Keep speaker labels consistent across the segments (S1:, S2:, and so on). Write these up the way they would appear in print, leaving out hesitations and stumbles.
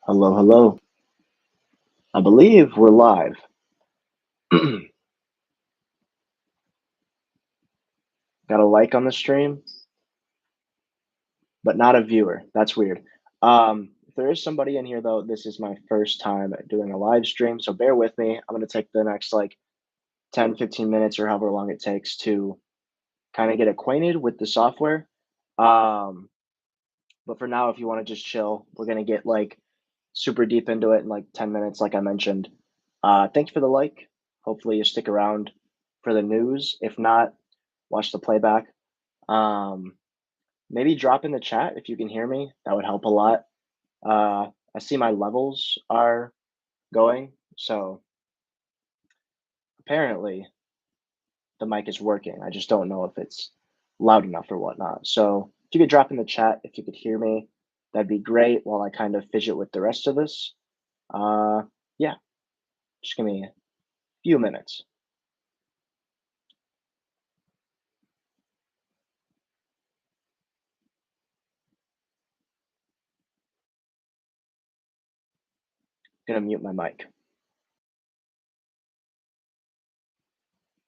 S1: Hello, hello. I believe we're live. Got a like on the stream, but not a viewer. That's weird. If there is somebody in here though, this is my first time doing a live stream, so bear with me. I'm gonna take the next like 10, 15 minutes or however long it takes to kind of get acquainted with the software. Um, but for now, if you want to just chill, we're gonna get like super deep into it in like 10 minutes, like I mentioned. Thank you for the like. Hopefully you stick around for the news. If not, watch the playback. Um, Maybe drop in the chat if you can hear me. That would help a lot. I see my levels are going, so apparently the mic is working. I just don't know if it's loud enough or whatnot. So if you could drop in the chat if you could hear me, that'd be great while I kind of fidget with the rest of this. Uh, yeah, just give me a few minutes. Gonna mute my mic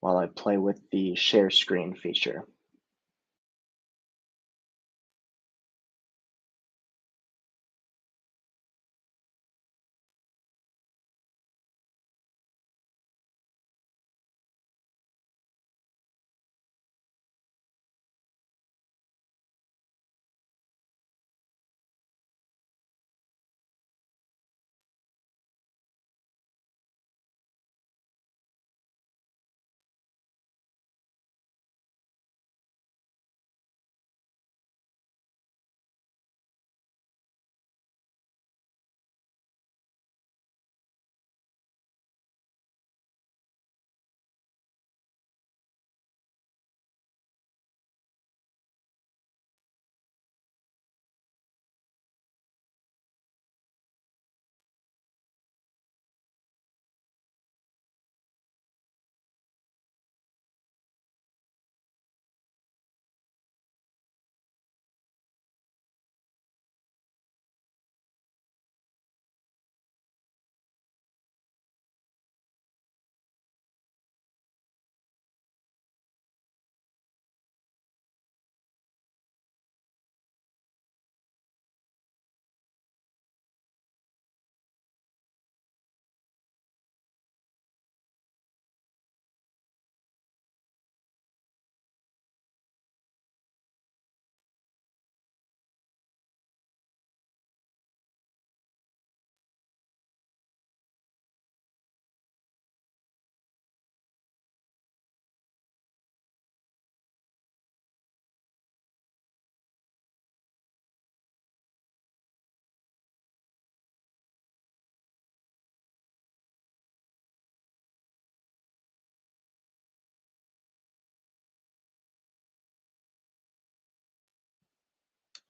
S1: while I play with the share screen feature.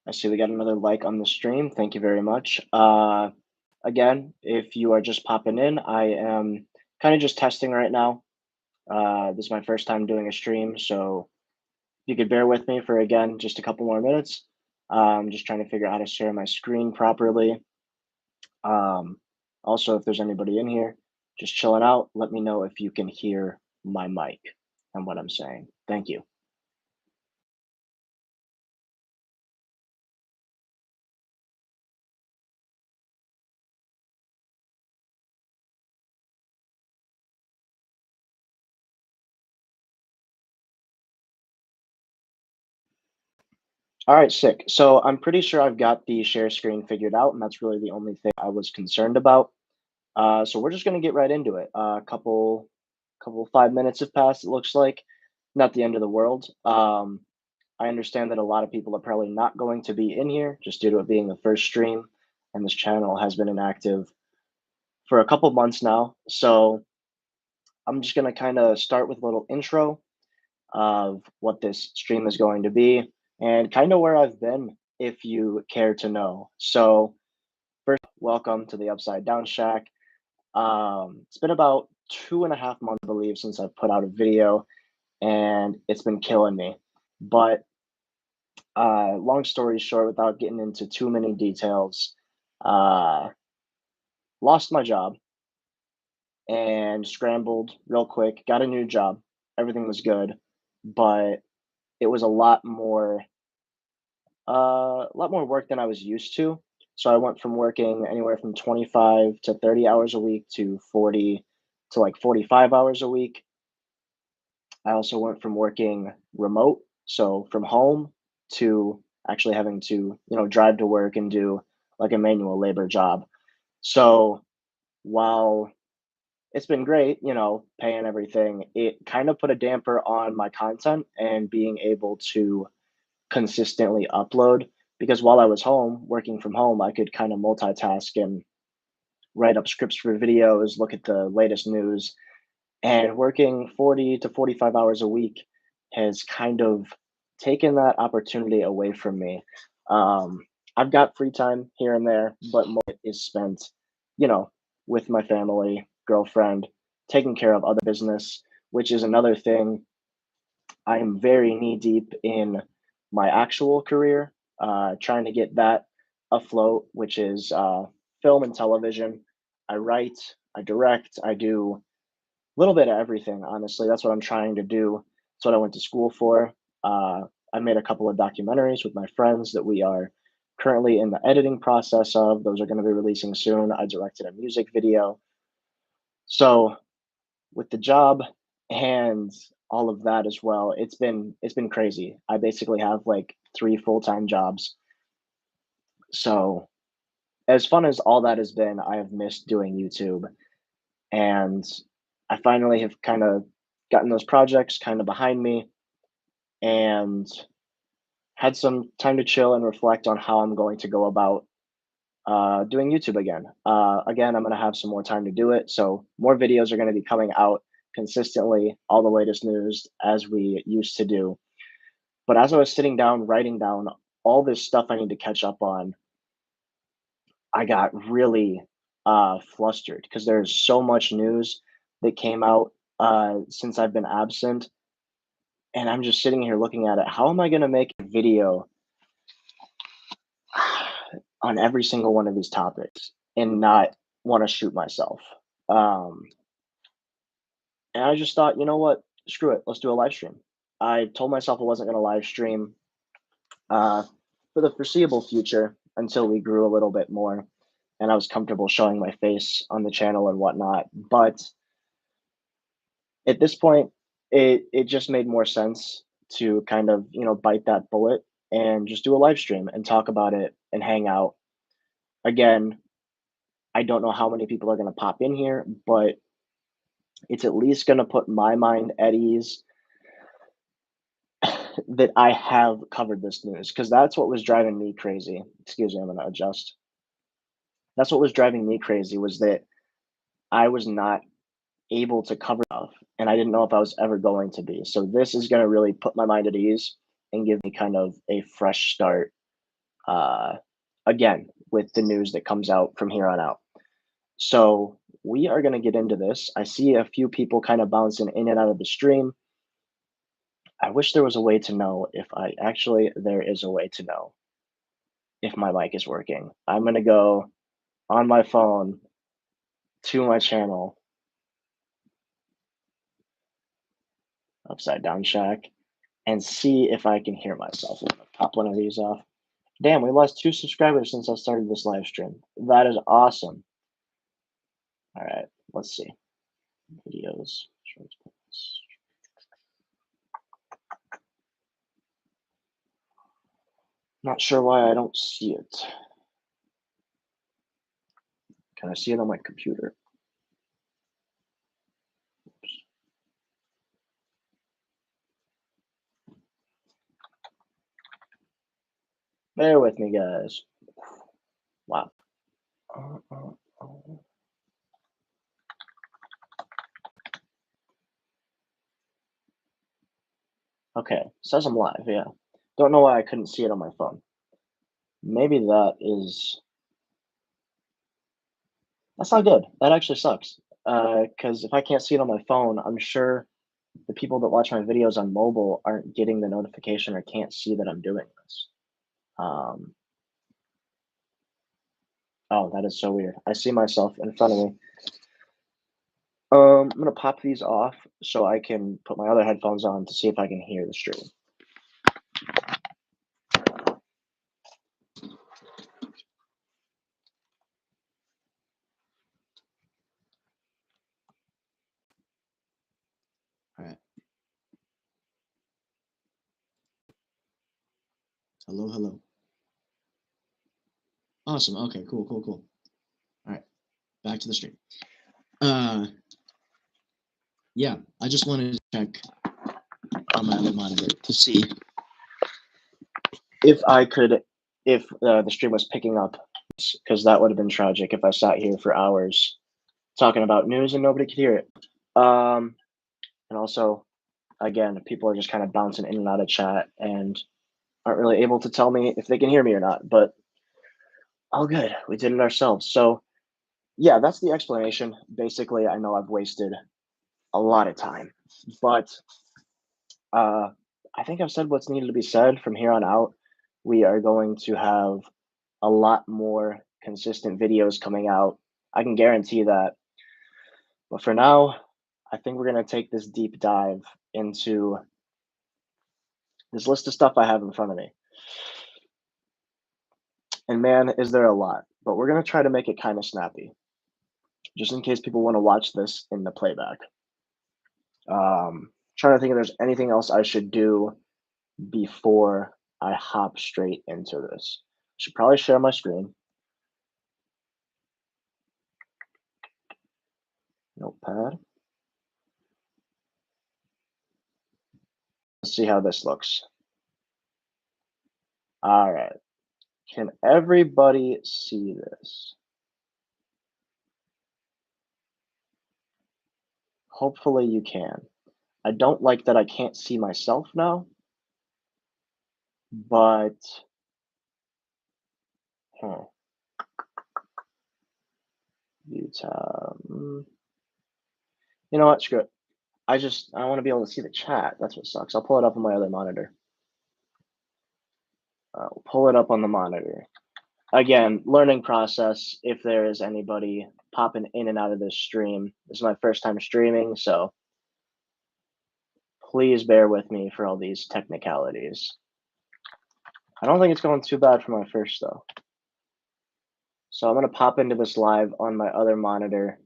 S1: I see we got another like on the stream. Thank you very much. Again, if you are just popping in, I am kind of just testing right now. This is my first time doing a stream, so if you could bear with me for again just a couple more minutes. I'm just trying to figure out how to share my screen properly. Um, Also, if there's anybody in here just chilling out, let me know if you can hear my mic and what I'm saying. Thank you. All right, sick. So I'm pretty sure I've got the share screen figured out, and that's really the only thing I was concerned about. So we're just gonna get right into it. A couple 5 minutes have passed. It looks like not the end of the world. I understand that a lot of people are probably not going to be in here just due to it being the first stream, and this channel has been inactive for a couple months now. So I'm just gonna kind of start with a little intro of what this stream is going to be and kind of where I've been, if you care to know. So first, welcome to the Upside Down Shack. It's been about 2.5 months, I believe, since I've put out a video, and it's been killing me. But long story short, without getting into too many details, uh, lost my job and scrambled real quick, got a new job. Everything was good, but it was a lot more work than I was used to. So I went from working anywhere from 25 to 30 hours a week to 40 to like 45 hours a week. I also went from working remote, so from home, to actually having to, drive to work and do like a manual labor job. So while it's been great, paying everything, it kind of put a damper on my content and being able to consistently upload, because while I was home, working from home, I could kind of multitask and write up scripts for videos, look at the latest news, and working 40 to 45 hours a week has kind of taken that opportunity away from me. Um, I've got free time here and there, but more is spent, you know, with my family, girlfriend, taking care of other business, which is another thing. I am very knee deep in my actual career, trying to get that afloat, which is film and television. I write, I direct, I do a little bit of everything, honestly. That's what I'm trying to do. That's what I went to school for. I made a couple of documentaries with my friends that we are currently in the editing process of. Those are going to be releasing soon. I directed a music video. So with the job and all of that as well, it's been crazy. I basically have like three full-time jobs. So as fun as all that has been, I have missed doing YouTube, and I finally have kind of gotten those projects kind of behind me and had some time to chill and reflect on how I'm going to go about doing YouTube again. Again, I'm going to have some more time to do it. So, more videos are going to be coming out consistently, all the latest news as we used to do. But as I was sitting down, writing down all this stuff I need to catch up on, I got really flustered because there's so much news that came out since I've been absent. And I'm just sitting here looking at it. How am I going to make a video on every single one of these topics and not want to shoot myself? Um, and I just thought, you know what? Screw it. Let's do a live stream. I told myself I wasn't going to live stream uh, for the foreseeable future until we grew a little bit more and I was comfortable showing my face on the channel and whatnot. But at this point, it just made more sense to kind of, bite that bullet and just do a live stream and talk about it and hang out. Again, I don't know how many people are going to pop in here, but it's at least going to put my mind at ease that I have covered this news, because that's what was driving me crazy. Excuse me, I'm going to adjust. That's what was driving me crazy, was that I was not able to cover enough, and I didn't know if I was ever going to be. So this is going to really put my mind at ease and give me kind of a fresh start, uh, again, with the news that comes out from here on out. So we are going to get into this. I see a few people kind of bouncing in and out of the stream. I wish there was a way to know if there is a way to know if my mic is working. I'm going to go on my phone to my channel, Upside Down Shack, and see if I can hear myself. I'm gonna pop one of these off. Damn, we lost 2 subscribers since I started this live stream. That is awesome. All right, let's see. Videos. Shorts, posts. Not sure why I don't see it. Can I see it on my computer? Bear with me, guys. Wow. Uh, uh, uh. Okay, says I'm live, yeah. Don't know why I couldn't see it on my phone. Maybe that's not good. That actually sucks. Because if I can't see it on my phone, I'm sure the people that watch my videos on mobile aren't getting the notification or can't see that I'm doing this. Um, Oh, that is so weird. I see myself in front of me. I'm gonna pop these off so I can put my other headphones on to see if I can hear the stream. All right. Hello, hello. Awesome. Okay, cool, cool, cool. All right, back to the stream. Yeah, I just wanted to check on my other monitor to see if the stream was picking up, because that would have been tragic if I sat here for hours talking about news and nobody could hear it. And also, again, people are just kind of bouncing in and out of chat and aren't really able to tell me if they can hear me or not. But all good, we did it ourselves. So yeah, that's the explanation. Basically, I know I've wasted a lot of time, but uh, I think I've said what's needed to be said. From here on out, we are going to have a lot more consistent videos coming out. I can guarantee that. But for now, I think we're going to take this deep dive into this list of stuff I have in front of me. And man, is there a lot. But we're going to try to make it kind of snappy, just in case people want to watch this in the playback. Trying to think if there's anything else I should do before I hop straight into this. Should probably share my screen. Notepad. Let's see how this looks. All right. Can everybody see this? Hopefully you can. I don't like that I can't see myself now, but view tab. You know what? Screw it. I want to be able to see the chat. That's what sucks. I'll pull it up on my other monitor. I'll pull it up on the monitor. Again, learning process. If there is anybody popping in and out of this stream, this is my first time streaming, so please bear with me for all these technicalities. I don't think it's going too bad for my first though. So I'm going to pop into this live on my other monitor.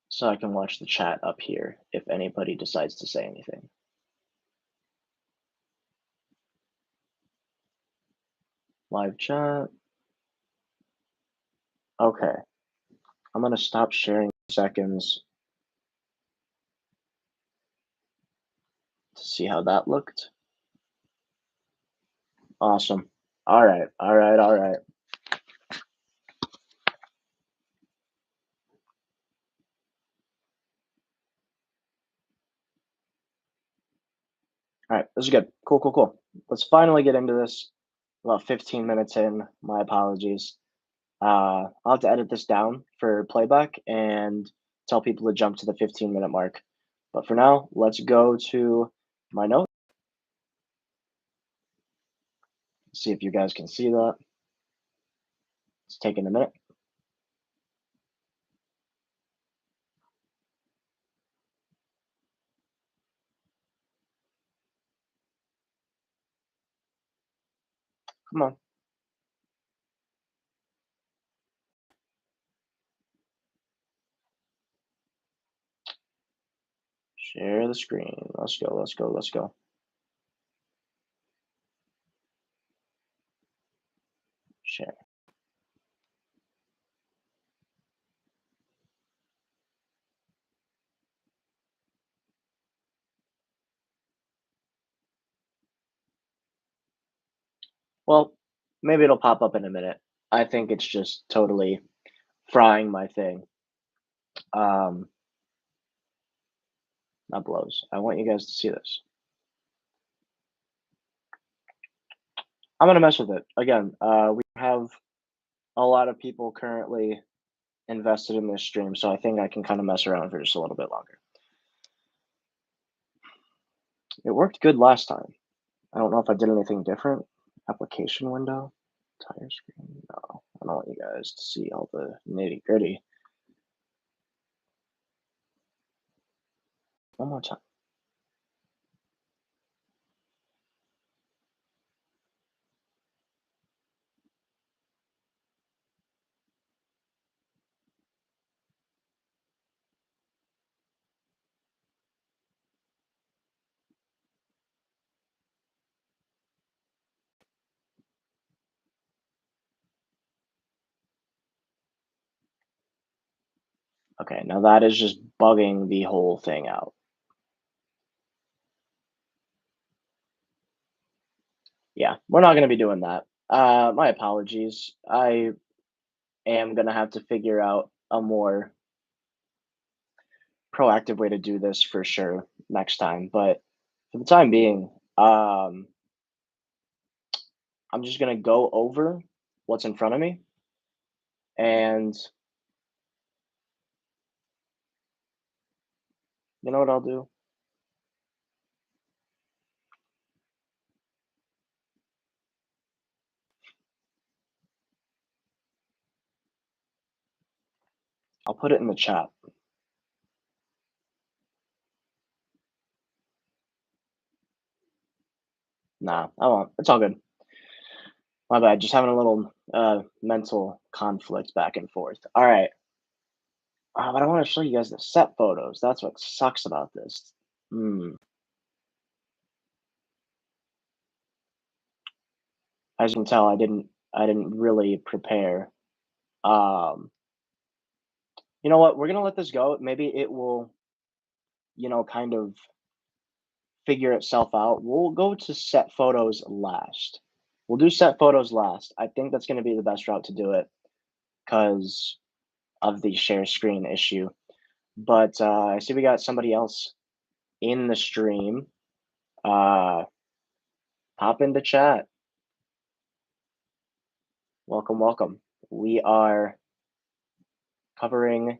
S1: So I can watch the chat up here if anybody decides to say anything. Live chat. Okay. I'm going to stop sharing seconds to see how that looked. Awesome. All right. All right. All right. All right. This is good. Cool, cool, cool. Let's finally get into this. About 15 minutes in. My apologies. I'll have to edit this down for playback and tell people to jump to the 15-minute mark. But for now, let's go to my notes. See if you guys can see that. It's taking a minute. Come on. Share the screen. Let's go, let's go, let's go. Share. Well, maybe it'll pop up in a minute. I think it's just totally frying my thing. That blows. I want you guys to see this. I'm gonna mess with it. Again, we have a lot of people currently invested in this stream, so I think I can kind of mess around for just a little bit longer. It worked good last time. I don't know if I did anything different. Application window, entire screen. No, I don't want you guys to see all the nitty gritty. One more time. Okay, now that is just bugging the whole thing out. Yeah, we're not gonna be doing that. My apologies. I am gonna have to figure out a more proactive way to do this for sure next time. But for the time being, I'm just gonna go over what's in front of me, and you know what I'll do? I'll put it in the chat. Nah, I won't. It's all good. My bad. Just having a little mental conflict back and forth. All right. But I want to show you guys the set photos. That's what sucks about this. Hmm. As you can tell, I didn't really prepare. Um, you know what? We're gonna let this go. Maybe it will, kind of figure itself out. We'll go to set photos last. We'll do set photos last. I think that's gonna be the best route to do it because of the share screen issue. But I see we got somebody else in the stream. Uh, Hop in the chat. Welcome, welcome. We are covering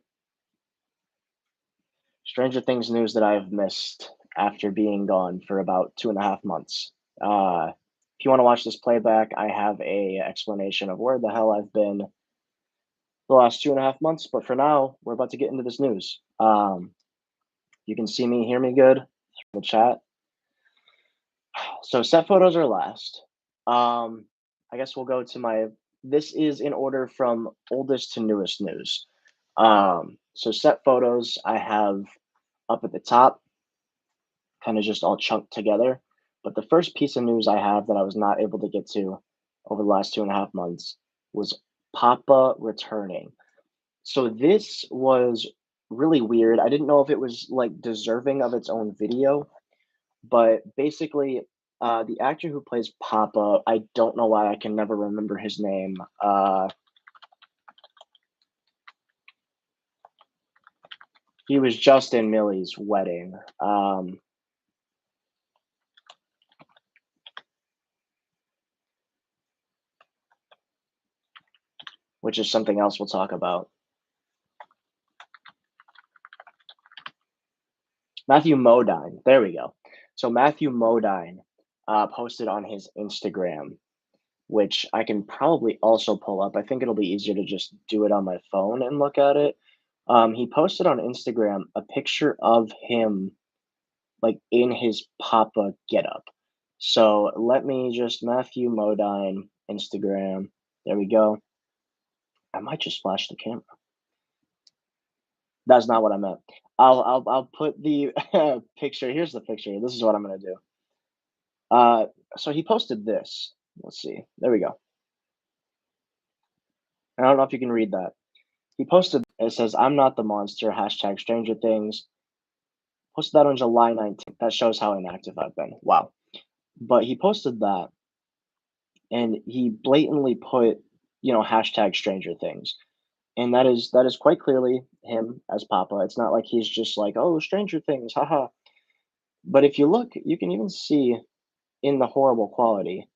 S1: Stranger Things news that I have missed after being gone for about 2.5 months. If you want to watch this playback, I have a explanation of where the hell I've been the last 2.5 months. But for now, we're about to get into this news. You can see me, hear me good in the chat. So set photos are last. I guess we'll go to my. This is in order from oldest to newest news. So set photos I have up at the top, kind of just all chunked together. But the first piece of news I have that I was not able to get to over the last 2.5 months was Papa returning. So this was really weird. I didn't know if it was like deserving of its own video, but basically, the actor who plays Papa, I don't know why I can never remember his name. He was just in Millie's wedding. Which is something else we'll talk about. Matthew Modine. There we go. So Matthew Modine posted on his Instagram, which I can probably also pull up. I think it'll be easier to just do it on my phone and look at it. He posted on Instagram a picture of him like in his Papa getup. So let me just Matthew Modine Instagram. There we go. I might just flash the camera. That's not what I meant. I'll put the picture. Here's the picture. This is what I'm gonna do. Uh, so he posted this. Let's see. There we go. I don't know if you can read that. He posted. It says, "I'm not the monster." Hashtag Stranger Things. Posted that on July 19th. That shows how inactive I've been. Wow. But he posted that, and he blatantly put, hashtag Stranger Things, and that is quite clearly him as Papa. It's not like he's just like, oh, Stranger Things, haha. But if you look, you can even see in the horrible quality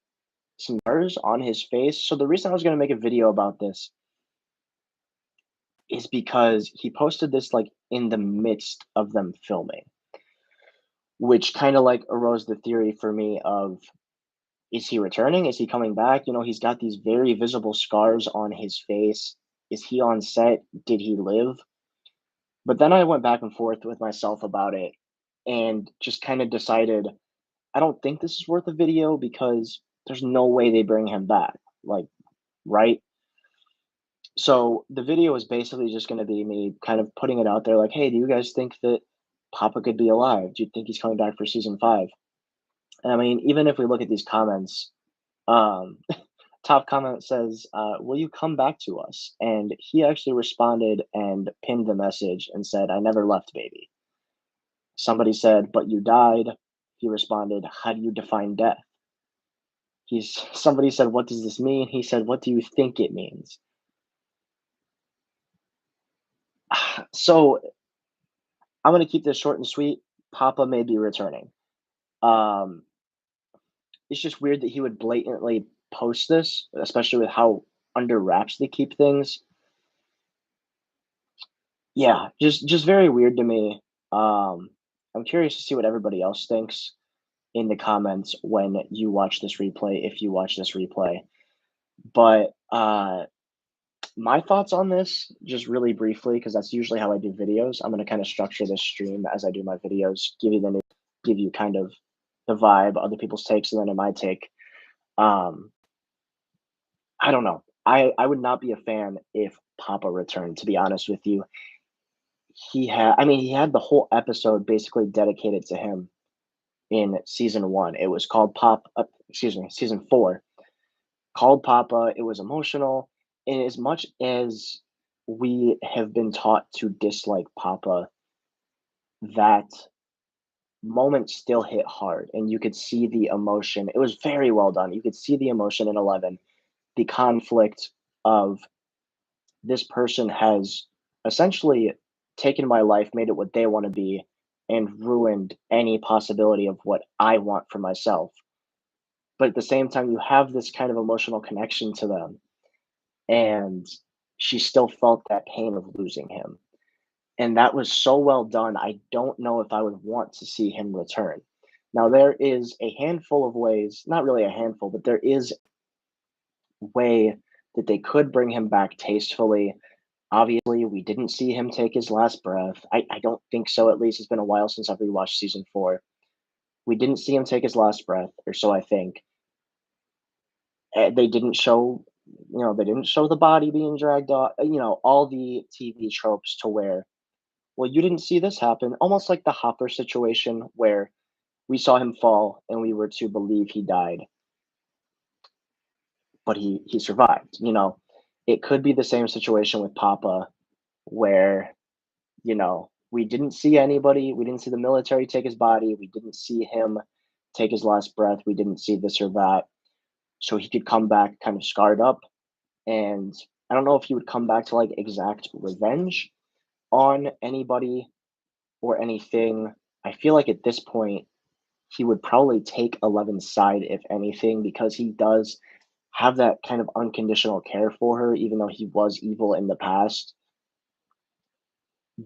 S1: some scars on his face. So the reason I was going to make a video about this is because he posted this like in the midst of them filming, which kind of like arose the theory for me of Is he returning? Is he coming back? You know, he's got these very visible scars on his face. Is he on set? Did he live? But then I went back and forth with myself about it and just kind of decided I don't think this is worth a video because there's no way they bring him back. Like, right? So the video is basically just going to be me kind of putting it out there like, hey, do you guys think that Papa could be alive? Do you think he's coming back for season 5? And I mean, even if we look at these comments, um, top comment says, will you come back to us? And he actually responded and pinned the message and said, I never left, baby. Somebody said, but you died. He responded, how do you define death? Somebody said, what does this mean? He said, what do you think it means? So I'm gonna keep this short and sweet. Papa may be returning. Um, it's just weird that he would blatantly post this, especially with how under wraps they keep things. Yeah, just very weird to me. I'm curious to see what everybody else thinks in the comments when you watch this replay, if you watch this replay. But my thoughts on this, just really briefly, because that's usually how I do videos. I'm gonna kind of structure this stream as I do my videos, give you kind of the vibe, other people's takes, and then in my take. Um, I don't know. I would not be a fan if Papa returned, to be honest with you. He had the whole episode basically dedicated to him in season 1. It was called season 4, called Papa. It was emotional. And as much as we have been taught to dislike Papa, that moment still hit hard, and you could see the emotion. It was very well done. You could see the emotion in 11, the conflict of this person has essentially taken my life, made it what they want to be, and ruined any possibility of what I want for myself. But at the same time, you have this kind of emotional connection to them, and she still felt that pain of losing him. And that was so well done. I don't know if I would want to see him return. Now, there is a handful of ways, not really a handful, but there is a way that they could bring him back tastefully. Obviously, we didn't see him take his last breath. I don't think so, at least. It's been a while since I've rewatched season 4. We didn't see him take his last breath, or so I think. They didn't show, they didn't show the body being dragged off, all the TV tropes to where, well, you didn't see this happen. Almost like the Hopper situation where we saw him fall and we were to believe he died, but he survived. It could be the same situation with Papa where we didn't see anybody. We didn't see the military take his body. We didn't see him take his last breath. We didn't see this or that. So he could come back kind of scarred up. And I don't know if he would come back to like exact revenge on anybody or anything. I feel like at this point, he would probably take Eleven's side, if anything, because he does have that kind of unconditional care for her, even though he was evil in the past.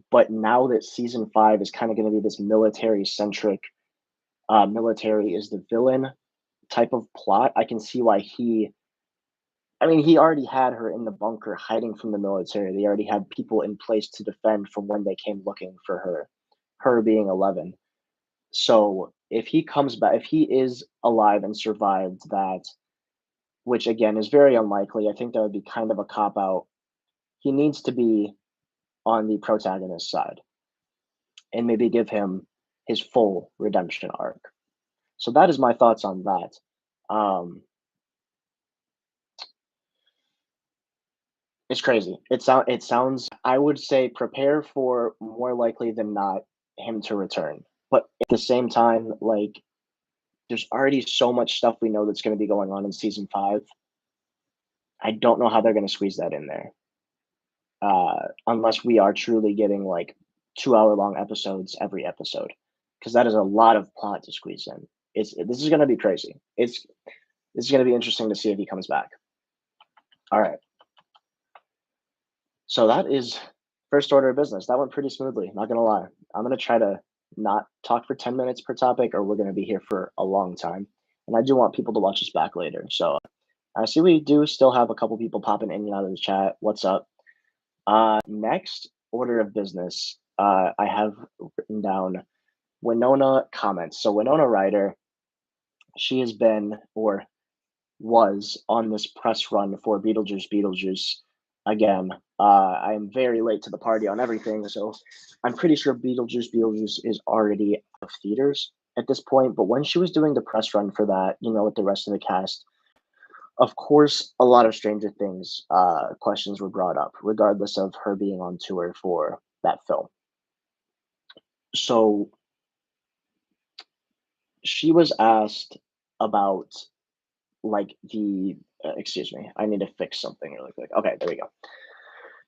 S1: But now that season 5 is kind of going to be this military centric, military is the villain type of plot, I can see why he already had her in the bunker hiding from the military. They already had people in place to defend from when they came looking for her being 11. So if he comes back, if he is alive and survived that, which again is very unlikely, I think that would be kind of a cop out. He needs to be on the protagonist's side and maybe give him his full redemption arc. So that is my thoughts on that. It's crazy. It sounds, I would say prepare for more likely than not him to return. But at the same time, like there's already so much stuff we know that's going to be going on in season 5. I don't know how they're going to squeeze that in there. Unless we are truly getting like 2-hour long episodes every episode, because that is a lot of plot to squeeze in. This is going to be crazy. This is going to be interesting to see if he comes back. All right. So that is first order of business. That went pretty smoothly, not gonna lie. I'm gonna try to not talk for 10 minutes per topic, or we're gonna be here for a long time. and I do want people to watch this back later. So I see we do still have a couple people popping in and out of the chat. What's up? Next order of business, I have written down Winona comments. So Winona Ryder, she has been or was on this press run for Beetlejuice Beetlejuice again. I am very late to the party on everything, so I'm pretty sure Beetlejuice Beetlejuice is already out of theaters at this point. But when she was doing the press run for that, with the rest of the cast, of course, a lot of Stranger Things questions were brought up, regardless of her being on tour for that film. So she was asked about like excuse me, I need to fix something really quick. Okay, there we go.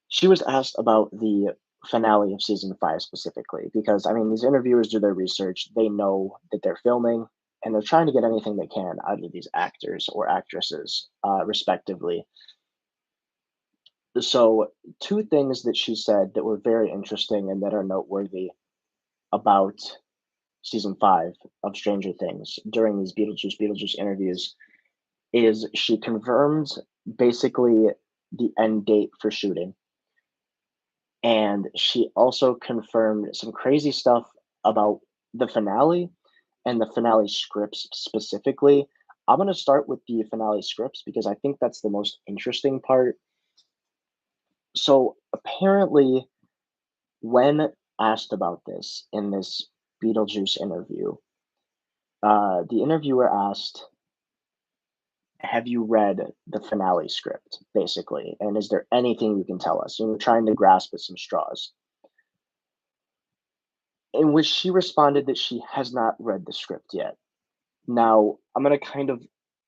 S1: She was asked about the finale of season 5 specifically because I mean these interviewers do their research, they know that they're filming and they're trying to get anything they can out of these actors or actresses, respectively. So, two things that she said that were very interesting and that are noteworthy about season 5 of Stranger Things during these Beetlejuice interviews is she confirmed basically the end date for shooting. And she also confirmed some crazy stuff about the finale and the finale scripts specifically. I'm going to start with the finale scripts because I think that's the most interesting part. So, apparently, when asked about this in this Beetlejuice interview, the interviewer asked, "Have you read the finale script, basically? And is there anything you can tell us?" Trying to grasp at some straws. In which she responded that she has not read the script yet. Now, I'm going to kind of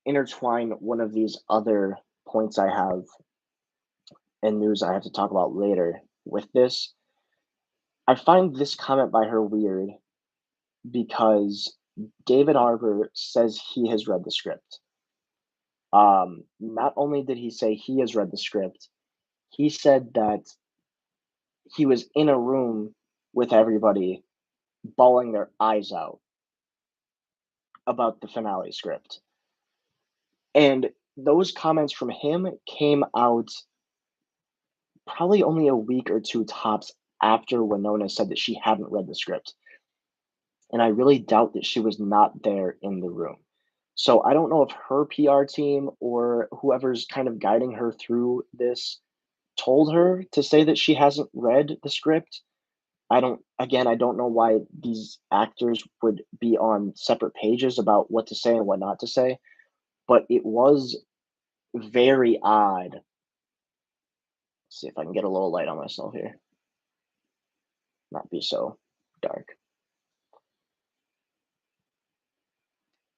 S1: intertwine one of these other points I have and news I have to talk about later with this. I find this comment by her weird because David Harbour says he has read the script. Not only did he say he has read the script, he said that he was in a room with everybody bawling their eyes out about the finale script. And those comments from him came out probably only a week or two tops after Winona said that she hadn't read the script. And I really doubt that she was not there in the room. So I don't know if her PR team or whoever's kind of guiding her through this told her to say that she hasn't read the script. I don't know why these actors would be on separate pages about what to say and what not to say, but it was very odd. Let's see if I can get a little light on myself here, not be so dark.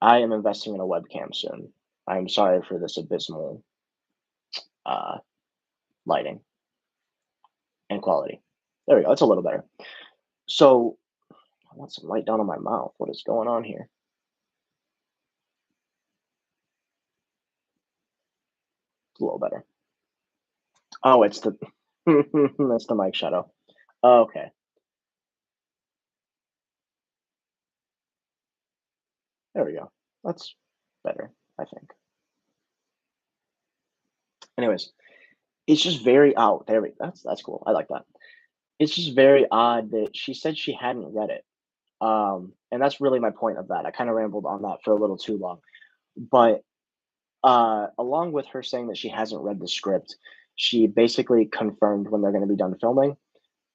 S1: I am investing in a webcam soon. I'm sorry for this abysmal uh, lighting and quality. There we go. It's a little better. So I want some light down on my mouth. What is going on here? It's a little better. Oh, it's the that's the mic shadow. Okay, there we go. That's better, I think. Anyways, it's just very there we that's cool. I like that. It's just very odd that she said she hadn't read it. And that's really my point of that. I kind of rambled on that for a little too long. But along with her saying that she hasn't read the script, she basically confirmed when they're going to be done filming.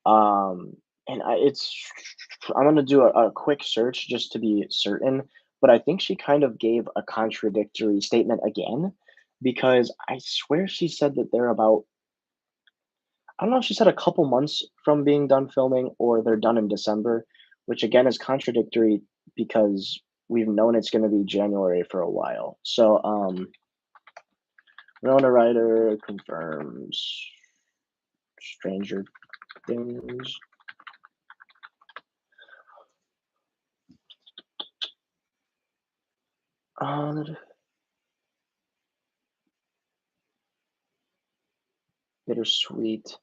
S1: And I'm going to do a quick search just to be certain, but I think she kind of gave a contradictory statement again because I swear she said that they're about, I don't know if she said a couple months from being done filming or they're done in December, which again is contradictory because we've known it's going to be January for a while. So, Winona Ryder confirms Stranger Things. Bittersweet.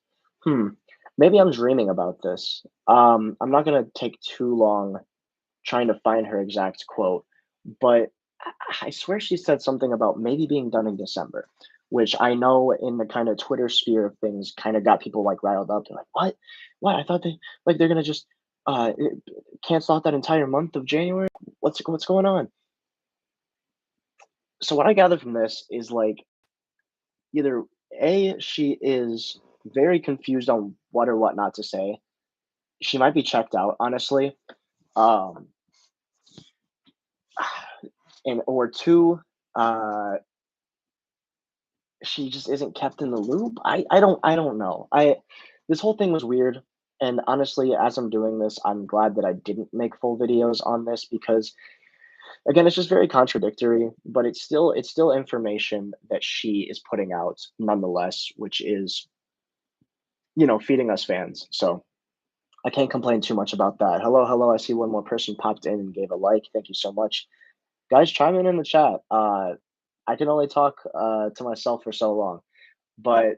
S1: Hmm. Maybe I'm dreaming about this. I'm not gonna take too long trying to find her exact quote, but I swear she said something about maybe being done in December, which I know in the kind of Twitter sphere of things kind of got people like riled up. They're like, "What? What? I thought they like they're gonna just uh i- cancel out that entire month of January. What's going on?" So what I gather from this is like either A, she is very confused on what or what not to say. She might be checked out, honestly. Um, and or two, uh, she just isn't kept in the loop. I don't know. I This whole thing was weird. And honestly, as I'm doing this, I'm glad that I didn't make full videos on this because again, it's just very contradictory, but it's still information that she is putting out nonetheless, which is, feeding us fans. So I can't complain too much about that. Hello, hello. I see one more person popped in and gave a like. Thank you so much. Guys, chime in the chat. I can only talk to myself for so long. But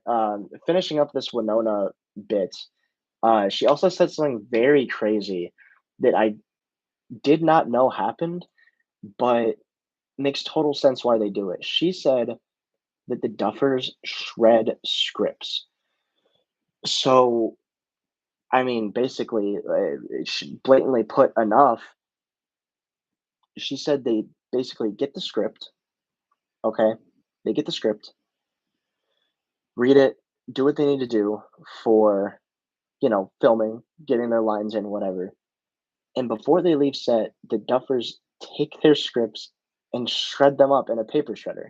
S1: finishing up this Winona bit, she also said something very crazy that I did not know happened, but makes total sense why they do it. She said that the Duffers shred scripts. So, I mean, basically, she blatantly put enough. She said they basically get the script, okay? They get the script, read it, do what they need to do for, filming, getting their lines in, whatever. And before they leave set, the Duffers take their scripts and shred them up in a paper shredder.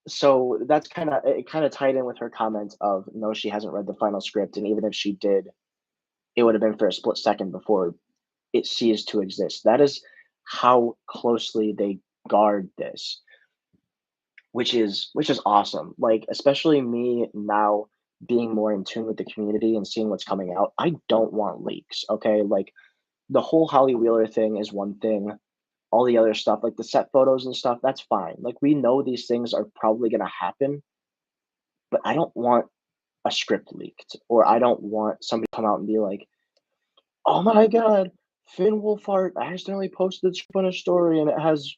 S1: So that's kind of tied in with her comment of no, she hasn't read the final script, and even if she did, it would have been for a split second before it ceased to exist. That is how closely they guard this, which is awesome. Like especially me now being more in tune with the community and seeing what's coming out. I don't want leaks. Okay, like the whole Holly Wheeler thing is one thing. All the other stuff, like the set photos and stuff, that's fine. Like we know these things are probably gonna happen, but I don't want a script leaked, or I don't want somebody to come out and be like, "Oh my god, Finn Wolfhard accidentally posted this on a story and it has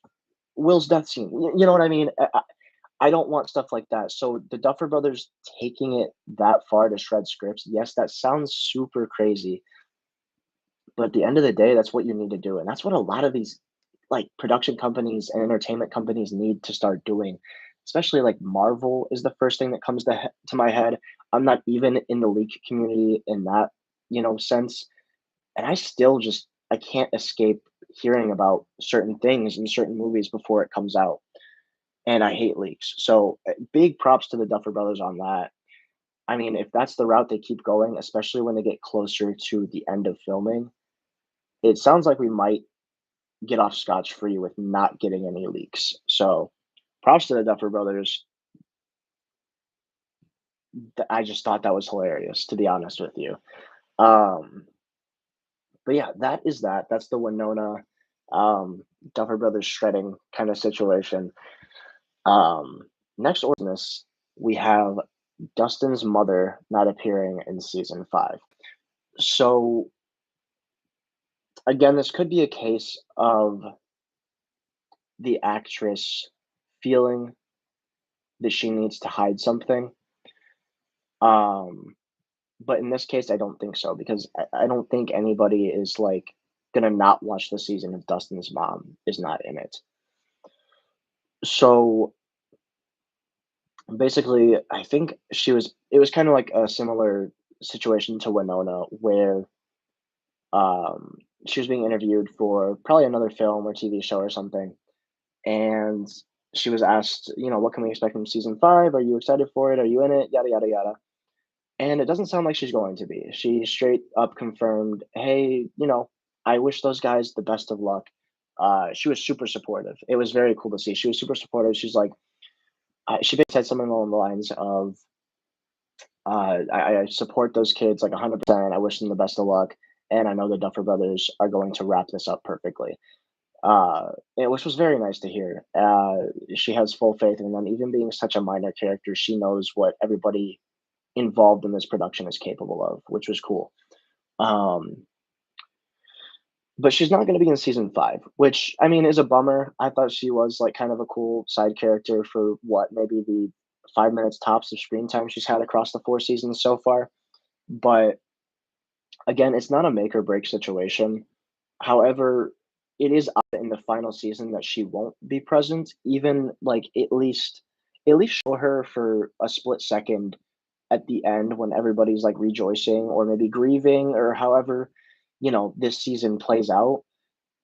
S1: Will's death scene." You know what I mean? I don't want stuff like that. So the Duffer Brothers taking it that far to shred scripts, yes, that sounds super crazy, but at the end of the day, that's what you need to do, and that's what a lot of these, like, production companies and entertainment companies need to start doing, especially, like, Marvel is the first thing that comes to my head. I'm not even in the leak community in that, sense, and I can't escape hearing about certain things in certain movies before it comes out, and I hate leaks. So, big props to the Duffer Brothers on that. I mean, if that's the route they keep going, especially when they get closer to the end of filming, it sounds like we might get off scotch free with not getting any leaks. So, props to the Duffer Brothers. I just thought that was hilarious, to be honest with you. Um, but yeah, that is that. That's the Winona um, Duffer Brothers shredding kind of situation. Um, Next order of business, we have Dustin's mother not appearing in season 5. So again, this could be a case of the actress feeling that she needs to hide something. Um, but in this case, I don't think so because I don't think anybody is like gonna not watch the season if Dustin's mom is not in it. So basically, I think it was kind of like a similar situation to Winona where um she was being interviewed for probably another film or TV show or something, and she was asked, what can we expect from season 5? Are you excited for it? Are you in it? Yada yada yada. And it doesn't sound like she's going to be. She straight up confirmed, "Hey, I wish those guys the best of luck." She was super supportive. It was very cool to see. She was super supportive. She's like, she basically said something along the lines of, I support those kids like 100%. I wish them the best of luck. And I know the Duffer Brothers are going to wrap this up perfectly. Which was very nice to hear. She has full faith in them. Even being such a minor character, she knows what everybody involved in this production is capable of, which was cool. Um, but she's not gonna be in season 5, which, I mean, is a bummer. I thought she was, like, kind of a cool side character for what, maybe the 5 minutes tops of screen time she's had across the 4 seasons so far, but, again, it's not a make or break situation. However, it is odd in the final season that she won't be present, even, like, at least show her for a split second at the end when everybody's, like, rejoicing or maybe grieving or however, this season plays out.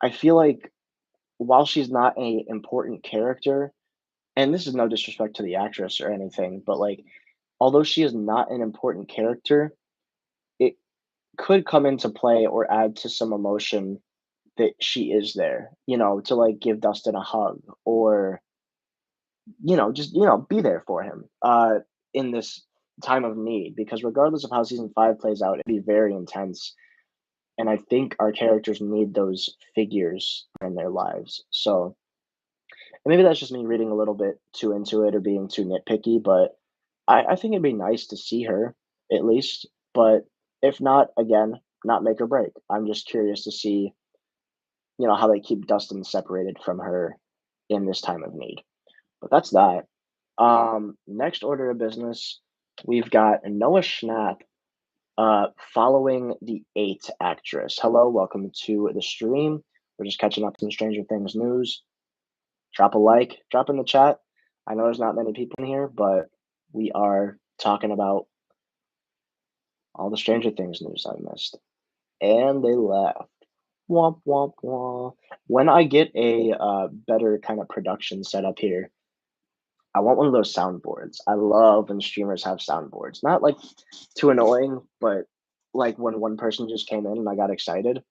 S1: I feel like while she's not a important character, and this is no disrespect to the actress or anything, but, like, although she is not an important character, it could come into play or add to some emotion that she is there, to, like, give Dustin a hug or, just, be there for him, in this time of need, because regardless of how season 5 plays out, it'd be very intense, and I think our characters need those figures in their lives, so and maybe that's just me reading a little bit too into it or being too nitpicky, but I think it'd be nice to see her at least. But if not, again, not make or break. I'm just curious to see, how they keep Dustin separated from her in this time of need. But that's that. Next order of business, we've got Noah Schnapp following the Eight actress. Hello, welcome to the stream. We're just catching up on Stranger Things news. Drop a like, drop in the chat. I know there's not many people in here, but we are talking about all the Stranger Things news I missed. And they left. Womp womp womp. When I get a better kind of production setup here, I want one of those soundboards. I love when streamers have soundboards. Not like too annoying, but like when one person just came in and I got excited.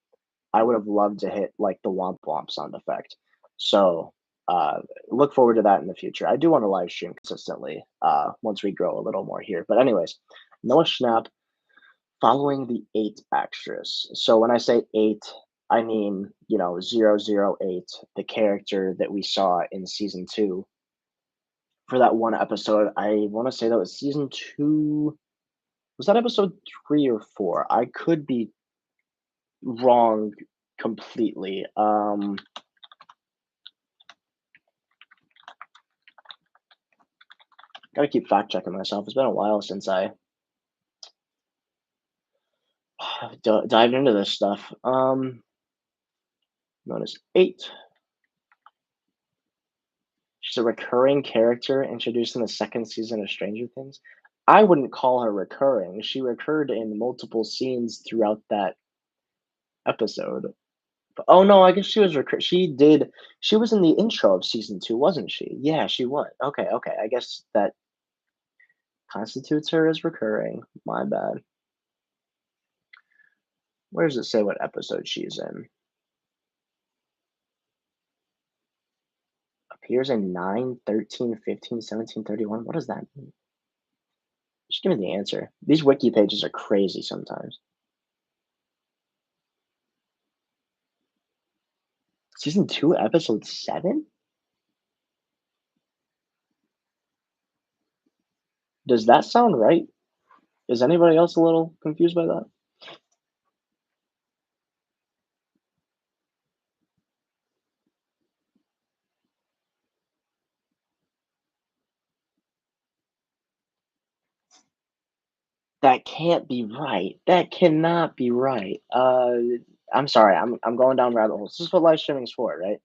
S1: I would have loved to hit like the womp womp sound effect. So look forward to that in the future. I do want to live stream consistently once we grow a little more here. But anyways, Noah Schnapp following the Eight actress. So when I say eight, I mean 008, the character that we saw in season 2 for that one episode. I want to say that was season 2. Was that episode 3 or 4? I could be wrong completely. Gotta keep fact checking myself. It's been a while since I dived into this stuff. Known as Eight. She's a recurring character introduced in the second season of Stranger Things. I wouldn't call her recurring. She recurred in multiple scenes throughout that episode. But, oh no, I guess she was she was in the intro of season 2, wasn't she? Yeah, she was. Okay, okay. I guess that constitutes her as recurring. My bad. Where does it say what episode she's in? Appears in 9, 13, 15, 17, 31. What does that mean? Just give me the answer. These wiki pages are crazy sometimes. Season 2, episode 7? Does that sound right? Is anybody else a little confused by that? That can't be right. That cannot be right. I'm sorry. I'm going down rabbit holes. This is what live streaming is for, right?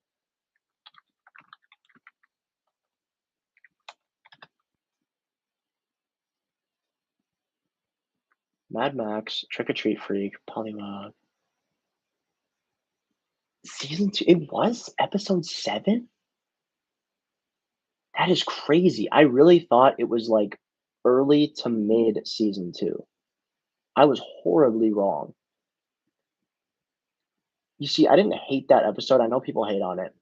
S1: Mad Max, Trick or Treat Freak, Polymog. Season 2, it was episode 7? That is crazy. I really thought it was, like, early to mid season 2. I was horribly wrong. You see, I didn't hate that episode. I know people hate on it.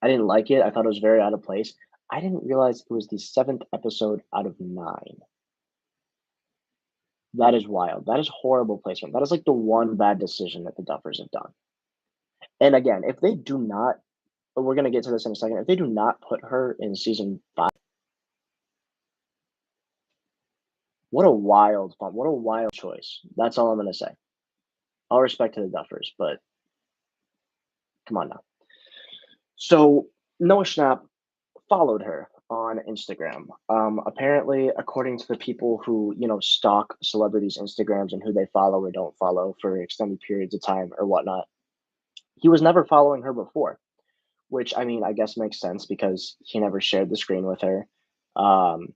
S1: I didn't like it. I thought it was very out of place. I didn't realize it was the 7th episode out of 9. That is wild. That is horrible placement. That is, like, the one bad decision that the Duffers have done. And again, if they do not, we're gonna get to this in a second, if they do not put her in season 5, what a wild choice. That's all I'm gonna say. All respect to the Duffers, but come on now. So Noah Schnapp followed her on Instagram. Apparently, according to the people who, stalk celebrities' Instagrams and who they follow or don't follow for extended periods of time or whatnot, he was never following her before, which I mean, I guess makes sense because he never shared the screen with her. Um,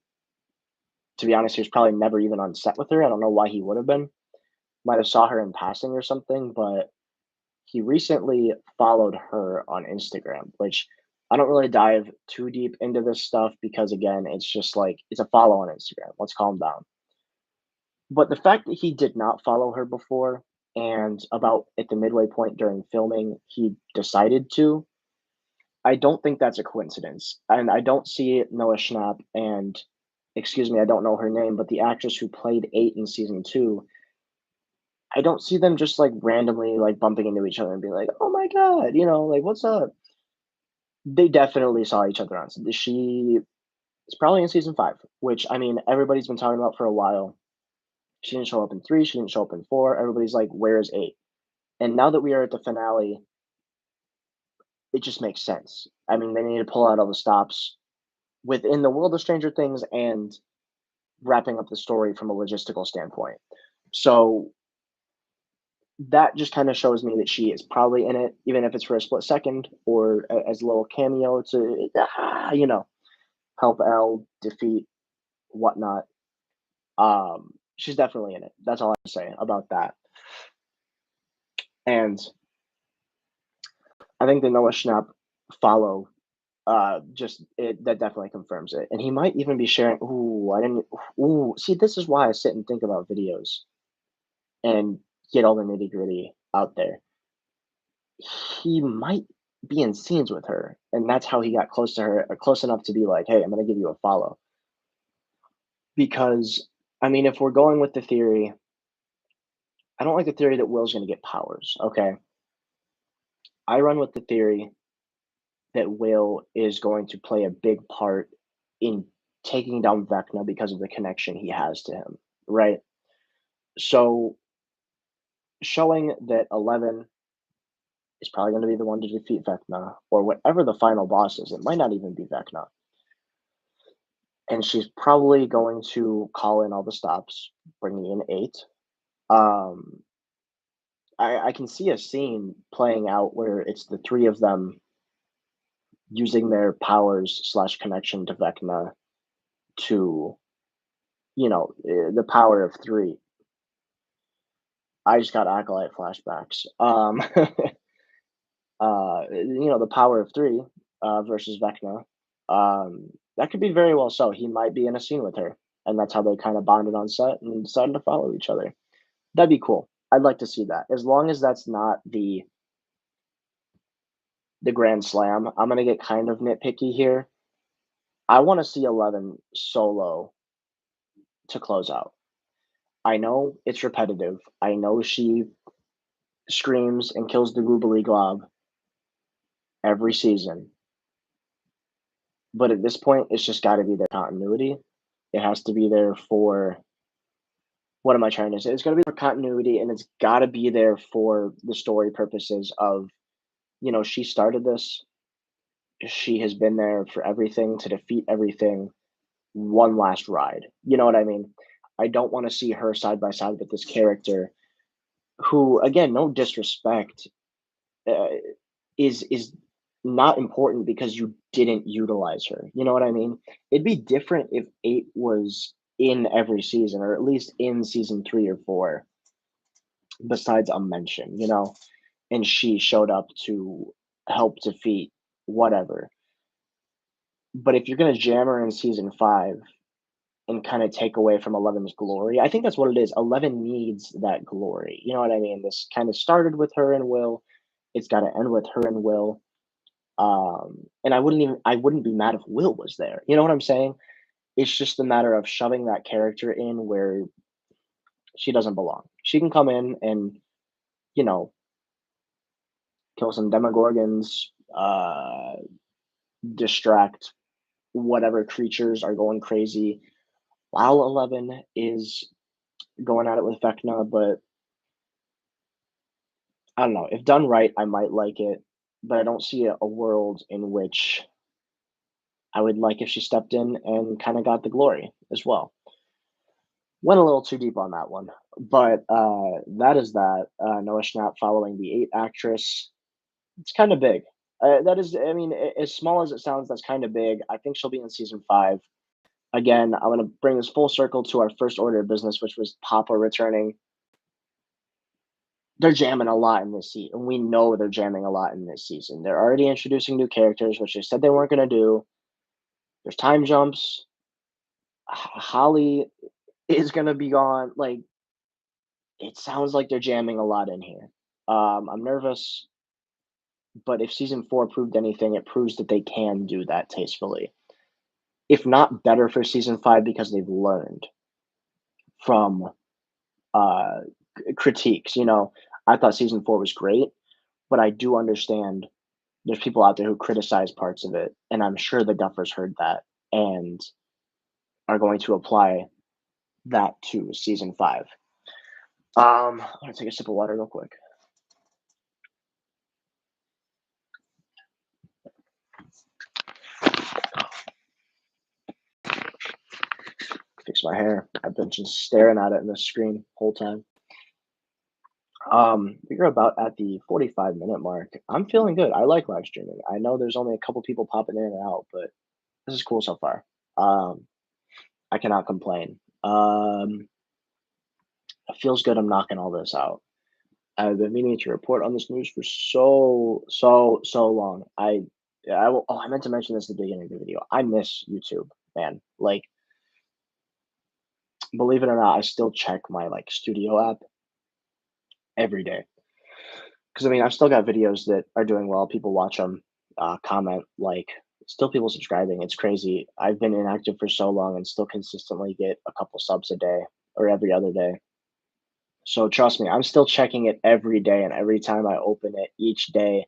S1: to be honest, he was probably never even on set with her. I don't know why he would have been. Might have saw her in passing or something, but he recently followed her on Instagram, which I don't really dive too deep into this stuff because again, it's just like it's a follow on Instagram. Let's calm down. But the fact that he did not follow her before and about at the midway point during filming, he decided to, I don't think that's a coincidence. And I don't see Noah Schnapp and excuse me, I don't know her name, but the actress who played 8 in season 2, I don't see them just like randomly like bumping into each other and being like, "Oh my god," like what's up? They definitely saw each other on she is probably in season 5, which I mean everybody's been talking about for a while. She didn't show up in 3, she didn't show up in 4. Everybody's like, "Where's 8?" And now that we are at the finale, it just makes sense. I mean, they need to pull out all the stops within the world of Stranger Things and wrapping up the story from a logistical standpoint. So that just kind of shows me that she is probably in it, even if it's for a split second or as a little cameo to, help Elle defeat whatnot. She's definitely in it. That's all I have to say about that. And I think the Noah Schnapp follow just it that definitely confirms it. And he might even be sharing. Ooh, I didn't. Ooh, see, this is why I sit and think about videos and get all the nitty gritty out there. He might be in scenes with her, and that's how he got close to her, close enough to be like, "Hey, I'm gonna give you a follow." Because, I mean, if we're going with the theory, I don't like the theory that Will's gonna get powers. Okay, I run with the theory that Will is going to play a big part in taking down Vecna because of the connection he has to him, right? So showing that 11 is probably going to be the one to defeat Vecna or whatever the final boss is. It might not even be Vecna. And she's probably going to call in all the stops, bringing in 8. Um, I can see a scene playing out where it's the 3 of them using their powers slash connection to Vecna to, the power of 3. I just got Acolyte flashbacks. The power of 3 versus Vecna. That could be very well so. He might be in a scene with her, and that's how they kind of bonded on set and decided to follow each other. That'd be cool. I'd like to see that. As long as that's not the grand slam, I'm gonna get kind of nitpicky here. I want to see 11 solo to close out. I know it's repetitive. I know she screams and kills the goobly glob every season. But at this point, it's just got to be their continuity. It has to be there for what am I trying to say? It's got to be for continuity, and it's got to be there for the story purposes of, she started this. She has been there for everything to defeat everything. One last ride. You know what I mean? I don't want to see her side by side with this character who, again, no disrespect, uh, is not important because you didn't utilize her. You know what I mean? It'd be different if 8 was in every season or at least in season 3 or 4 besides a mention, and she showed up to help defeat whatever. But if you're going to jam her in season 5 and kind of take away from 11's glory, I think that's what it is. 11 needs that glory. You know what I mean? This kind of started with her and Will. It's got to end with her and Will. And I wouldn't be mad if Will was there. You know what I'm saying? It's just a matter of shoving that character in where she doesn't belong. She can come in and, you know, kill some demogorgons, distract whatever creatures are going crazy while 11 is going at it with Vecna, but I don't know. If done right, I might like it, but I don't see a world in which I would like if she stepped in and kind of got the glory as well. Went a little too deep on that one, but that is that. Noah Schnapp following the eight actress. It's kind of big. That is, I mean, as small as it sounds, that's kind of big. I think she'll be in season five. Again, I'm going to bring this full circle to our first order of business, which was Papa returning. They're jamming a lot in this season. We know they're jamming a lot in this season. They're already introducing new characters, which they said they weren't going to do. There's time jumps. Holly is going to be gone. Like, it sounds like they're jamming a lot in here. I'm nervous, but if season four proved anything, it proves that they can do that tastefully. If not better for season five because they've learned from uh, critiques. I thought season four was great, but I do understand there's people out there who criticize parts of it, and I'm sure the Duffers heard that and are going to apply that to season five. I'm gonna take a sip of water real quick. Fix my hair. I've been just staring at it in the screen whole time. We're about at the 45-minute mark. I'm feeling good. I like live streaming. I know there's only a couple people popping in and out, but this is cool so far. I cannot complain. It feels good. I'm knocking all this out. I've been meaning to report on this news for so long. I will. Oh, I meant to mention this at the beginning of the video. I miss YouTube, man. Like, believe it or not, I still check my like studio app every day because I mean I've still got videos that are doing well. People watch them, comment, like, still people subscribing. It's crazy. I've been inactive for so long and still consistently get a couple subs a day or every other day. So trust me, I'm still checking it every day, and every time I open it each day,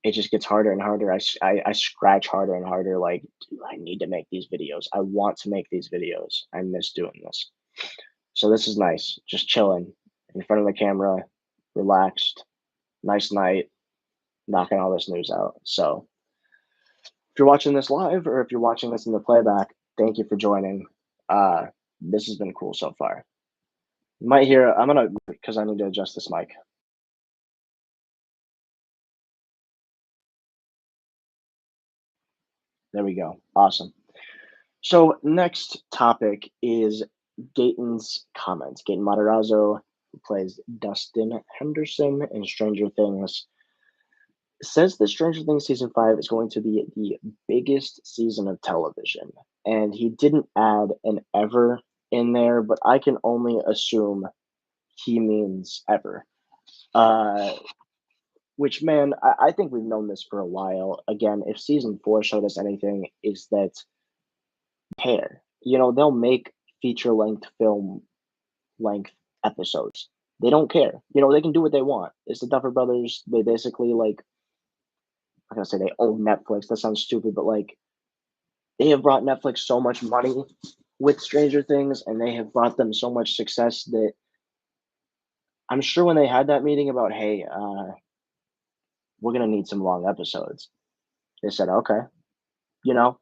S1: it just gets harder and harder. I scratch harder and harder. Like, dude, I need to make these videos. I want to make these videos. I miss doing this. So this is nice. Just chilling in front of the camera, relaxed, nice night, knocking all this news out. So if you're watching this live or if you're watching this in the playback, thank you for joining. This has been cool so far. You might hear, I'm gonna, because I need to adjust this mic. There we go. Awesome. So next topic is Gaten's comments. Gaten Matarazzo, who plays Dustin Henderson in Stranger Things, says that Stranger Things season 5 is going to be the biggest season of television. And he didn't add an ever in there, but I can only assume he means ever. Which, man, I think we've known this for a while. Again, if season 4 showed us anything, is that care. They'll make feature length film length episodes. They don't care. They can do what they want. It's the Duffer Brothers. They basically, like, I'm gonna say they own Netflix. That sounds stupid, but like, they have brought Netflix so much money with Stranger Things, and they have brought them so much success that I'm sure when they had that meeting about, hey, we're gonna need some long episodes, they said, okay, you know,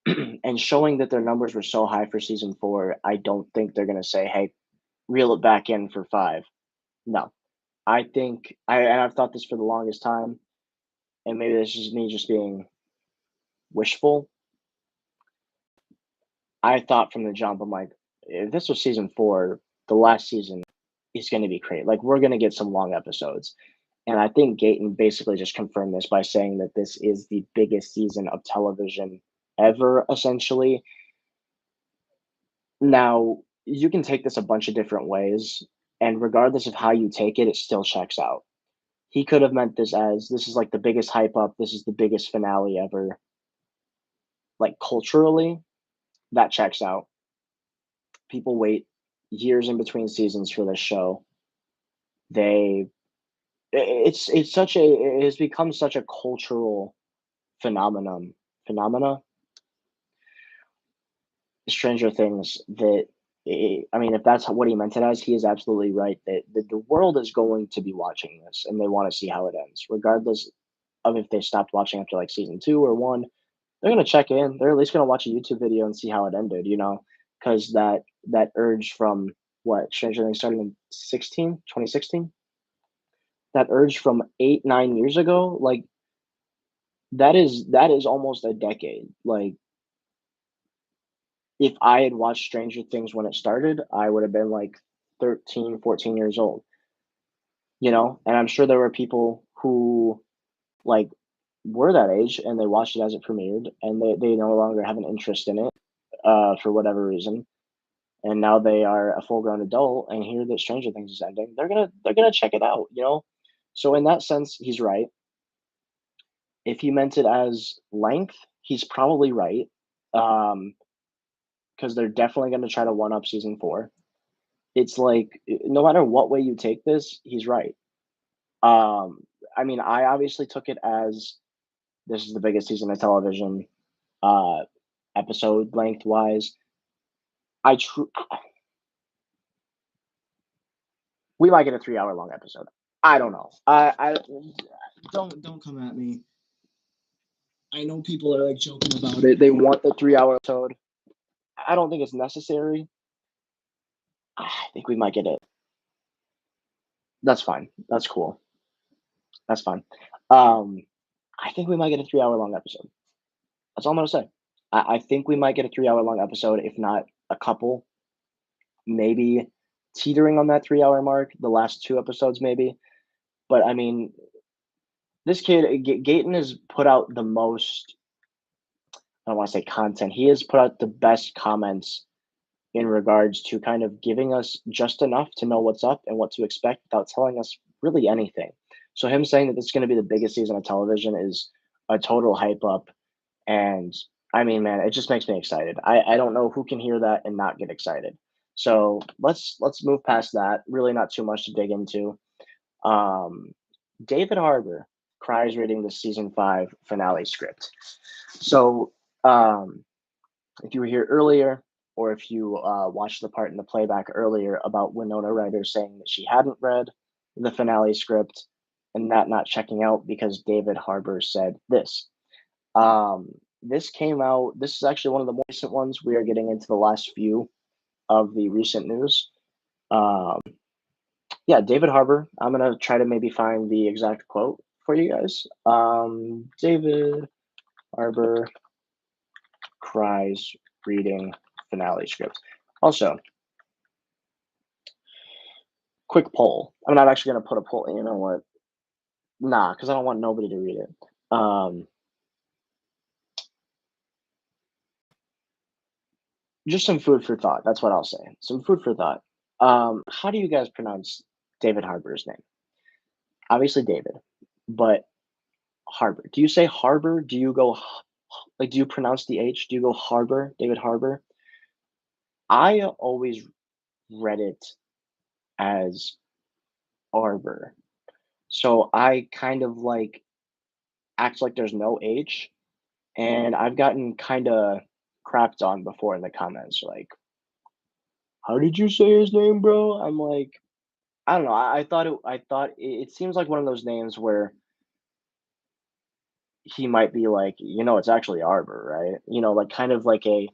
S1: and showing that their numbers were so high for season 4, I don't think they're gonna say, hey, reel it back in for 5. No, I think and I've thought this for the longest time, and maybe this is me just being wishful. I thought from the jump, I'm like, if this was season 4, the last season is going to be great. Like, we're going to get some long episodes. And I think Gaten basically just confirmed this by saying that this is the biggest season of television ever, essentially. Now, you can take this a bunch of different ways, and regardless of how you take it, it still checks out. He could have meant this as this is like the biggest hype up, this is the biggest finale ever. Like, culturally, that checks out. People wait years in between seasons for this show. They it's such a it has become such a cultural phenomena, Stranger Things, that I mean, if that's what he meant it as, he is absolutely right that the world is going to be watching this and they want to see how it ends, regardless of if they stopped watching after like season 2 or 1. They're gonna check in. They're at least gonna watch a YouTube video and see how it ended, because that urge from what Stranger Things started in 2016. That urge from 8, 9 years ago, like that is almost a decade. Like if I had watched Stranger Things when it started, I would have been like 13, 14 years old, and I'm sure there were people who like were that age and they watched it as it premiered and they no longer have an interest in it for whatever reason, and now they are a full grown adult and hear that Stranger Things is ending. They're gonna check it out. So in that sense, he's right. If he meant it as length, he's probably right. Um, because they're definitely gonna try to one up season 4. It's like no matter what way you take this, he's right. Um, I mean, I obviously took it as this is the biggest season of television, uh, episode length wise. I tr- we might get a 3 hour long episode. I don't know. I don't come at me. I know people are like joking about it. They want the 3 hour episode. I don't think it's necessary. I think we might get it. That's fine. That's cool. That's fine. Um, I think we might get a 3 hour long episode. That's all I'm gonna say. I think we might get a 3 hour long episode, if not a couple, maybe teetering on that 3 hour mark. The last 2 episodes, maybe. But I mean, this kid, Gayton has put out the most. I don't want to say content. He has put out the best comments in regards to kind of giving us just enough to know what's up and what to expect without telling us really anything. So him saying that this is going to be the biggest season of television is a total hype up. And I mean, man, it just makes me excited. I don't know who can hear that and not get excited. So let's move past that. Really not too much to dig into. Um, David Harbour cries reading the season 5 finale script. So um, if you were here earlier, or if you watched the part in the playback earlier about Winona Ryder saying that she hadn't read the finale script and that not checking out because David Harbour said this. This came out. This is actually one of the more recent ones. We are getting into the last few of the recent news. Um, yeah, David Harbour. I'm gonna try to maybe find the exact quote for you guys. David Harbour cries reading finale script. Also, quick poll. I'm not actually gonna put a poll. You know what? Nah, because I don't want nobody to read it. Just some food for thought. That's what I'll say. Some food for thought. How do you guys pronounce David Harbour's name? Obviously David, but Harbour. Do you say Harbour? Do you go like? Do you pronounce the H? Do you go Harbour? David Harbour. I always read it as Arbor, so I kind of like act like there's no H, and I've gotten kind of crapped on before in the comments, like, "How did you say his name, bro?" I'm like, I don't know. I thought it seems like one of those names where he might be like, it's actually Arbor, right? Like kind of like a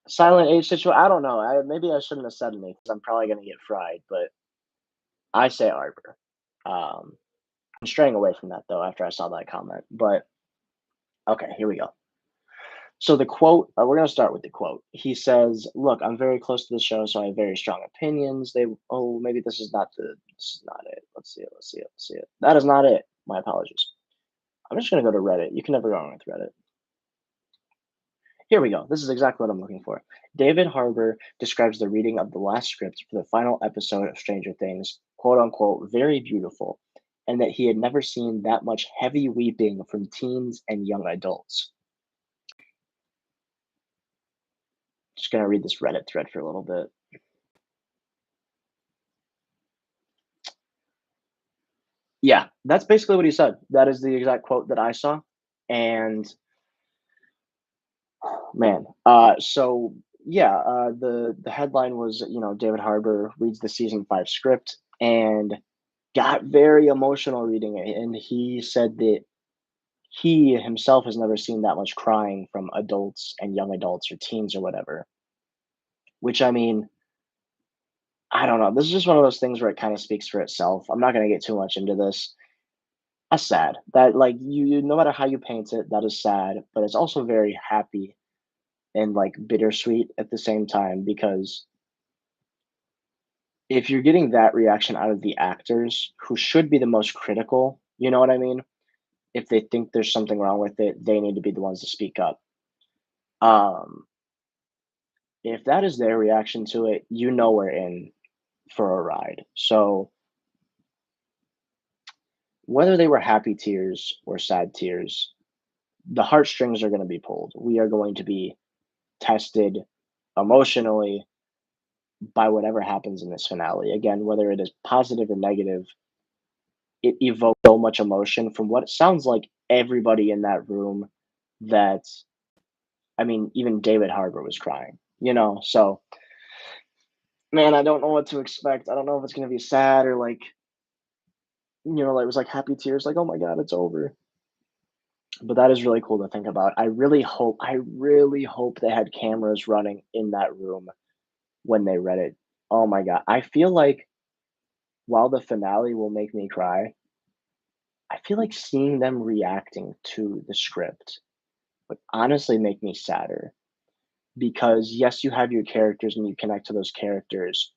S1: silent H situation. I don't know. Maybe I shouldn't have said anything because I'm probably gonna get fried, but I say Arbor. Um, I'm straying away from that though after I saw that comment. But okay, here we go. So the quote, we're going to start with the quote. He says, "Look, I'm very close to the show, so I have very strong opinions. Maybe this is not it. Let's see it. Let's see it. Let's see it. That is not it. My apologies. I'm just going to go to Reddit. You can never go wrong with Reddit. Here we go. This is exactly what I'm looking for. David Harbour describes the reading of the last script for the final episode of Stranger Things, quote unquote, very beautiful, and that he had never seen that much heavy weeping from teens and young adults." Just going to read this Reddit thread for a little bit. Yeah, that's basically what he said. That is the exact quote that I saw. And man, so yeah, the headline was, David Harbour reads the season 5 script and got very emotional reading it, and he said that he himself has never seen that much crying from adults and young adults or teens or whatever, which, I mean, I don't know, this is just one of those things where it kinda speaks for itself. I'm not gonna get too much into this. That's sad. That, like, you no matter how you paint it, that is sad, but it's also very happy and, like, bittersweet at the same time because if you're getting that reaction out of the actors who should be the most critical, you know what I mean? If they think there's something wrong with it, they need to be the ones to speak up. Um, if that is their reaction to it, we're in for a ride. So, whether they were happy tears or sad tears, the heartstrings are gonna be pulled. We are going to be tested emotionally by whatever happens in this finale. Again, whether it is positive or negative, it evoked so much emotion from what it sounds like everybody in that room that I mean, even David Harbour was crying, you know? So, man, I don't know what to expect. I don't know if it's gonna be sad or like, like it was like happy tears, like, oh my god, it's over. But that is really cool to think about. I really hope they had cameras running in that room when they read it. Oh my god. I feel like while the finale will make me cry, I feel like seeing them reacting to the script would honestly make me sadder because yes, you have your characters and you connect to those characters,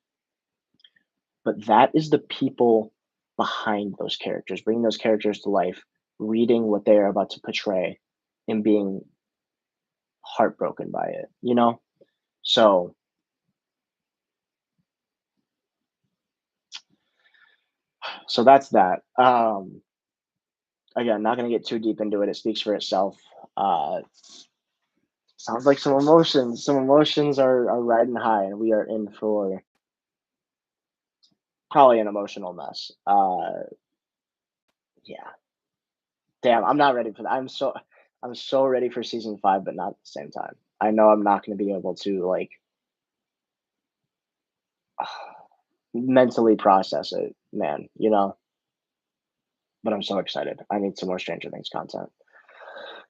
S1: but that is the people behind those characters, bringing those characters to life, reading what they are about to portray, and being heartbroken by it, you know? So, so that's that. Again, not gonna get too deep into it. It speaks for itself. Uh, sounds like some emotions are riding high, and we are in for probably an emotional mess. Yeah. Damn, I'm not ready for that. I'm so ready for season 5, but not at the same time. I know I'm not gonna be able to, like, mentally process it, man, but I'm so excited. I need some more Stranger Things content.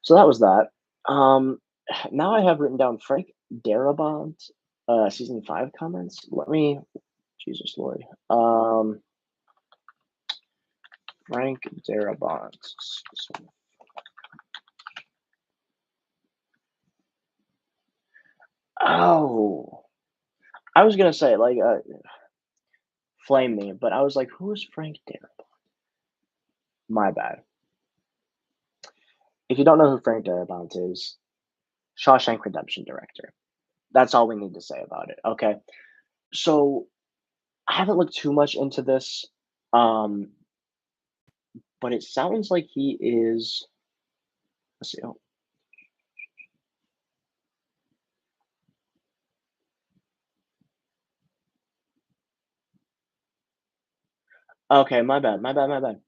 S1: So that was that. Um, now I have written down Frank Darabont, season 5 comments. Let me Jesus Lord. Frank Darabont. Oh, I was gonna say, like, flame me, but I was like, "Who is Frank Darabont?" My bad. If you don't know who Frank Darabont is, Shawshank Redemption director. That's all we need to say about it, okay? So, I haven't looked too much into this, um, but it sounds like he is let's see, okay, my bad, my bad, my bad.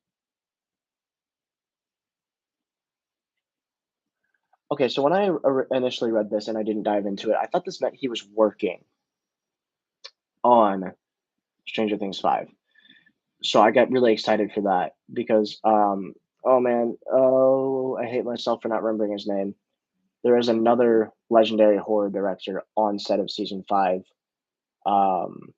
S1: Okay, so when I initially read this and I didn't dive into it, I thought this meant he was working on Stranger Things 5. So I got really excited for that because, oh man, oh, I hate myself for not remembering his name. There is another legendary horror director on set of season 5. Um,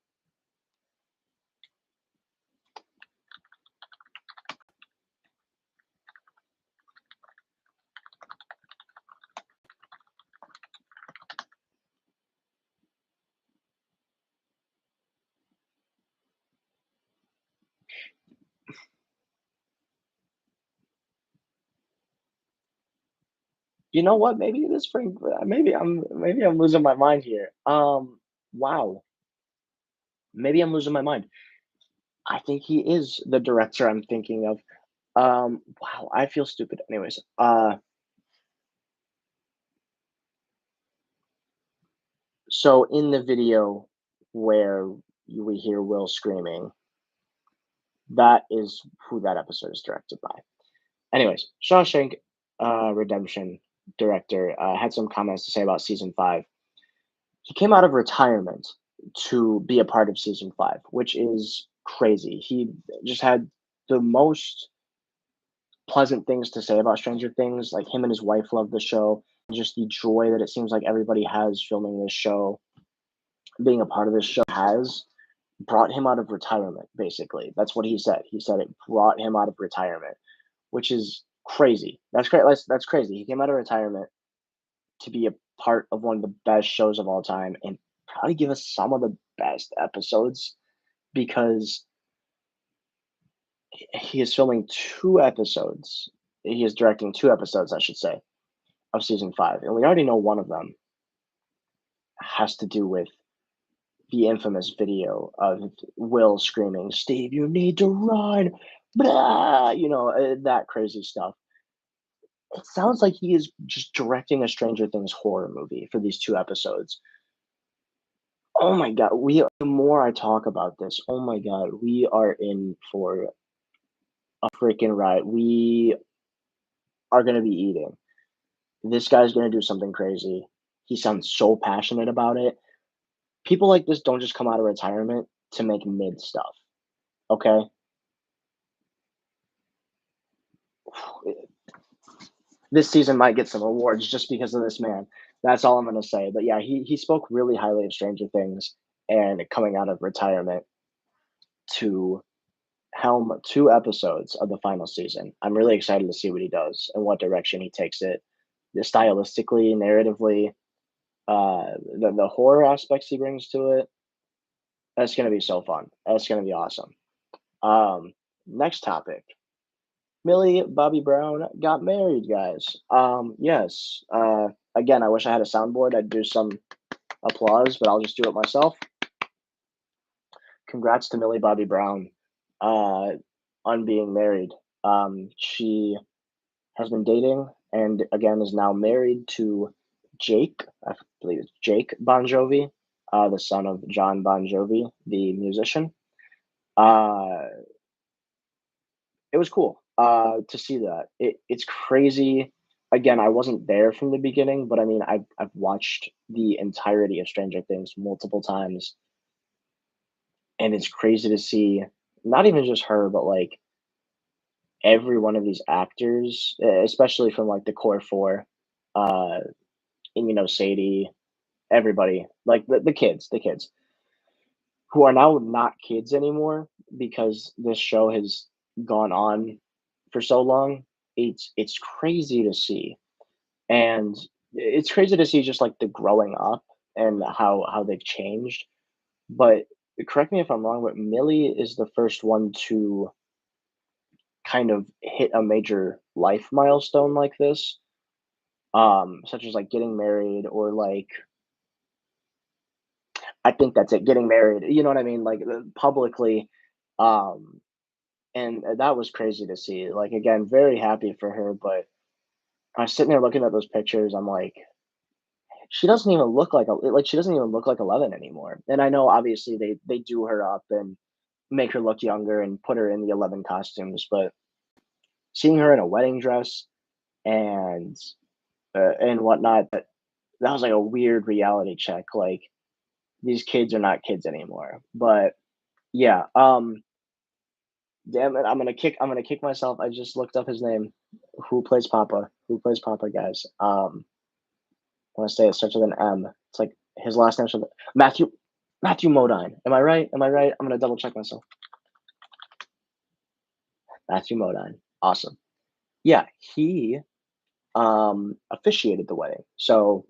S1: you know what? Maybe it is Frank. Maybe I'm losing my mind here. Wow, maybe I'm losing my mind. I think he is the director I'm thinking of. Wow, I feel stupid. Anyways, so in the video where we hear Will screaming, that is who that episode is directed by. Anyways, Shawshank Redemption director had some comments to say about season 5. He came out of retirement to be a part of season 5, which is crazy. He just had the most pleasant things to say about Stranger Things. Like, him and his wife love the show. Just the joy that it seems like everybody has filming this show, being a part of this show has brought him out of retirement, basically. That's what he said. He said it brought him out of retirement, which is crazy. That's great. That's crazy. He came out of retirement to be a part of one of the best shows of all time and probably give us some of the best episodes because he is filming 2 episodes. He is directing 2 episodes, I should say, of season 5. And we already know one of them has to do with the infamous video of Will screaming, "Steve, you need to run!" Blah! That crazy stuff. It sounds like he is just directing a Stranger Things horror movie for these 2 episodes. Oh my god, the more I talk about this, oh my god, we are in for a freaking ride. We are gonna be eating. This guy's gonna do something crazy. He sounds so passionate about it. People like this don't just come out of retirement to make mid stuff, okay? This season might get some awards just because of this man. That's all I'm gonna say. But yeah, he spoke really highly of Stranger Things and coming out of retirement to helm 2 episodes of the final season. I'm really excited to see what he does and what direction he takes it, stylistically, narratively, the horror aspects he brings to it. That's gonna be so fun. That's gonna be awesome. Next topic. Millie Bobby Brown got married, guys. Yes. Again, I wish I had a soundboard. I'd do some applause, but I'll just do it myself. Congrats to Millie Bobby Brown uh, on being married. She has been dating and again is now married to Jake. I believe it's Jake Bon Jovi, the son of John Bon Jovi, the musician. Uh, it was cool to see that. It's crazy. Again, I wasn't there from the beginning, but I mean, I've watched the entirety of Stranger Things multiple times, and it's crazy to see not even just her, but like every one of these actors, especially from like the core four, uh, and Sadie, everybody, like the kids who are now not kids anymore because this show has gone on for so long. It's crazy to see, and it's crazy to see just like the growing up and how they've changed. But correct me if I'm wrong, but Millie is the first one to kind of hit a major life milestone like this, such as like getting married or like I think that's it, getting married. You know what I mean? Like publicly, um, and that was crazy to see. Like again, very happy for her, but I was sitting there looking at those pictures. I'm like, she doesn't even look like she doesn't even look like 11 anymore. And I know obviously they do her up and make her look younger and put her in the 11 costumes, but seeing her in a wedding dress and and whatnot, that was like a weird reality check. Like these kids are not kids anymore. But yeah, damn it, I'm gonna kick myself. I just looked up his name. Who plays Papa? Who plays Papa, guys? I want to say it starts with an M. It's like his last name should Matthew Modine. Am I right? Am I right? I'm gonna double check myself. Matthew Modine. Awesome. Yeah, he officiated the wedding. So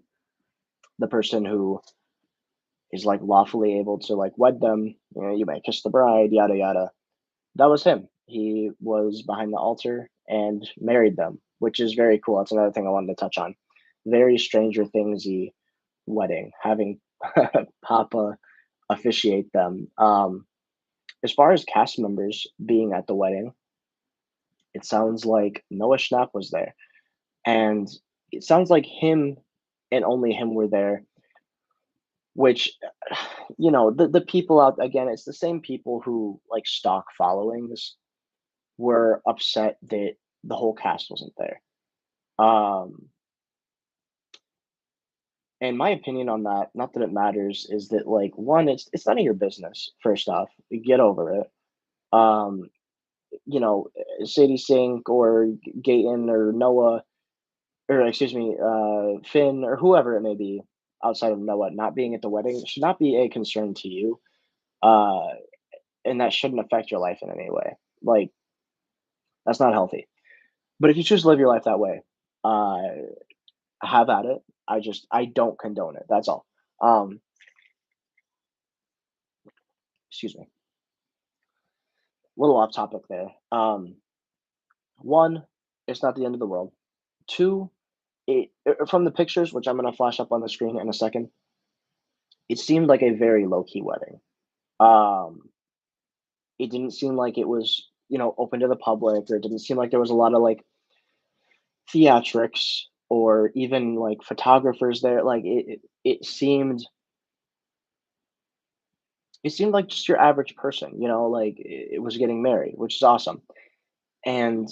S1: the person who is like lawfully able to like wed them, you may kiss the bride, yada yada. That was him. He was behind the altar and married them, which is very cool. That's another thing I wanted to touch on. Very Stranger Thingsy wedding, having Papa officiate them. As far as cast members being at the wedding, it sounds like Noah Schnapp was there, and it sounds like him and only him were there. Which, the people out again, it's the same people who like stock followings were upset that the whole cast wasn't there. Um, And my opinion on that, not that it matters, is that like one, it's none of your business. First off, get over it. Um, you know, Sadie Sink or Gayton or Noah, or excuse me, Finn or whoever it may be outside of Noah not being at the wedding should not be a concern to you. Uh, and that shouldn't affect your life in any way. Like, that's not healthy. But if you choose to live your life that way, uh, have at it. I don't condone it. That's all. Um, excuse me. A little off topic there. One, it's not the end of the world. Two, from the pictures, which I'm gonna flash up on the screen in a second, it seemed like a very low key wedding. Um, it didn't seem like it was, open to the public, or it didn't seem like there was a lot of like theatrics or even like photographers there. Like it seemed like just your average person, like it was getting married, which is awesome. And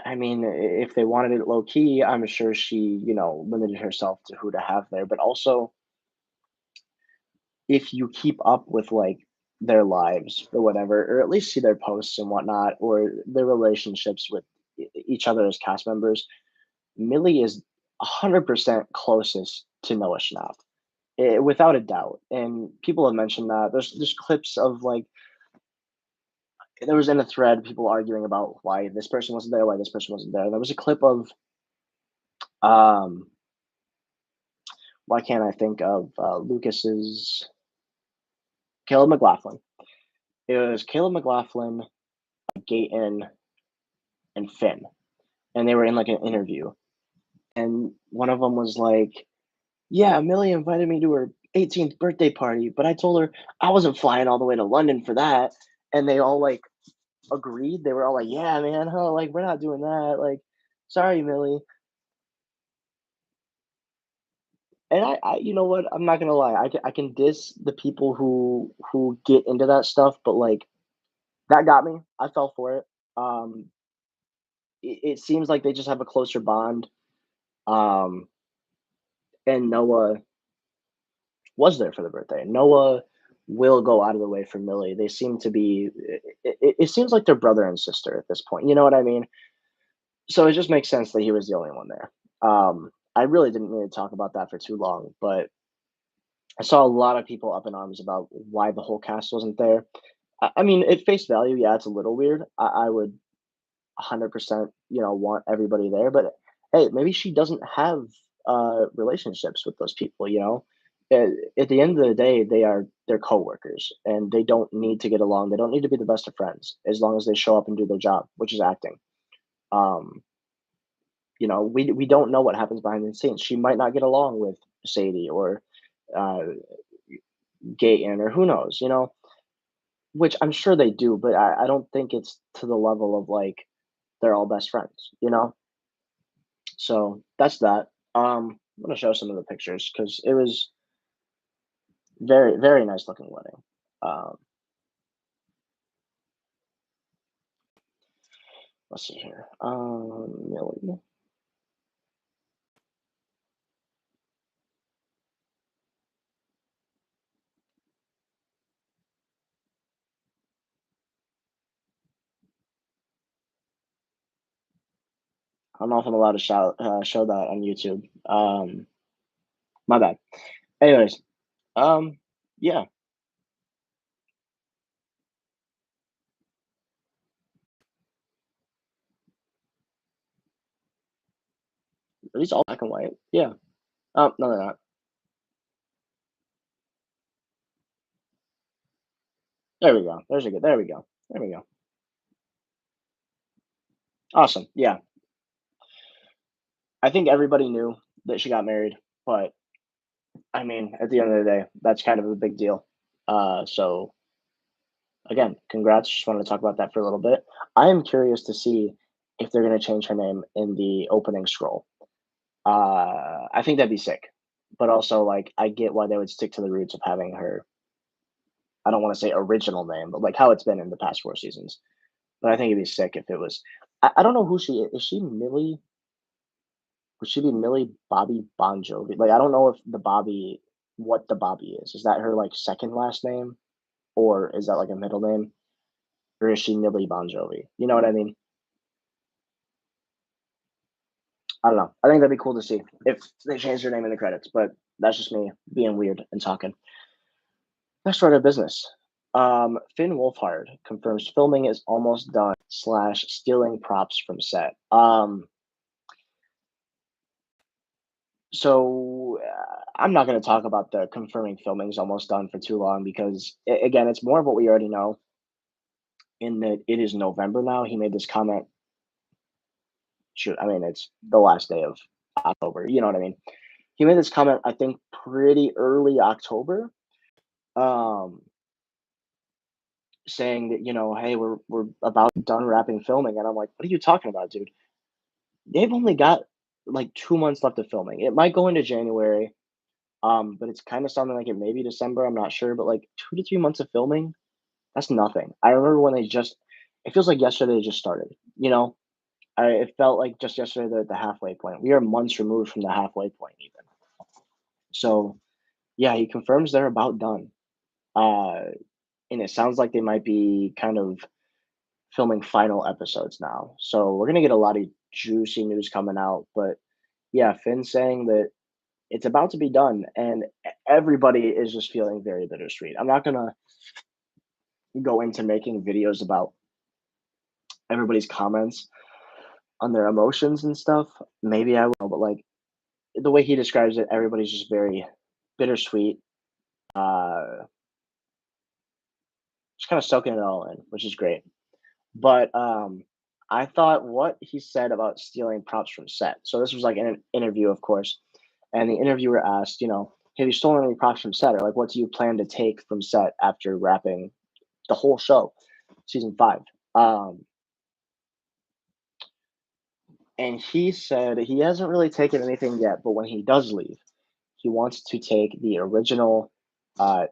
S1: I mean, if they wanted it low key, I'm sure she, limited herself to who to have there. But also, if you keep up with like their lives or whatever, or at least see their posts and whatnot, or their relationships with each other as cast members, Millie is 100% closest to Noah Schnapp, without a doubt. And people have mentioned that there's clips of like there was in a thread people arguing about why this person wasn't there, why this person wasn't there. There was a clip of um why can't I think of Lucas's Caleb McLaughlin? It was Caleb McLaughlin, Gayton, and Finn, and they were in like an interview, and one of them was like, "Yeah, Millie invited me to her 18th birthday party, but I told her I wasn't flying all the way to London for that." And they all like agreed. They were all like, "Yeah, man, huh? Like we're not doing that. Like, sorry, Millie." And you know what? I'm not gonna lie. I can diss the people who get into that stuff, but like that got me. I fell for it. Um, it seems like they just have a closer bond. Um, and Noah was there for the birthday. Noah will go out of the way for Millie. They seem to be. It seems like they're brother and sister at this point. You know what I mean? So it just makes sense that he was the only one there. I really didn't need to talk about that for too long, but I saw a lot of people up in arms about why the whole cast wasn't there. I mean, at face value, yeah, it's a little weird. I would 100%, want everybody there. But hey, maybe she doesn't have relationships with those people. At, at the end of the day, they're coworkers, and they don't need to get along. They don't need to be the best of friends as long as they show up and do their job, which is acting. Um, we don't know what happens behind the scenes. She might not get along with Sadie or uh, Gayton or who knows. Which I'm sure they do, but I don't think it's to the level of like they're all best friends. So that's that. I'm gonna show some of the pictures because it was very, very nice looking wedding. Um, let's see here. Millie. I don't know if I'm allowed to show that on YouTube. My bad. Anyways, yeah, are these all black and white? Yeah. No, they're not. There we go. There's a good. There we go. There we go. Awesome. Yeah, I think everybody knew that she got married, but I mean, at the end of the day, that's kind of a big deal. So again, congrats. Just wanted to talk about that for a little bit. I am curious to see if they're going to change her name in the opening scroll. I think that'd be sick. But also, like, I get why they would stick to the roots of having her. I don't want to say original name, but like how it's been in the past 4 seasons. But I think it'd be sick if it was. I don't know who she is. Is she Millie? Would she be Millie Bobby Bon Jovi? Like, I don't know if the Bobby what the Bobby is. Is that her, like, second last name, or is that, like, a middle name, or is she Millie Bon Jovi? You know what I mean? I don't know. I think that'd be cool to see if they changed her name in the credits, but that's just me being weird and talking. Let's start our business. Finn Wolfhard confirms filming is almost done slash stealing props from set. I'm not going to talk about the confirming filming is almost done for too long because again, it's more of what we already know. In that it is November now. He made this comment. Shoot, I mean it's the last day of October. You know what I mean? He made this comment. I think pretty early October. Um, saying that, "Hey, we're about done wrapping filming," and I'm like, "What are you talking about, dude? They've only got, like, 2 months left of filming. It might go into January, but it's kinda sounding like it may be December, I'm not sure, but, like, 2 to 3 months of filming, that's nothing." I remember when it feels like yesterday they just started, you know? It felt like just yesterday they're at the halfway point. We are months removed from the halfway point even. So, yeah, he confirms they're about done, uh, and it sounds like they might be kind of filming final episodes now. So we're gonna get a lot of juicy news coming out. But yeah, Finn saying that it's about to be done, and everybody is just feeling very bittersweet. I'm not gonna go into making videos about everybody's comments on their emotions and stuff. Maybe I will, but like the way he describes it, everybody's just very bittersweet. Just kind of soaking it all in, which is great. But I thought what he said about stealing props from set. So this was like in an interview, of course, and the interviewer asked, "Have you stolen any props from set, or like what do you plan to take from set after wrapping the whole show, season 5?" Um, and he said he hasn't really taken anything yet, but when he does leave, he wants to take the original uh,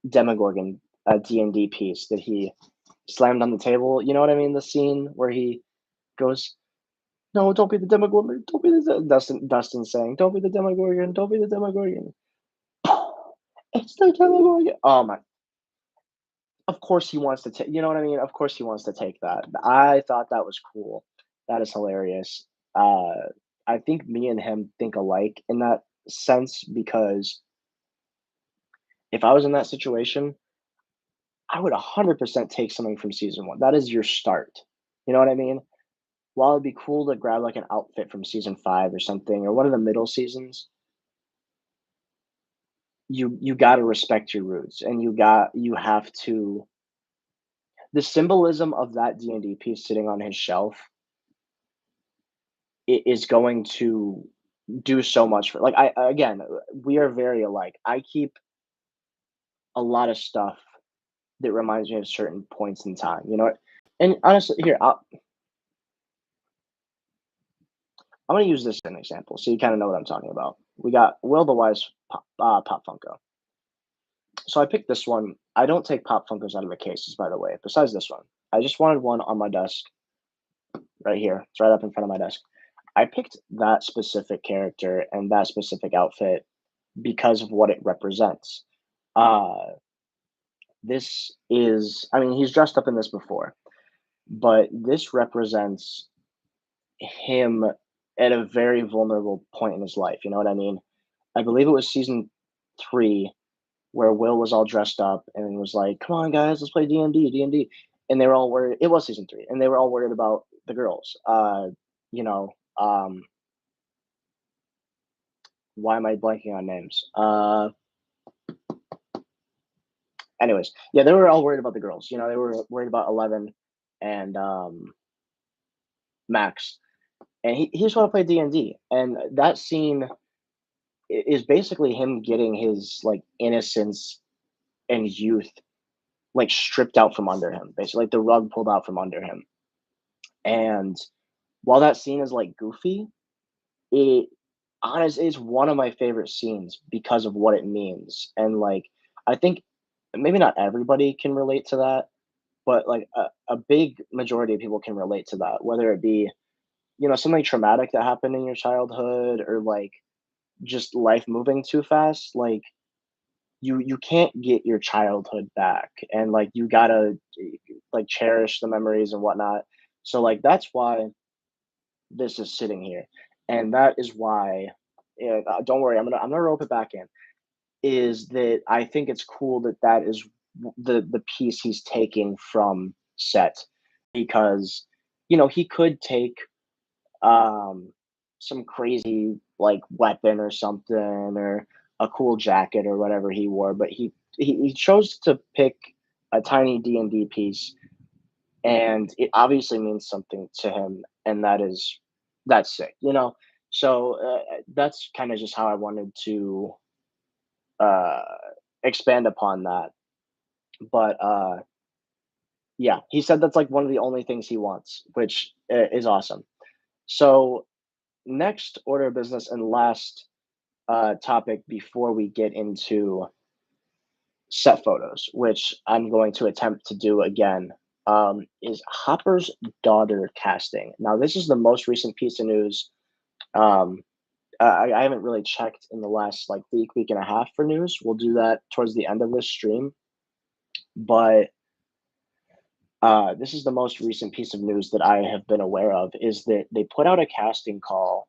S1: Demogorgon D&D piece that he slammed on the table. You know what I mean? The scene where he goes, "No, don't be the Demogorgon. Don't be the Dustin saying, "Don't be the Demogorgon. Don't be the Demogorgon." It's the Demogorgon. Oh my! Of course he wants to take. You know what I mean? Of course he wants to take that. I thought that was cool. That is hilarious. Uh, I think me and him think alike in that sense because if I was in that situation, I would 100% take something from season 1. That is your start. You know what I mean? While it'd be cool to grab like an outfit from season 5 or something, or one of the middle seasons, you got to respect your roots, and you have to the symbolism of that D&D piece sitting on his shelf is going to do so much for like I again, we are very alike. I keep a lot of stuff that reminds me of certain points in time, you know what? And honestly, here, I'm gonna use this as an example so you kind of know what I'm talking about. We got Will the Wise Pop Funko. So I picked this one. I don't take Pop Funkos out of the cases, by the way, besides this one. I just wanted one on my desk right here. It's right up in front of my desk. I picked that specific character and that specific outfit because of what it represents. Uh, I mean, he's dressed up in this before, but this represents him at a very vulnerable point in his life. You know what I mean? I believe it was season 3 where Will was all dressed up and was like, "Come on, guys, let's play D&D, D&D." And they were all worried. It was season 3, and they were all worried about the girls. You know, um, why am I blanking on names? Anyways, yeah, they were all worried about the girls. They were worried about 11 and Max, and he just want to play D&D. And that scene is basically him getting his like innocence and youth like stripped out from under him, basically like the rug pulled out from under him. And while that scene is like goofy, it honestly is one of my favorite scenes because of what it means. And like I think maybe not everybody can relate to that, but like a big majority of people can relate to that, whether it be something traumatic that happened in your childhood or like just life moving too fast, like you can't get your childhood back and like you gotta like cherish the memories and whatnot. So like that's why this is sitting here. And that is why, yeah, don't worry, I'm gonna rope it back in. Is that I think it's cool that that is the piece he's taking from Set because he could take um some crazy like weapon or something or a cool jacket or whatever he wore, but he chose to pick a tiny D&D piece, and it obviously means something to him, and that's sick. So that's kind of just how I wanted to uh expand upon that. But yeah, he said that's like one of the only things he wants, which is awesome. So next order of business and last topic before we get into set photos, which I'm going to attempt to do again, is Hopper's daughter casting. Now, this is the most recent piece of news. Um, I haven't really checked in the last like week and a half for news. We'll do that towards the end of this stream. But this is the most recent piece of news that I have been aware of is that they put out a casting call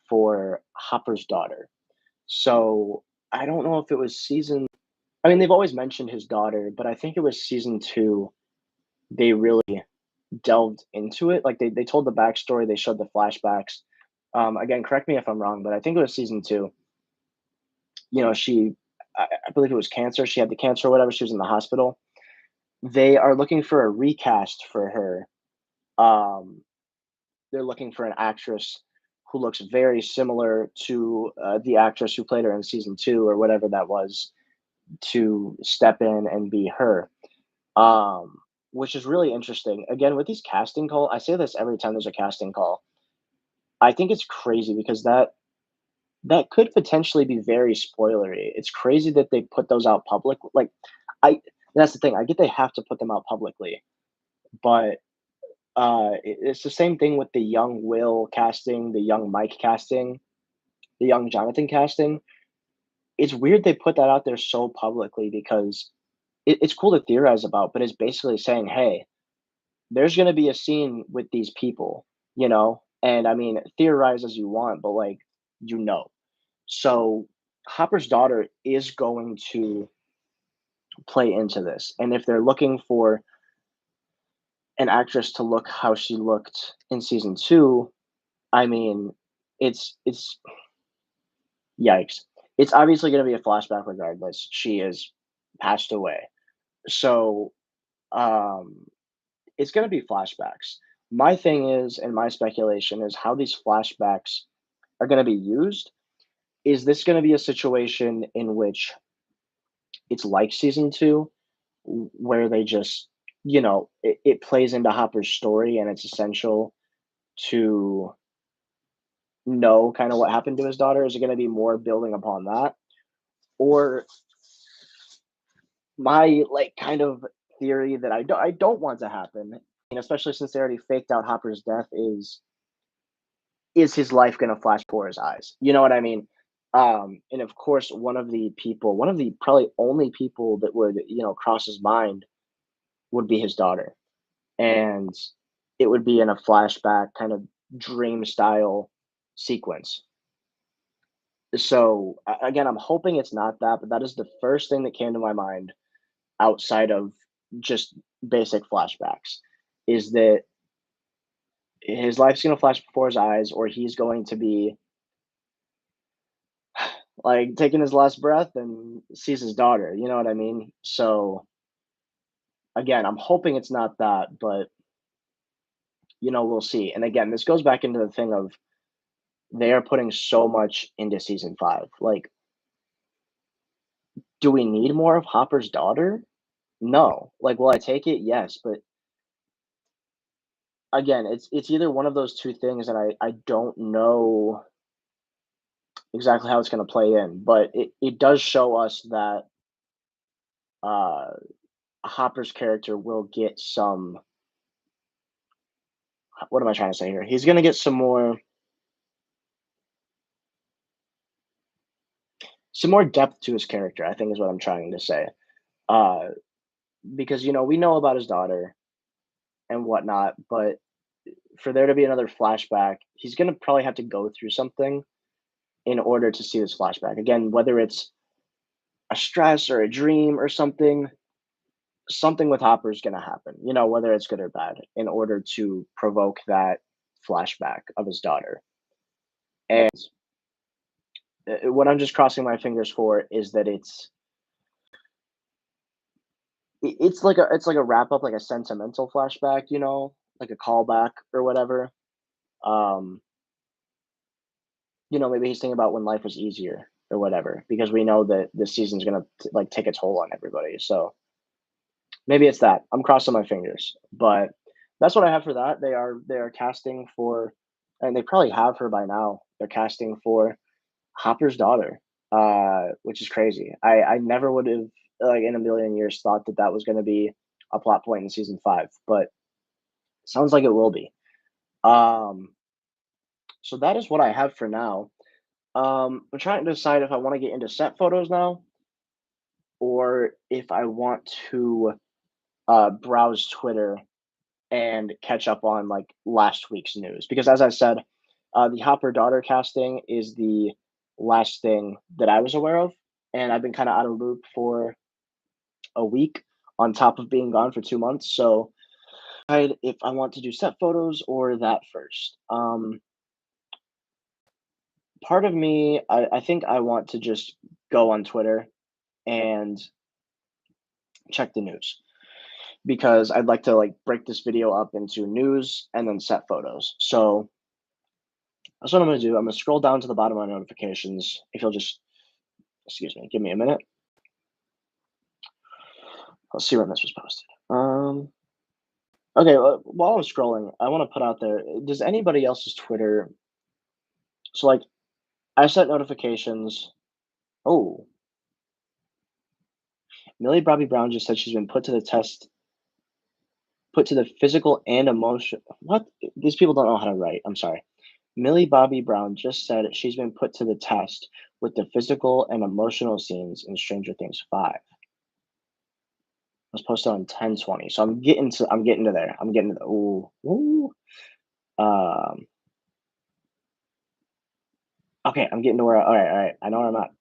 S1: for Hopper's daughter. So I don't know if it was season. I mean, they've always mentioned his daughter, but I think it was season two. They really delved into it. Like they told the backstory, they showed the flashbacks. Again, correct me if I'm wrong, but I think it was season two. She, I believe it was cancer. She had the cancer or whatever. She was in the hospital. They are looking for a recast for her. Um, they're looking for an actress who looks very similar to the actress who played her in season two or whatever that was to step in and be her, um, which is really interesting. Again, with these casting call, I say this every time there's a casting call. I think it's crazy because that could potentially be very spoilery. It's crazy that they put those out public. Like, I that's the thing. I get they have to put them out publicly, but it's the same thing with the young Will casting, the young Mike casting, the young Jonathan casting. It's weird they put that out there so publicly because it's cool to theorize about, but it's basically saying, hey, there's going to be a scene with these people, and I mean, theorize as you want, but like, you know. So Hopper's daughter is going to play into this. And if they're looking for an actress to look how she looked in season two, I mean, it's yikes. It's obviously going to be a flashback regardless. She is passed away. So um it's going to be flashbacks. My thing is, and my speculation is how these flashbacks are going to be used. Is this going to be a situation in which it's like season two, where they just, it plays into Hopper's story and it's essential to know kind of what happened to his daughter? Is it going to be more building upon that? Or my like kind of theory that I don't want to happen, and especially since they already faked out Hopper's death, is his life going to flash before his eyes? You know what I mean? And of course, one of the probably only people that would, cross his mind would be his daughter. And it would be in a flashback kind of dream style sequence. So again, I'm hoping it's not that, but that is the first thing that came to my mind outside of just basic flashbacks is that his life's going to flash before his eyes, or he's going to be like taking his last breath and sees his daughter. You know what I mean? So again, I'm hoping it's not that, but we'll see. And again, this goes back into the thing of they are putting so much into season five. Like, do we need more of Hopper's daughter? No. Like, will I take it? Yes. But again, it's either one of those two things, and I don't know exactly how it's going to play in, but it does show us that uh Hopper's character will get some what am I trying to say here? He's gonna get some more depth to his character, I think is what I'm trying to say. Uh, because we know about his daughter and whatnot, but for there to be another flashback, he's gonna probably have to go through something in order to see this flashback. Again, whether it's a stress or a dream or something with Hopper is gonna happen, whether it's good or bad, in order to provoke that flashback of his daughter. And what I'm just crossing my fingers for is that it's like a wrap up, like a sentimental flashback, like a callback or whatever. Um, maybe he's thinking about when life was easier or whatever, because we know that this season's gonna like take a toll on everybody. So maybe it's that. I'm crossing my fingers, but that's what I have for that. They are casting for, and they probably have her by now. They're casting for Hopper's daughter, which is crazy. I never would have, like, in a million years, thought that that was going to be a plot point in season 5, but sounds like it will be. Um, so that is what I have for now. I'm trying to decide if I want to get into set photos now, or if I want to browse Twitter and catch up on like last week's news. Because as I said, the Hopper daughter casting is the last thing that I was aware of, and I've been kind of out of loop for a week on top of being gone for 2 months. So if I want to do set photos or that first. Part of me, I think I want to just go on Twitter and check the news because I'd like to like break this video up into news and then set photos. So that's what I'm gonna do. I'm gonna scroll down to the bottom of my notifications. If you'll just excuse me, give me a minute. Let's see when this was posted. Okay. While I'm scrolling, I want to put out there: does anybody else's Twitter? So like, I set notifications. Oh, Millie Bobby Brown just said she's been put to the test, put to the physical and emotion. What? These people don't know how to write. I'm sorry. Millie Bobby Brown just said she's been put to the test with the physical and emotional scenes in Stranger Things 5. Was posted on 10/20. So I'm getting to there. I'm getting to the ooh, ooh. Um, okay, I'm getting to where all right. I know where I'm at.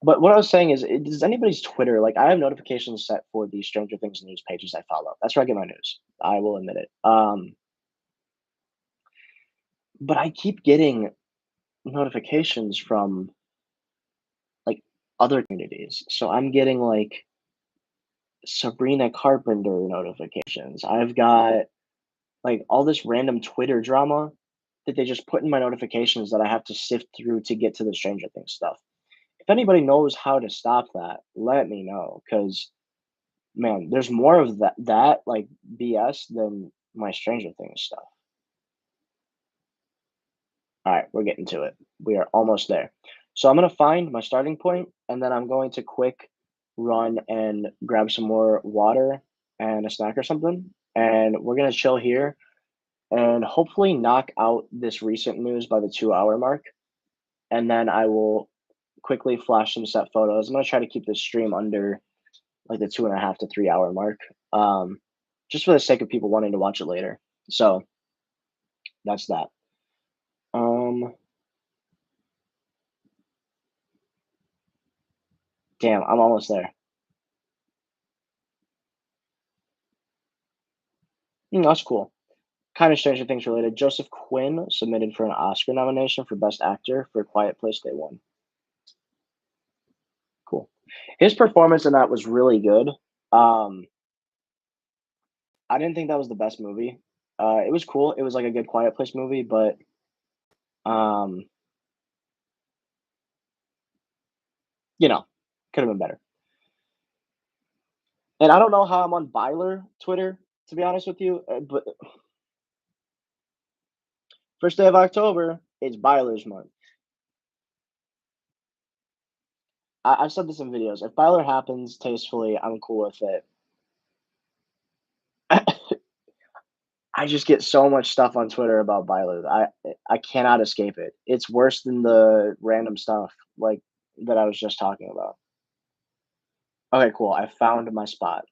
S1: But what I was saying is, does anybody's Twitter, like, I have notifications set for the Stranger Things news pages I follow. That's where I get my news. I will admit it. But I keep getting notifications from like other communities. So I'm getting like Sabrina Carpenter notifications. I've got like all this random Twitter drama that they just put in my notifications that I have to sift through to get to the Stranger Things stuff. If anybody knows how to stop that, let me know. Cause man, there's more of that like BS than my Stranger Things stuff. All right, we're getting to it. We are almost there. So I'm gonna find my starting point, and then I'm going to quick run and grab some more water and a snack or something, and we're gonna chill here and hopefully knock out this recent news by the 2 hour mark, and then I will quickly flash some set photos. I'm gonna try to keep this stream under like the 2.5 to 3 hour mark, just for the sake of people wanting to watch it later. So that's that. Um, damn, I'm almost there. That's cool. Kind of Stranger Things related. Joseph Quinn submitted for an Oscar nomination for Best Actor for Quiet Place Day One. Cool. His performance in that was really good. Um, I didn't think that was the best movie. It was cool. It was like a good Quiet Place movie, but um, you know, could have been better. And I don't know how I'm on Byler Twitter, to be honest with you, but first day of October, it's Byler's month. I've said this in videos. If Byler happens tastefully, I'm cool with it. I just get so much stuff on Twitter about Bailu. I cannot escape it. It's worse than the random stuff, like, that I was just talking about. Okay, cool. I found my spot.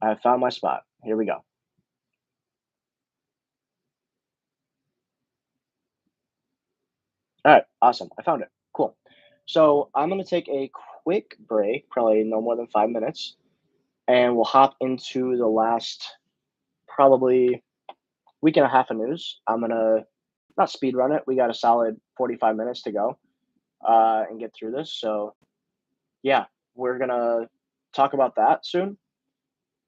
S1: I found my spot. Here we go. Alright, awesome. I found it. Cool. So, I'm gonna take a quick break, probably no more than 5 minutes, and we'll hop into the last probably week and a half of news. I'm gonna not speed run it. We got a solid 45 minutes to go, and get through this. So, yeah, we're gonna talk about that soon,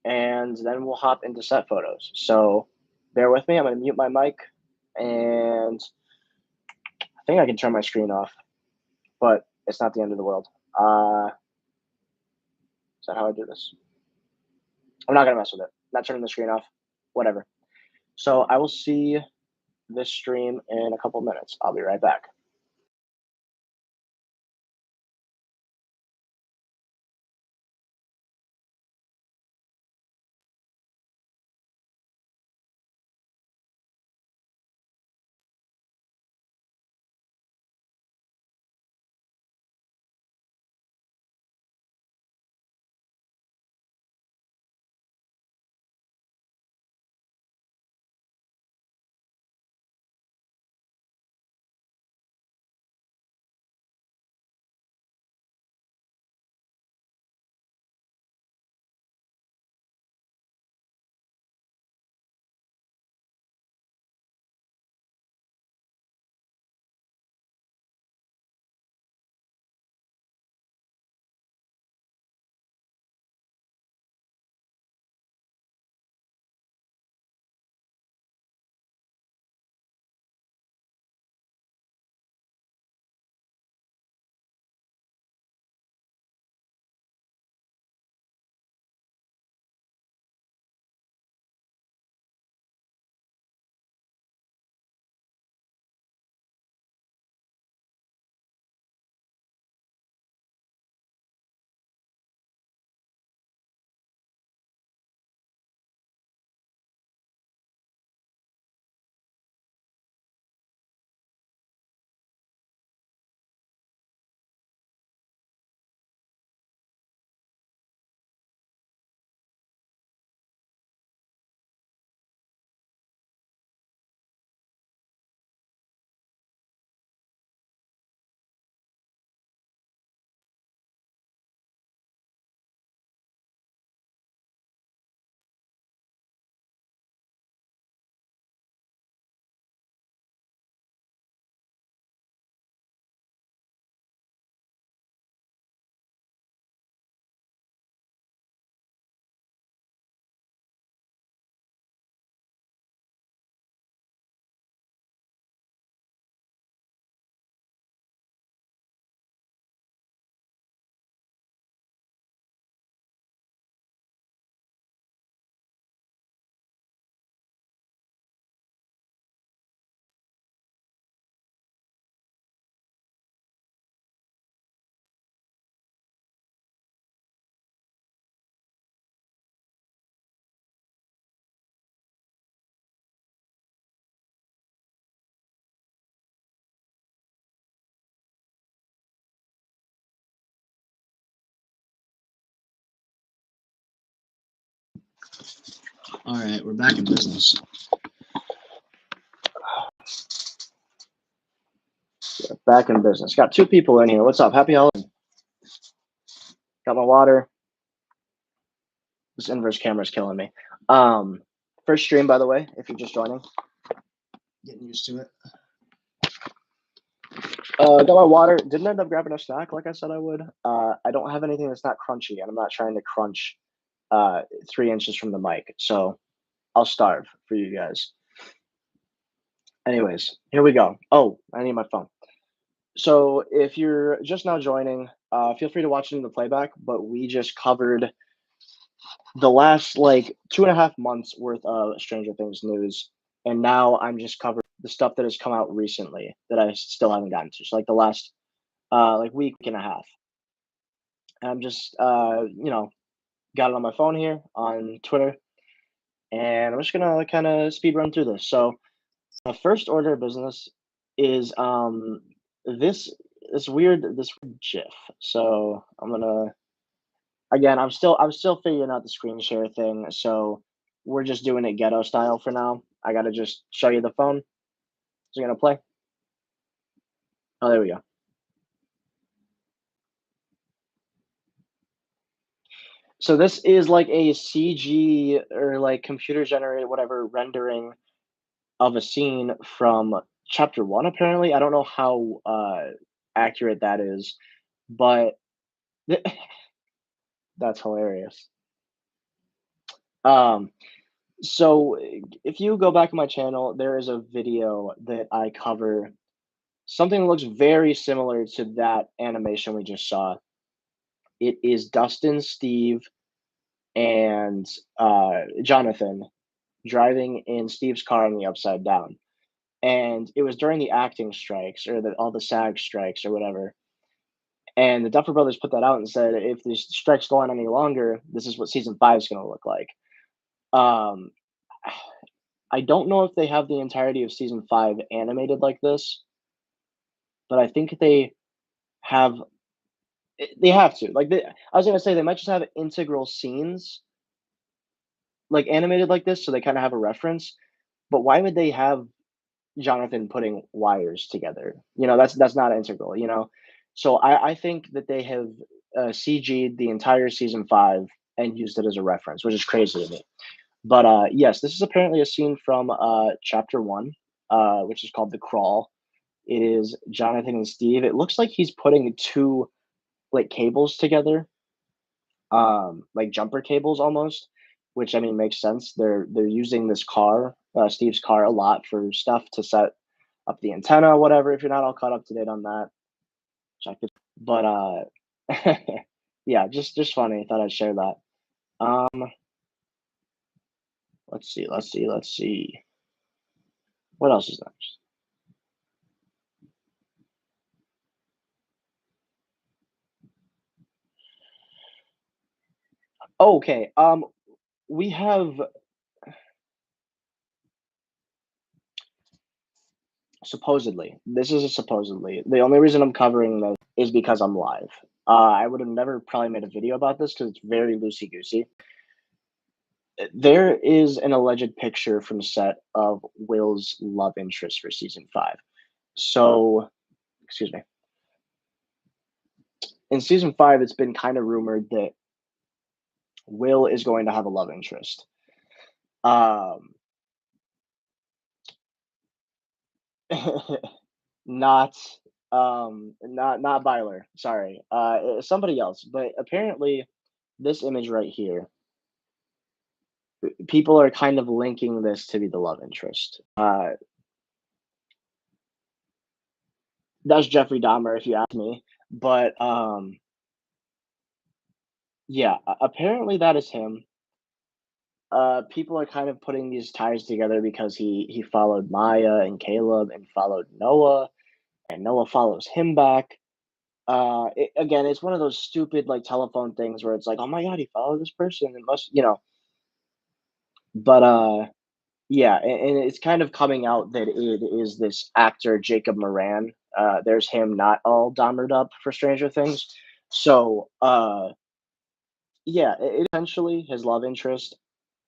S1: and then we'll hop into set photos. So, bear with me. I'm gonna mute my mic, and I think I can turn my screen off, but it's not the end of the world. Is that how I do this? I'm not gonna mess with it. Not turning the screen off. Whatever. So I will see this stream in a couple minutes. I'll be right back. All right, we're back in business. Back in business. Got two people in here. What's up? Happy Halloween. Got my water. This inverse camera is killing me. First stream, by the way, if you're just joining. Getting used to it. Got my water. Didn't end up grabbing a snack like I said I would. I don't have anything that's not crunchy, and I'm not trying to crunch 3 inches from the mic. So I'll starve for you guys. Anyways, here we go. Oh, I need my phone. So if you're just now joining, feel free to watch it in the playback, but we just covered the last like 2.5 months worth of Stranger Things news, and now I'm just covering the stuff that has come out recently that I still haven't gotten to. So like the last like week and a half. And I'm just got it on my phone here on Twitter. and I'm just gonna kind of speed run through this. So the first order of business is this this weird GIF. So I'm gonna again I'm still figuring out the screen share thing. So we're just doing it ghetto style for now. I gotta just show you the phone. Is it gonna play? Oh, there we go. So this is like a CG or like computer generated whatever rendering of a scene from chapter 1 apparently. I don't know how, accurate that is, but that's hilarious. Um, so if you go back to my channel, there is a video that I cover something that looks very similar to that animation we just saw. It is Dustin, Steve, and, Jonathan driving in Steve's car on the Upside Down. And it was during the acting strikes or all the SAG strikes or whatever. And the Duffer Brothers put that out and said, if these strikes go on any longer, this is what season 5 is going to look like. Um, I don't know if they have the entirety of season 5 animated like this, but I think have they have to. I was gonna say they might just have integral scenes like animated like this, so they kind of have a reference. But why would they have Jonathan putting wires together? That's not integral. So I think that they have CG'd the entire season 5 and used it as a reference, which is crazy to me. But yes, this is apparently a scene from chapter 1, which is called the crawl. It is Jonathan and Steve. It looks like he's putting two like cables together, like jumper cables almost, which I mean makes sense. They're using this car, Steve's car, a lot for stuff to set up the antenna, whatever. If you're not all caught up to date on that, check it. But yeah, just funny. Thought I'd share that. Um, let's see. What else is next? Oh, okay. We have supposedly. This is a supposedly. The only reason I'm covering this is because I'm live. I would have never probably made a video about this because it's very loosey goosey. There is an alleged picture from set of Will's love interest for season 5. So, excuse me. In season 5, it's been kind of rumored that Will is going to have a love interest. Um, not, not Byler. Sorry, somebody else. But apparently, this image right here, people are kind of linking this to be the love interest. That's Jeffrey Dahmer, if you ask me. But yeah, apparently that is him. People are kind of putting these ties together because he followed Maya and Caleb and followed Noah, and Noah follows him back. Again, it's one of those stupid like telephone things where it's like, oh my god, he followed this person. It must. But yeah, and it's kind of coming out that it is this actor Jacob Moran. There's him not all Dahmered up for Stranger Things. So yeah, essentially his love interest.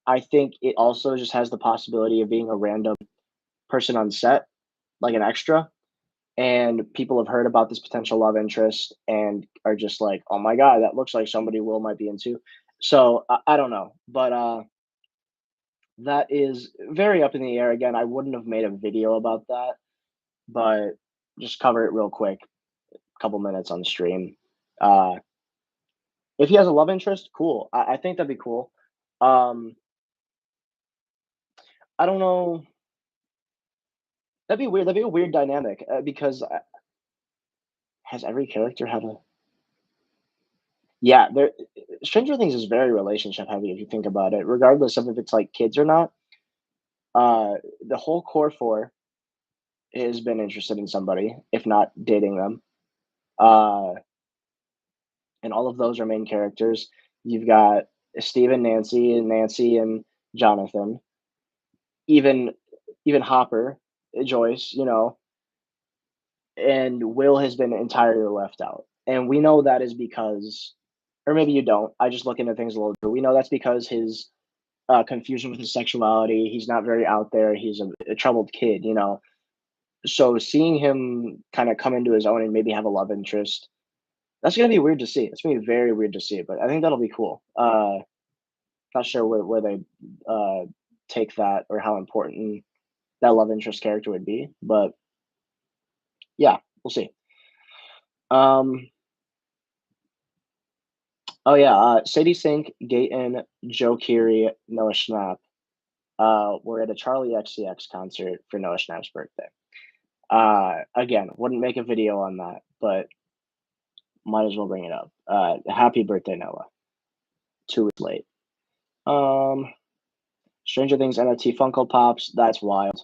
S1: I think it also just has the possibility of being a random person on set, like an extra, and people have heard about this potential love interest and are just like, "Oh my god, that looks like somebody Will might be into." So I don't know, but that is very up in the air. Again, I wouldn't have made a video about that, but just cover it real quick, couple minutes on the stream. Uh, if he has a love interest, cool. I think that'd be cool. Um, I don't know. That'd be weird. That'd be a weird dynamic because has every character had a yeah, Stranger Things is very relationship heavy if you think about it, regardless of if it's like kids or not. The whole core four has been interested in somebody, if not dating them. Uh, and all of those are main characters. You've got Steve and Nancy Jonathan, even even Hopper, Joyce, and Will has been entirely left out. And we know that is because, or maybe you don't. I just look into things a little bit. We know that's because his confusion with his sexuality. He's not very out there. He's a troubled kid. So seeing him kind of come into his own and maybe have a love interest, that's gonna be weird to see. It's gonna be very weird to see, but I think that'll be cool. Not sure where they take that or how important that love interest character would be, but yeah, we'll see. Um, oh yeah, Sadie Sink, Gayton, Joe Keery, Noah Schnapp. Were at a Charlie XCX concert for Noah Schnapp's birthday. Again, wouldn't make a video on that, but might as well bring it up. Happy birthday, Noah. 2 weeks late. Stranger Things NFT Funko Pops. That's wild.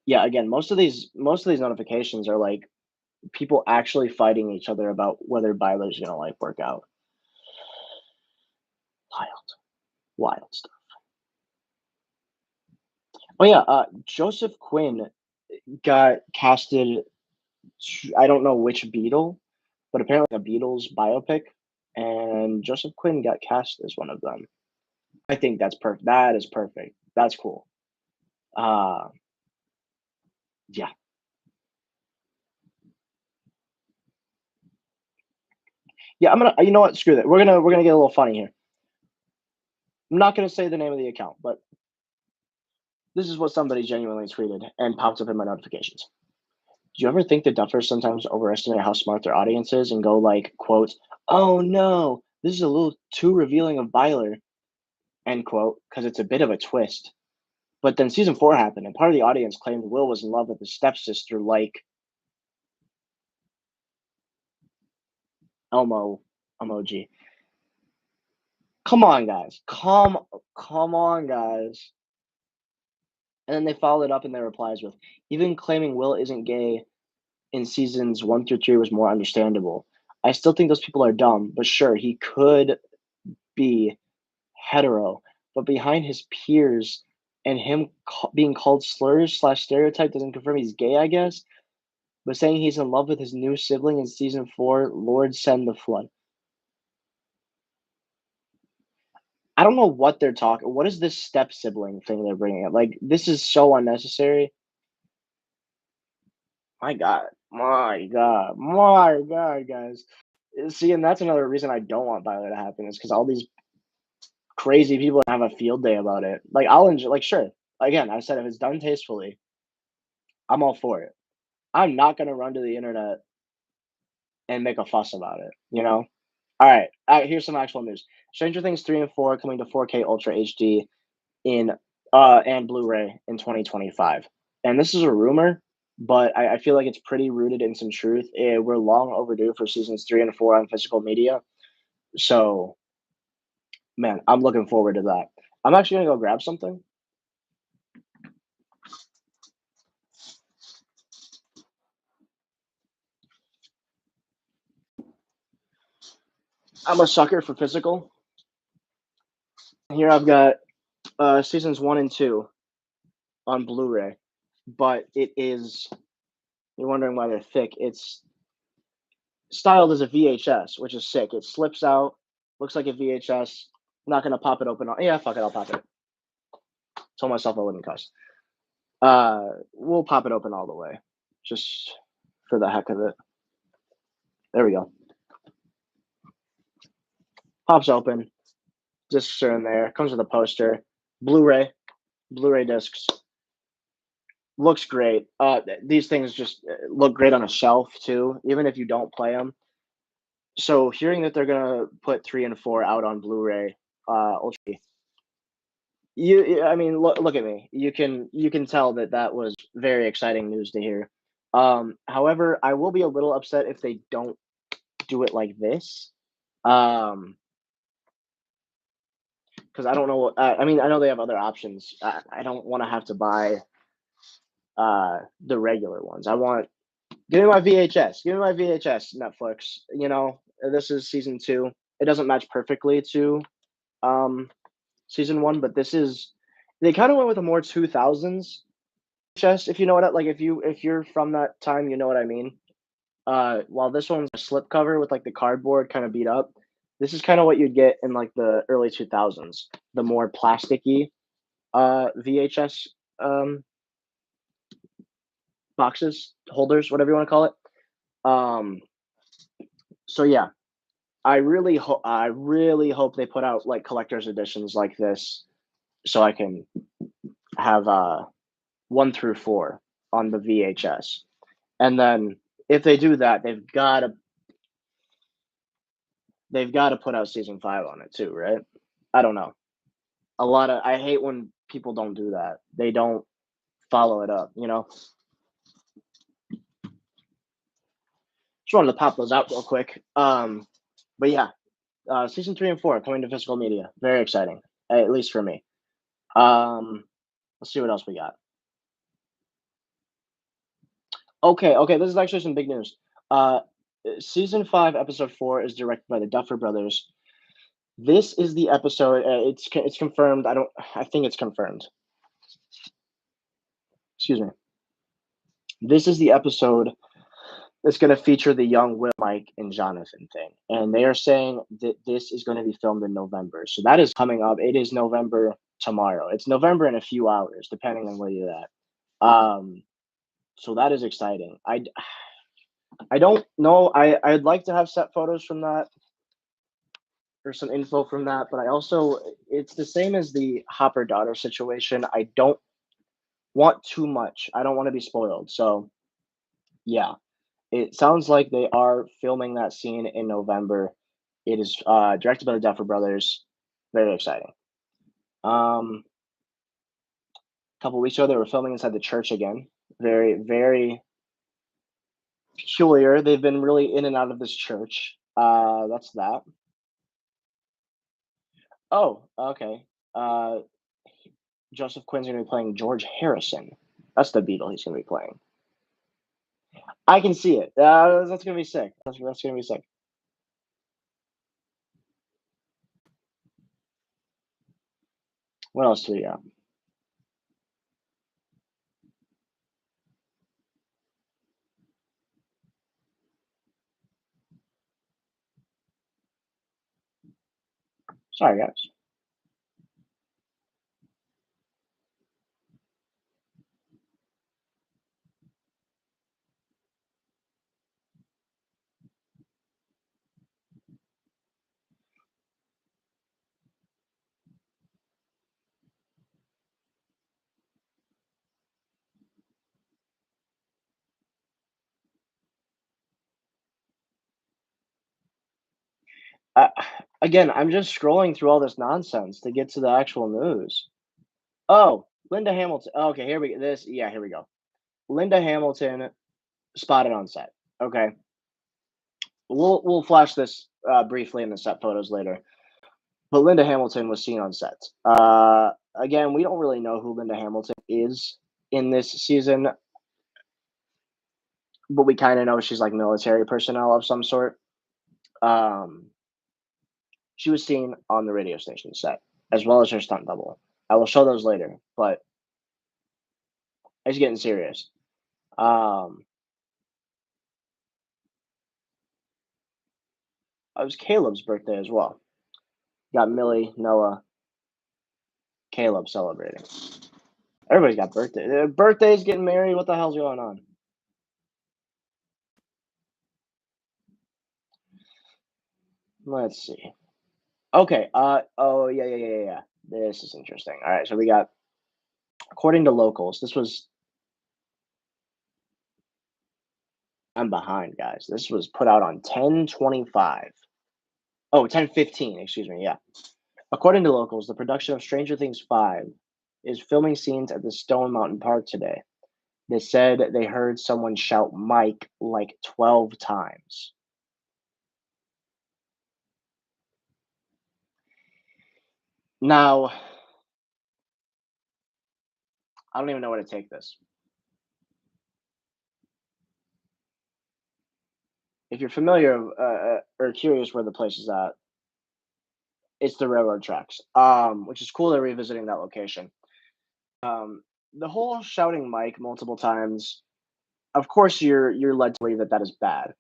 S1: Yeah, again, most of these notifications are like people actually fighting each other about whether Byler's gonna like work out. Wild, wild stuff. Oh yeah, Joseph Quinn got casted. I don't know which Beatle, but apparently a Beatles biopic, and Joseph Quinn got cast as one of them. I think that's perfect. That is perfect. That's cool. Uh, yeah, yeah. I'm gonna. You know what? Screw that. We're gonna get a little funny here. I'm not gonna say the name of the account, but this is what somebody genuinely tweeted and popped up in my notifications. Do you ever think the duffers sometimes overestimate how smart their audience is and go like, quote, "Oh no, this is a little too revealing of Byler," end quote, because it's a bit of a twist. But then season 4 happened, and part of the audience claimed Will was in love with his stepsister, like Elmo emoji. Come on, guys. Come on, guys. And then they followed it up in their replies with, even claiming Will isn't gay in seasons 1 through 3 was more understandable. I still think those people are dumb, but sure, he could be hetero, but behind his peers and him being called slurs slash stereotype doesn't confirm he's gay, I guess. But saying he's in love with his new sibling in season 4, Lord send the flood. I don't know what they're talking. What is this step sibling thing they're bringing up? Like, this is so unnecessary. My God, guys. See, and that's another reason I don't want Violet to happen is because all these crazy people have a field day about it. Like, I'll enjoy. Like, sure. Again, I said if it's done tastefully, I'm all for it. I'm not gonna run to the internet and make a fuss about it. All right, here's some actual news. Stranger Things 3 and 4 coming to 4K Ultra HD in and Blu-ray in 2025. And this is a rumor, but I feel like it's pretty rooted in some truth. We're long overdue for seasons 3 and 4 on physical media. So, man, I'm looking forward to that. I'm actually gonna go grab something. I'm a sucker for physical. Here I've got seasons 1 and 2 on Blu-ray, but it is. You're wondering why they're thick. It's styled as a VHS, which is sick. It slips out, looks like a VHS. I'm not gonna pop it open. Yeah, fuck it, I'll pop it. Told myself I wouldn't cuss. We'll pop it open all the way, just for the heck of it. There we go. Pops open. Discs are in there. Comes with a poster. Blu-ray discs. Looks great. These things just look great on a shelf too, even if you don't play them. So hearing that they're gonna put 3 and 4 out on Blu-ray, Ultra, I mean, look at me. You can tell that that was very exciting news to hear. However, I will be a little upset if they don't do it like this. Because I don't know. I mean, I know they have other options. I don't want to have to buy the regular ones. Give me my VHS. Give me my VHS. Netflix. This is season 2. it doesn't match perfectly to um, season one, but this is they kind of went with a more 2000s chest, if you know what like if you're from that time, you know what I mean. While this one's a slipcover with like the cardboard kind of beat up, this is kind of what you'd get in like the early 2000s, the more plasticky VHS um, boxes, holders, whatever you want to call it. Um, so yeah, I really hope they put out like collector's editions like this so I can have 1 through 4 on the VHS. And then if they do that, they've got to put out season 5 on it too, right? I don't know. I hate when people don't do that. They don't follow it up, you know? Just wanted to pop those out real quick. But yeah, season 3 and 4 coming to physical media. Very exciting, at least for me. Um, let's see what else we got. Okay, this is actually some big news. Uh, season 5, episode 4 is directed by the Duffer Brothers. This is the episode. It's confirmed. I think it's confirmed. Excuse me. This is the episode that's going to feature the young Will, Mike, and Jonathan thing, and they are saying that this is going to be filmed in November. So that is coming up. It is November tomorrow. It's November in a few hours, depending on where you're at. So that is exciting. I don't know. I'd like to have set photos from that or some info from that, but I also it's the same as the Hopper daughter situation. I don't want too much. I don't want to be spoiled. So yeah, it sounds like they are filming that scene in November. It is directed by the Duffer Brothers. Very exciting. A couple weeks ago, they were filming inside the church again. Very, very peculiar. They've been really in and out of this church. That's that. Oh, okay. Joseph Quinn's gonna be playing George Harrison. That's the Beatle he's gonna be playing. I can see it. That's gonna be sick. That's gonna be sick. What else do we got? Sorry, guys. Uh, again, I'm just scrolling through all this nonsense to get to the actual news. Oh, Linda Hamilton. Okay, here we go. Here we go. Linda Hamilton spotted on set. Okay, we'll flash this briefly in the set photos later. But Linda Hamilton was seen on set. Again, we don't really know who Linda Hamilton is in this season, but we kind of know she's like military personnel of some sort. Um, she was seen on the radio station set as well as her stunt double. I will show those later, but it's getting serious. It was Caleb's birthday as well. Got Millie, Noah, Caleb celebrating. Everybody's got birthdays, getting married. What the hell's going on? Let's see. Okay. Oh yeah. This is interesting. All right. So we got, according to locals, this was. I'm behind, guys. This was put out on 10/25. Oh, 10/15. Excuse me. Yeah. According to locals, the production of Stranger Things 5 is filming scenes at the Stone Mountain Park today. They said they heard someone shout Mike like 12 times. Now, I don't even know where to take this. If you're familiar or curious where the place is at, It's the railroad tracks, which is cool they're revisiting that location. Um, the whole shouting Mike multiple times, of course, you're led to believe that that is bad.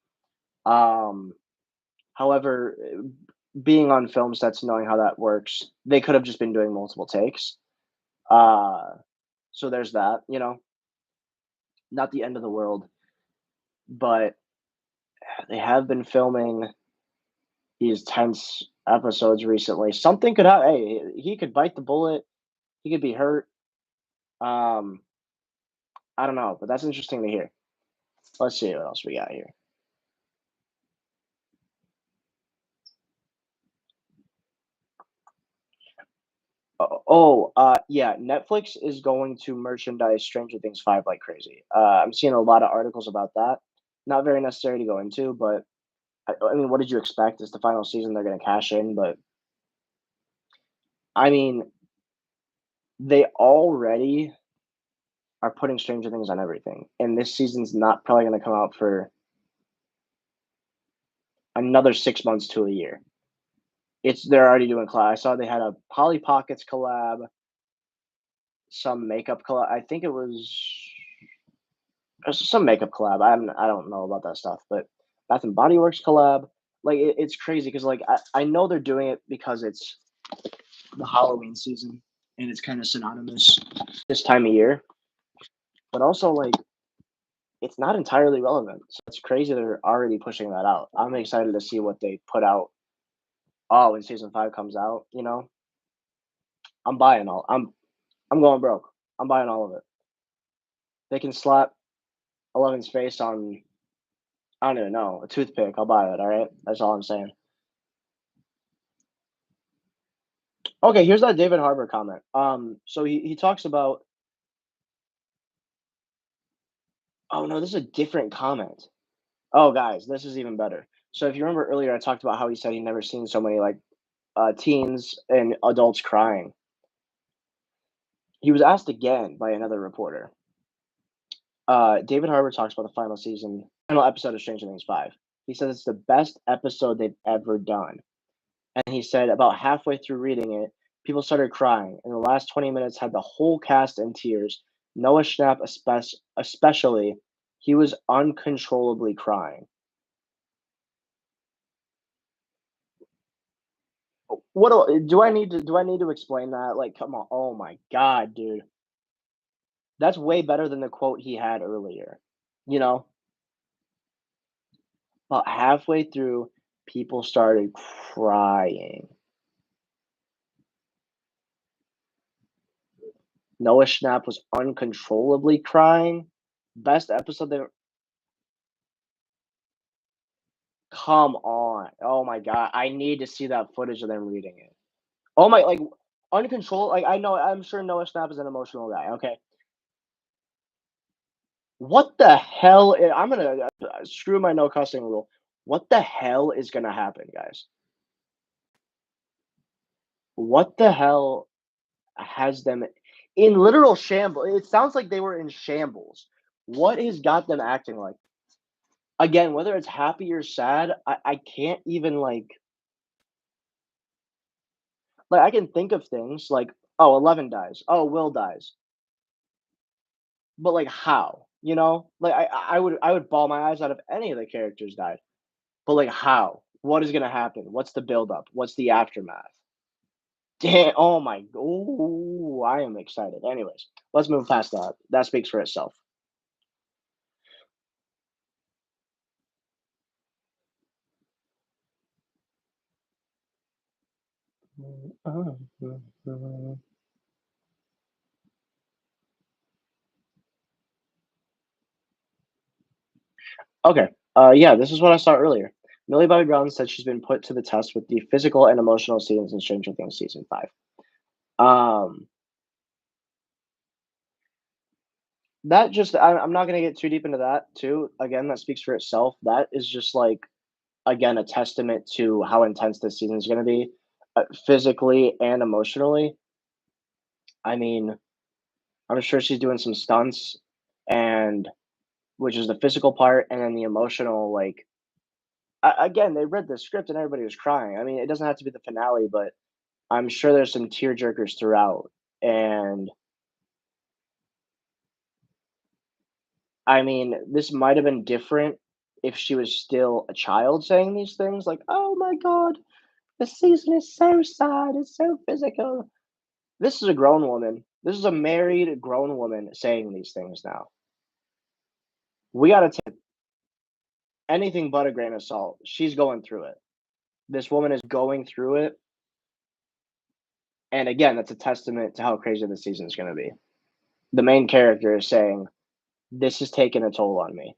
S1: Um, However, being on film sets, knowing how that works, they could have just been doing multiple takes. Uh, so there's that, not the end of the world, but they have been filming these tense episodes recently. Something could happen. Hey, he could bite the bullet. He could be hurt. Um, I don't know, but that's interesting to hear. Let's see what else we got here. Yeah, Netflix is going to merchandise Stranger Things 5 like crazy. I'm seeing a lot of articles about that. Not very necessary to go into, but I mean, what did you expect? It's the final season, they're gonna cash in, but I mean, they already are putting Stranger Things on everything, and this season's not probably gonna come out for another 6 months to a year. They're already doing collab. I saw they had a Polly Pockets collab, some makeup collab. I think it was some makeup collab. I don't know about that stuff, but Bath and Body Works collab. Like it's crazy because like I know they're doing it because it's the Halloween season and it's kind of synonymous this time of year, but also like it's not entirely relevant. So it's crazy they're already pushing that out. I'm excited to see what they put out. Oh, when season 5 comes out, I'm buying all. I'm going broke. I'm buying all of it. They can slap Eleven's face on I don't even know a toothpick. I'll buy it. All right, that's all I'm saying. Okay, here's that David Harbour comment. So he talks about. Oh no, this is a different comment. Oh, guys, this is even better. So if you remember earlier, I talked about how he said he never seen so many like teens and adults crying. He was asked again by another reporter. David Harbour talks about the final episode of Stranger Things 5. He says it's the best episode they've ever done. And he said about halfway through reading it, people started crying. And the last 20 minutes had the whole cast in tears. Noah Schnapp, especially, he was uncontrollably crying. Do I need to explain that? Like, come on. Oh my god, dude. That's way better than the quote he had earlier. You know, about halfway through, people started crying. Noah Schnapp was uncontrollably crying. Best episode they Come on. Oh my god. I need to see that footage of them reading it. Oh my like, uncontrolled like, I'm sure Noah Schnapp is an emotional guy, okay. What the hell I'm gonna, screw my no cussing rule. What the hell is gonna happen, guys? What the hell has them in literal shambles? It sounds like they were in shambles. What has got them acting like again, whether it's happy or sad, I can't even, I can think of things like, "Oh, 11 dies. Oh, Will dies." But, like, how? You know? Like, I would bawl my eyes out if any of the characters died. But, like, how? What is gonna happen? What's the buildup? What's the aftermath? Oh my ooh, I am excited. Anyways, let's move past that. That speaks for itself. Okay. Yeah, this is what I saw earlier. Millie Bobby Brown said she's been put to the test with the physical and emotional scenes in Stranger Things season 5. Um, that just I'm not gonna get too deep into that too. Again, that speaks for itself. That is just like again a testament to how intense this season is gonna be, physically and emotionally. I mean, I'm sure she's doing some stunts, and which is the physical part, and then the emotional. Like again, they read the script and everybody was crying. I mean, it doesn't have to be the finale, but I'm sure there's some tearjerkers throughout, and I mean, this might have been different if she was still a child saying these things, like, "Oh my god, the season is so sad, it's so physical." This is a grown woman. This is a married grown woman saying these things now. We gotta take anything but a grain of salt. She's going through it. This woman is going through it, and again, that's a testament to how crazy the season is gonna be. The main character is saying, "This is taking a toll on me."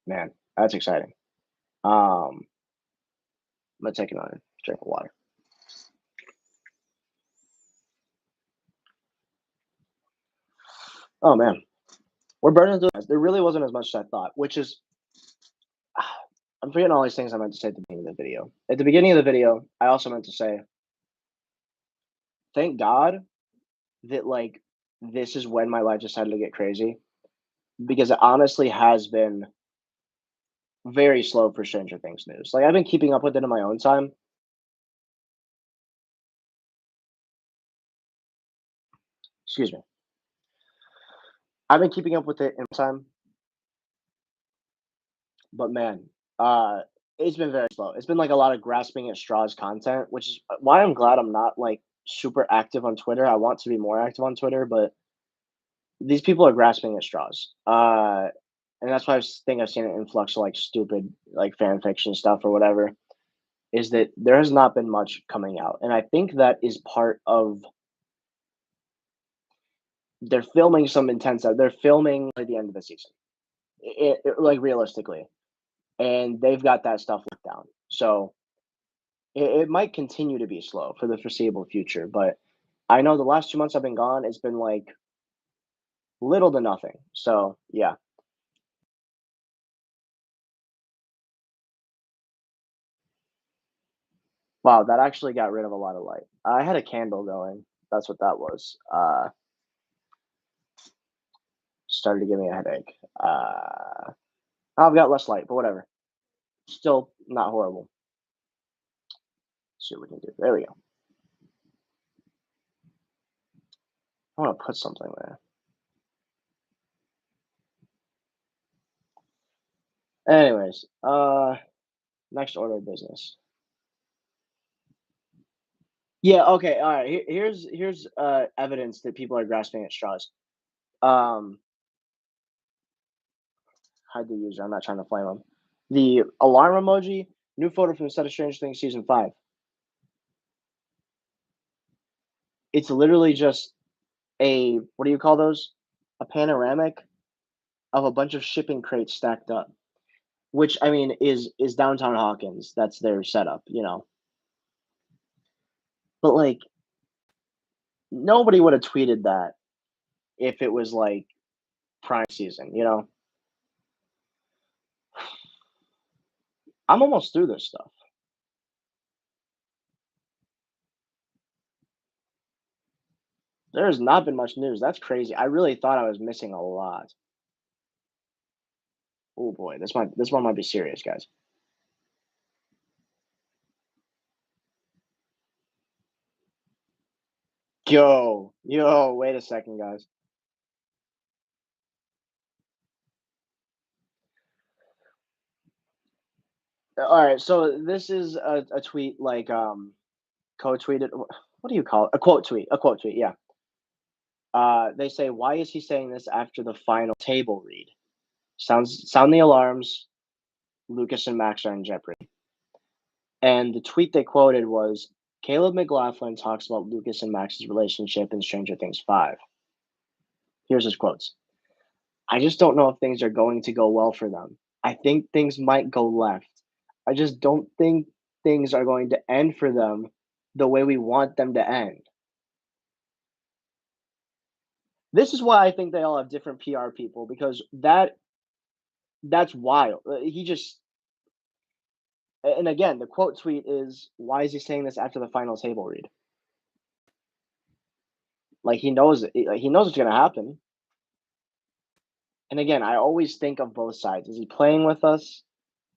S1: Man, that's exciting. I'm gonna take another drink of water. Oh, man. We're burning through this. There really wasn't as much as I thought, which is I'm forgetting all these things I meant to say at the beginning of the video. At the beginning of the video, I also meant to say, thank God that, like, this is when my life decided to get crazy, because it honestly has been very slow for Stranger Things news. Like, I've been keeping up with it in my own time. Excuse me. I've been keeping up with it in time, but man, uh, it's been very slow. It's been like a lot of grasping at straws content, which is why I'm glad I'm not like super active on Twitter. I want to be more active on Twitter, but these people are grasping at straws. And that's why think I've seen an influx of like stupid like fan fiction stuff or whatever. Is that there has not been much coming out, and I think that is part of they're filming some intense. They're filming at the end of the season, like realistically, and they've got that stuff locked down. So it might continue to be slow for the foreseeable future, but I know the last 2 months I've been gone, it's been like little to nothing. So yeah. Wow, that actually got rid of a lot of light. I had a candle going. That's what that was. Started to give me a headache. I've got less light, but whatever. Still not horrible. See what we can do. There we go. I want to put something there. Anyways, next order of business. Yeah. Okay. All right. Here's evidence that people are grasping at straws. Um, hide the user. I'm not trying to flame them. The alarm emoji. New photo from the set of Stranger Things season 5. It's literally just a what do you call those? A panoramic of a bunch of shipping crates stacked up, which I mean is downtown Hawkins. That's their setup, you know. But like nobody would have tweeted that if it was like prime season, you know. I'm almost through this stuff. There has not been much news. That's crazy. I really thought I was missing a lot. Oh boy, this one might be serious, guys. Yo, wait a second, guys. All right, so this is a tweet like co-tweeted. What do you call it? A quote tweet. A quote tweet. Yeah. They say, why is he saying this after the final table read? Sound the alarms. Lucas and Max are in jeopardy. And the tweet they quoted was Caleb McLaughlin talks about Lucas and Max's relationship in Stranger Things 5. Here's his quotes. I just don't know if things are going to go well for them. I think things might go left. I just don't think things are going to end for them the way we want them to end. This is why I think they all have different PR people because that's wild. He just and again, the quote tweet is why is he saying this after the final table read? Like he knows it. Like, he knows what's going to happen. And again, I always think of both sides. Is he playing with us?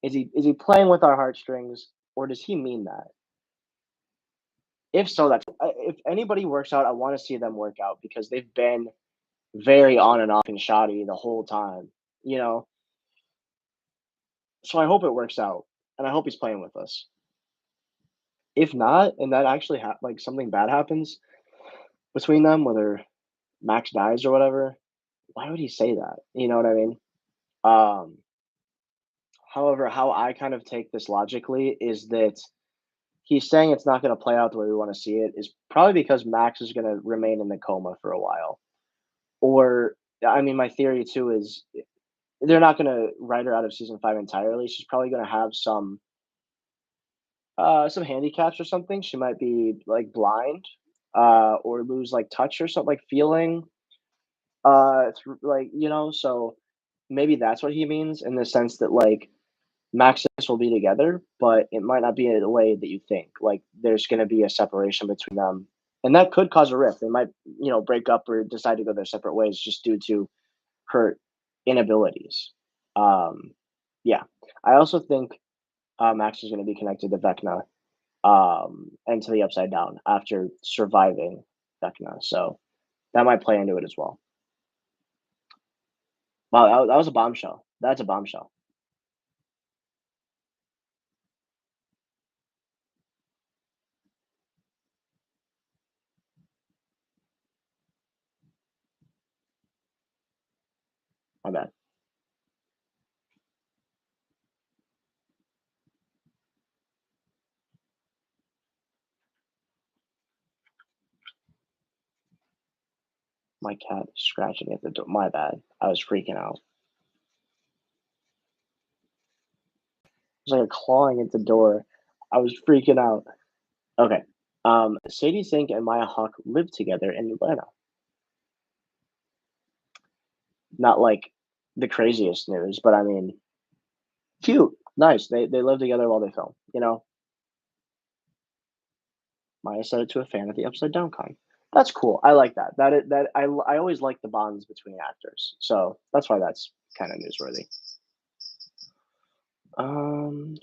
S1: Is he playing with our heartstrings or does he mean that? If so, that's if anybody works out, I wanna see them work out because they've been very on and off and shoddy the whole time, you know? So I hope it works out, and I hope he's playing with us. If not, and that actually like, something bad happens between them, whether Max dies or whatever, why would he say that? You know what I mean? Um, However, how I kind of take this logically is that he's saying it's not gonna play out the way we wanna see it is probably because Max is gonna remain in the coma for a while. Or I mean, my theory too is they're not gonna write her out of season 5 entirely. She's probably gonna have some handicaps or something. She might be, like, blind, or lose, like, touch or something, like, feeling, through like, so maybe that's what he means in the sense that, like, Max and X will be together, but it might not be in the way that you think. Like, there's gonna be a separation between them, and that could cause a rift. They might, break up or decide to go their separate ways just due to her inabilities. Um, yeah. I also think, Max is gonna be connected to Vecna, and to the Upside Down after surviving Vecna, so that might play into it as well. Wow, that was a bombshell. That's a bombshell. My bad. My cat is scratching at the door. My bad. I was freaking out. It was like a clawing at the door. I was freaking out. Okay. Sadie Sink and Maya Hawk live together in Atlanta. Not like the craziest news, but I mean, cute, nice. They live together while they film. Maya said it to a fan at the Upside Down Con. That's cool. I like that. I always like the bonds between actors, so that's why that's kind of newsworthy. Um,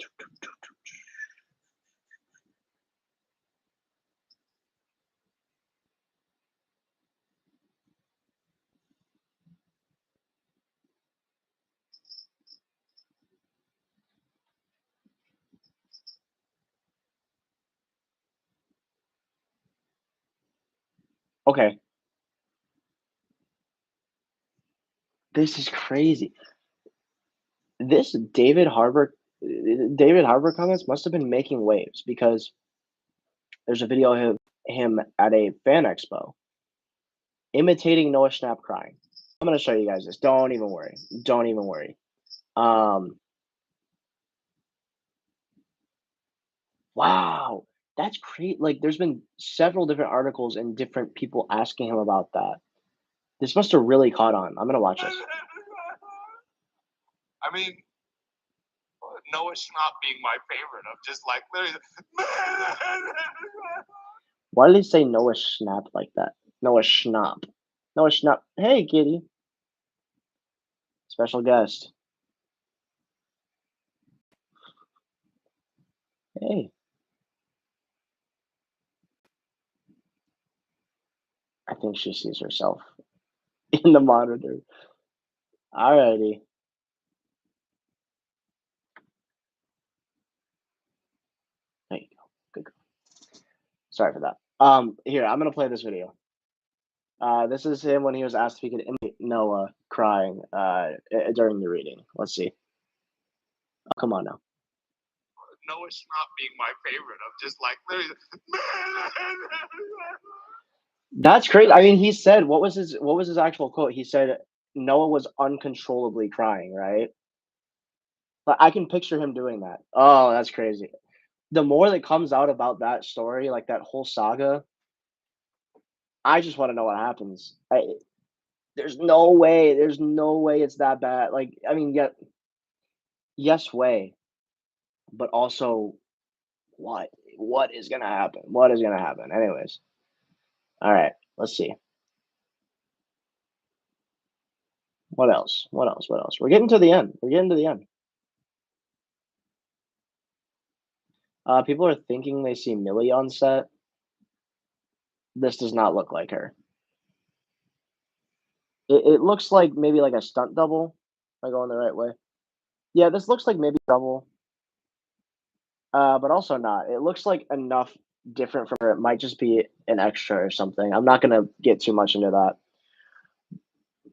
S1: okay, this is crazy. This David Harbour comments must have been making waves because there's a video of him at a fan expo imitating Noah Schnapp crying. I'm gonna show you guys this. Don't even worry. Don't even worry. Um, wow, that's great. Like, there's been several different articles and different people asking him about that. This must have really caught on. I'm gonna watch this.
S2: I mean, Noah Schnapp being my favorite. I'm just like literally.
S1: Why did he say Noah Schnapp like that? Noah Schnapp. Noah Schnapp. Hey, kitty. Special guest. Hey, I think she sees herself in the monitor. Alrighty. There you go. Good girl. Sorry for that. Here, I'm gonna play this video. This is him when he was asked if he could imitate Noah crying during the reading. Let's see. Oh, come on now.
S2: Noah Schnapp being my favorite. I'm just like literally.
S1: That's great. I mean, he said what was his actual quote? He said Noah was uncontrollably crying, right? But I can picture him doing that. Oh, that's crazy. The more that comes out about that story, like that whole saga, I just want to know what happens. There's no way it's that bad. Like, I mean, yeah, yes way, but also what? What is gonna happen? What is gonna happen? Anyways, all right, let's see. What else? What else? What else? We're getting to the end. We're getting to the end. People are thinking they see Millie on set. This does not look like her. It looks like maybe like a stunt double. Am I going the right way? Yeah, this looks like maybe double, but also not. It looks like enough different from her. It might just be an extra or something. I'm not gonna get too much into that.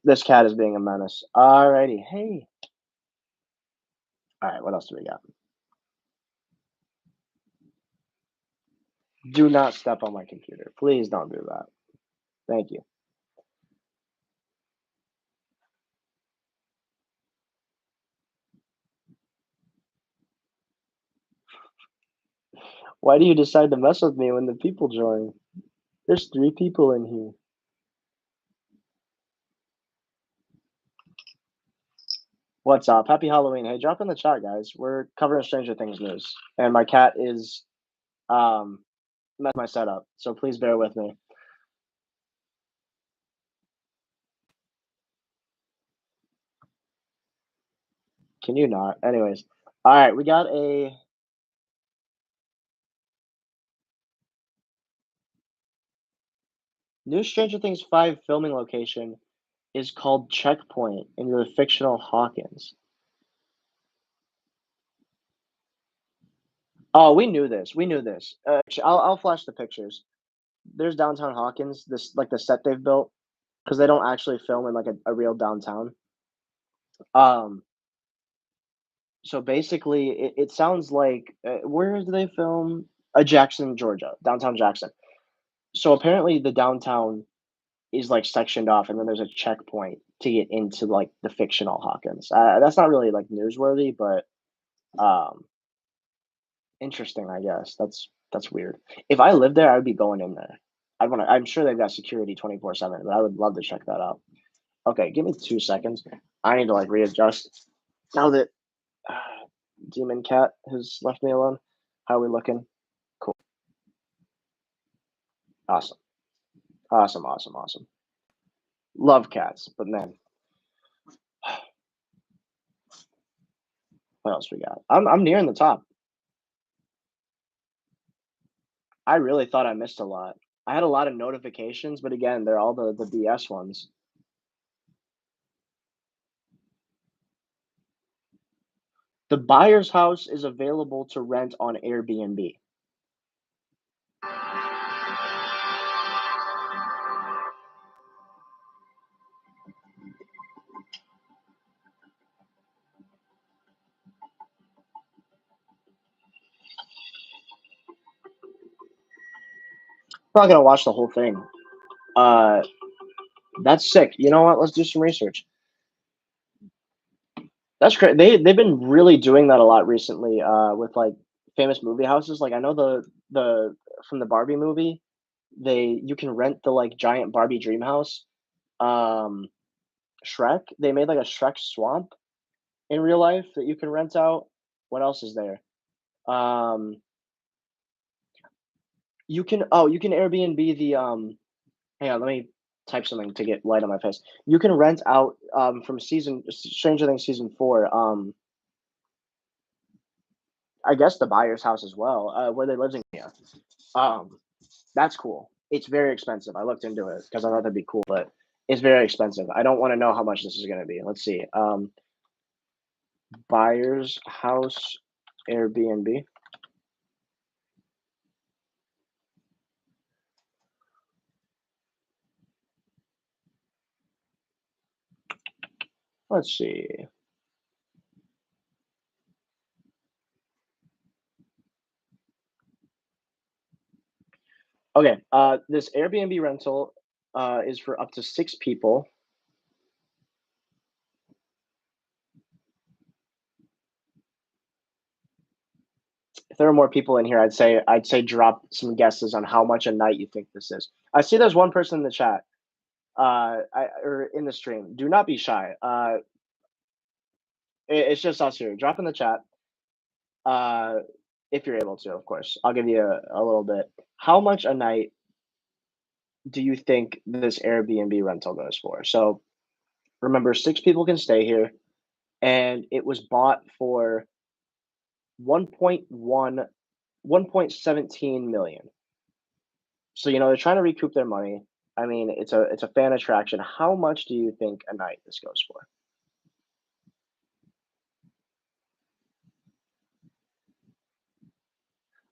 S1: This cat is being a menace. Alrighty, hey. All right, what else do we got? Do not step on my computer. Please don't do that. Thank you. Why do you decide to mess with me when the people join? There's 3 people in here. What's up? Happy Halloween. Hey, drop in the chat, guys. We're covering Stranger Things news, and my cat is messed my setup, so please bear with me. Can you not? Anyways, all right, we got a new Stranger Things 5 filming location is called Checkpoint in the fictional Hawkins. Oh, we knew this. We knew this. I'll flash the pictures. There's downtown Hawkins, this like the set they've built because they don't actually film in like a real downtown. Um, so basically, it sounds like where do they film? Jackson, Georgia, downtown Jackson. So apparently, the downtown is like sectioned off, and then there's a checkpoint to get into like the fictional Hawkins. That's not really like newsworthy, but um, interesting, I guess. That's weird. If I lived there, I would be going in there. I want to. I'm sure they've got security 24/7, but I would love to check that out. Okay, give me 2 seconds. I need to like readjust. Now that Demon Cat has left me alone, how are we looking? Cool. Awesome. Awesome. Awesome. Awesome. Love cats, but man, what else we got? I'm nearing the top. I really thought I missed a lot. I had a lot of notifications, but again, they're all the BS ones. The buyer's house is available to rent on Airbnb. I'm not gonna watch the whole thing. Uh, that's sick. You know what? Let's do some research. That's great. They've been really doing that a lot recently. With like famous movie houses. Like I know the from the Barbie movie, you can rent the like giant Barbie dream house. Um, Shrek. They made like a Shrek swamp in real life that you can rent out. What else is there? Um, you can Airbnb the hang on, let me type something to get light on my face. You can rent out from season Stranger Things season 4, I guess the buyer's house as well, where they live in Kenya. Um, that's cool. It's very expensive. I looked into it because I thought that'd be cool, but it's very expensive. I don't want to know how much this is going to be. Let's see. Buyer's house Airbnb. Let's see. Okay, this Airbnb rental is for up to 6 people. If there are more people in here, I'd say drop some guesses on how much a night you think this is. I see there's one person in the chat, or in the stream. Do not be shy. It's just us here. Drop in the chat. Uh, if you're able to, of course. I'll give you a little bit. How much a night do you think this Airbnb rental goes for? So remember, 6 people can stay here, and it was bought for 1.1, 1.17 million. So, they're trying to recoup their money. I mean, it's a fan attraction. How much do you think a night this goes for?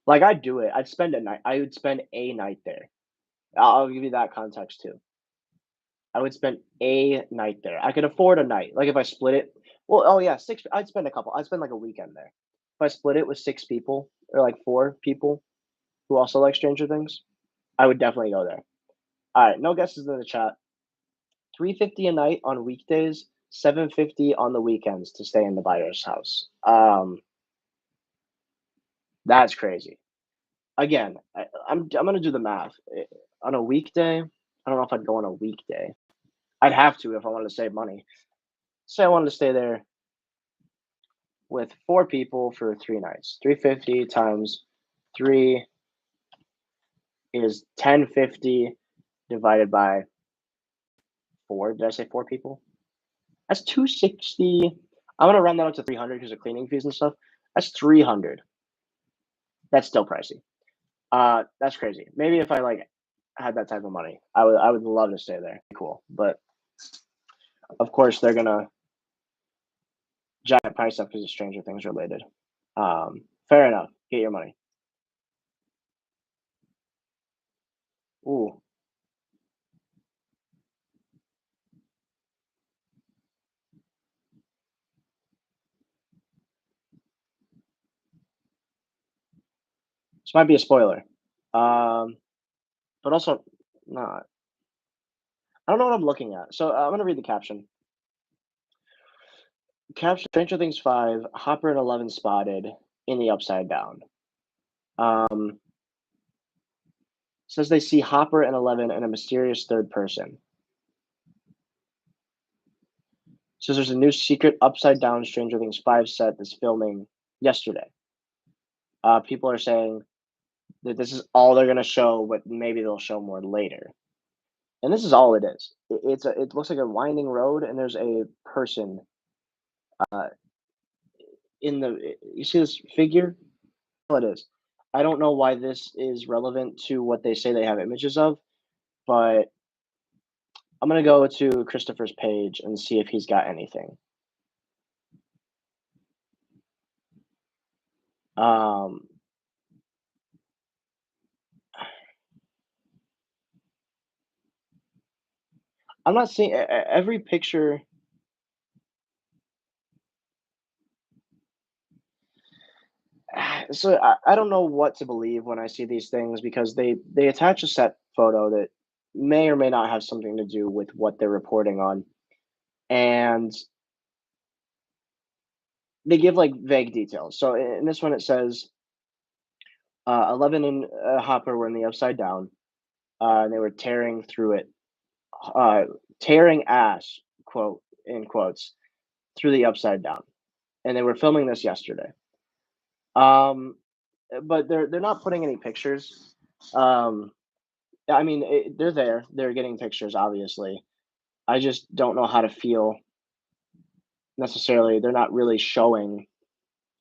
S1: Like, I'd do it. I would spend a night there. I'll give you that context too. I would spend a night there. I could afford a night. Like, if I split it, well, oh yeah, 6 I'd spend a couple. I'd spend, like, a weekend there. If I split it with 6 people or, like, 4 people who also like Stranger Things, I would definitely go there. Alright, no guesses in the chat. 350 a night on weekdays, 750 on the weekends to stay in the buyer's house. That's crazy. Again, I'm gonna do the math. On a weekday, I don't know if I'd go on a weekday. I'd have to if I wanted to save money. Say I wanted to stay there with 4 people for 3 nights. 350 times 3 is 1050 divided by 4. Did I say 4 people? That's 260. I'm gonna round that up to 300 because of cleaning fees and stuff. That's 300. That's still pricey. That's crazy. Maybe if I, like, had that type of money, I would love to stay there. Cool. But, of course, they're gonna jack price up because it's Stranger Things related. Fair enough. Get your money. Ooh, this might be a spoiler. Um, but also not. I don't know what I'm looking at. So, I'm gonna read the caption. Caption: Stranger Things 5, Hopper and Eleven spotted in the Upside Down. Um, says they see Hopper and Eleven and a mysterious third person. Says there's a new secret Upside Down Stranger Things 5 set that's filming yesterday. People are saying that this is all they're gonna show, but maybe they'll show more later. And this is all it is. It looks like a winding road, and there's a person uh, in the. You see this figure? All it is. I don't know why this is relevant to what they say they have images of, but I'm gonna go to Christopher's page and see if he's got anything. Um, I'm not seeing every picture. So I don't know what to believe when I see these things because they attach a set photo that may or may not have something to do with what they're reporting on, and they give like vague details. So in this one, it says 11 and Hopper were in the Upside Down, and they were tearing through it, uh, tearing ass, quote in quotes, through the Upside Down, and they were filming this yesterday. Um, but they're not putting any pictures. Um, I mean, they're there. They're getting pictures, obviously. I just don't know how to feel necessarily. They're not really showing.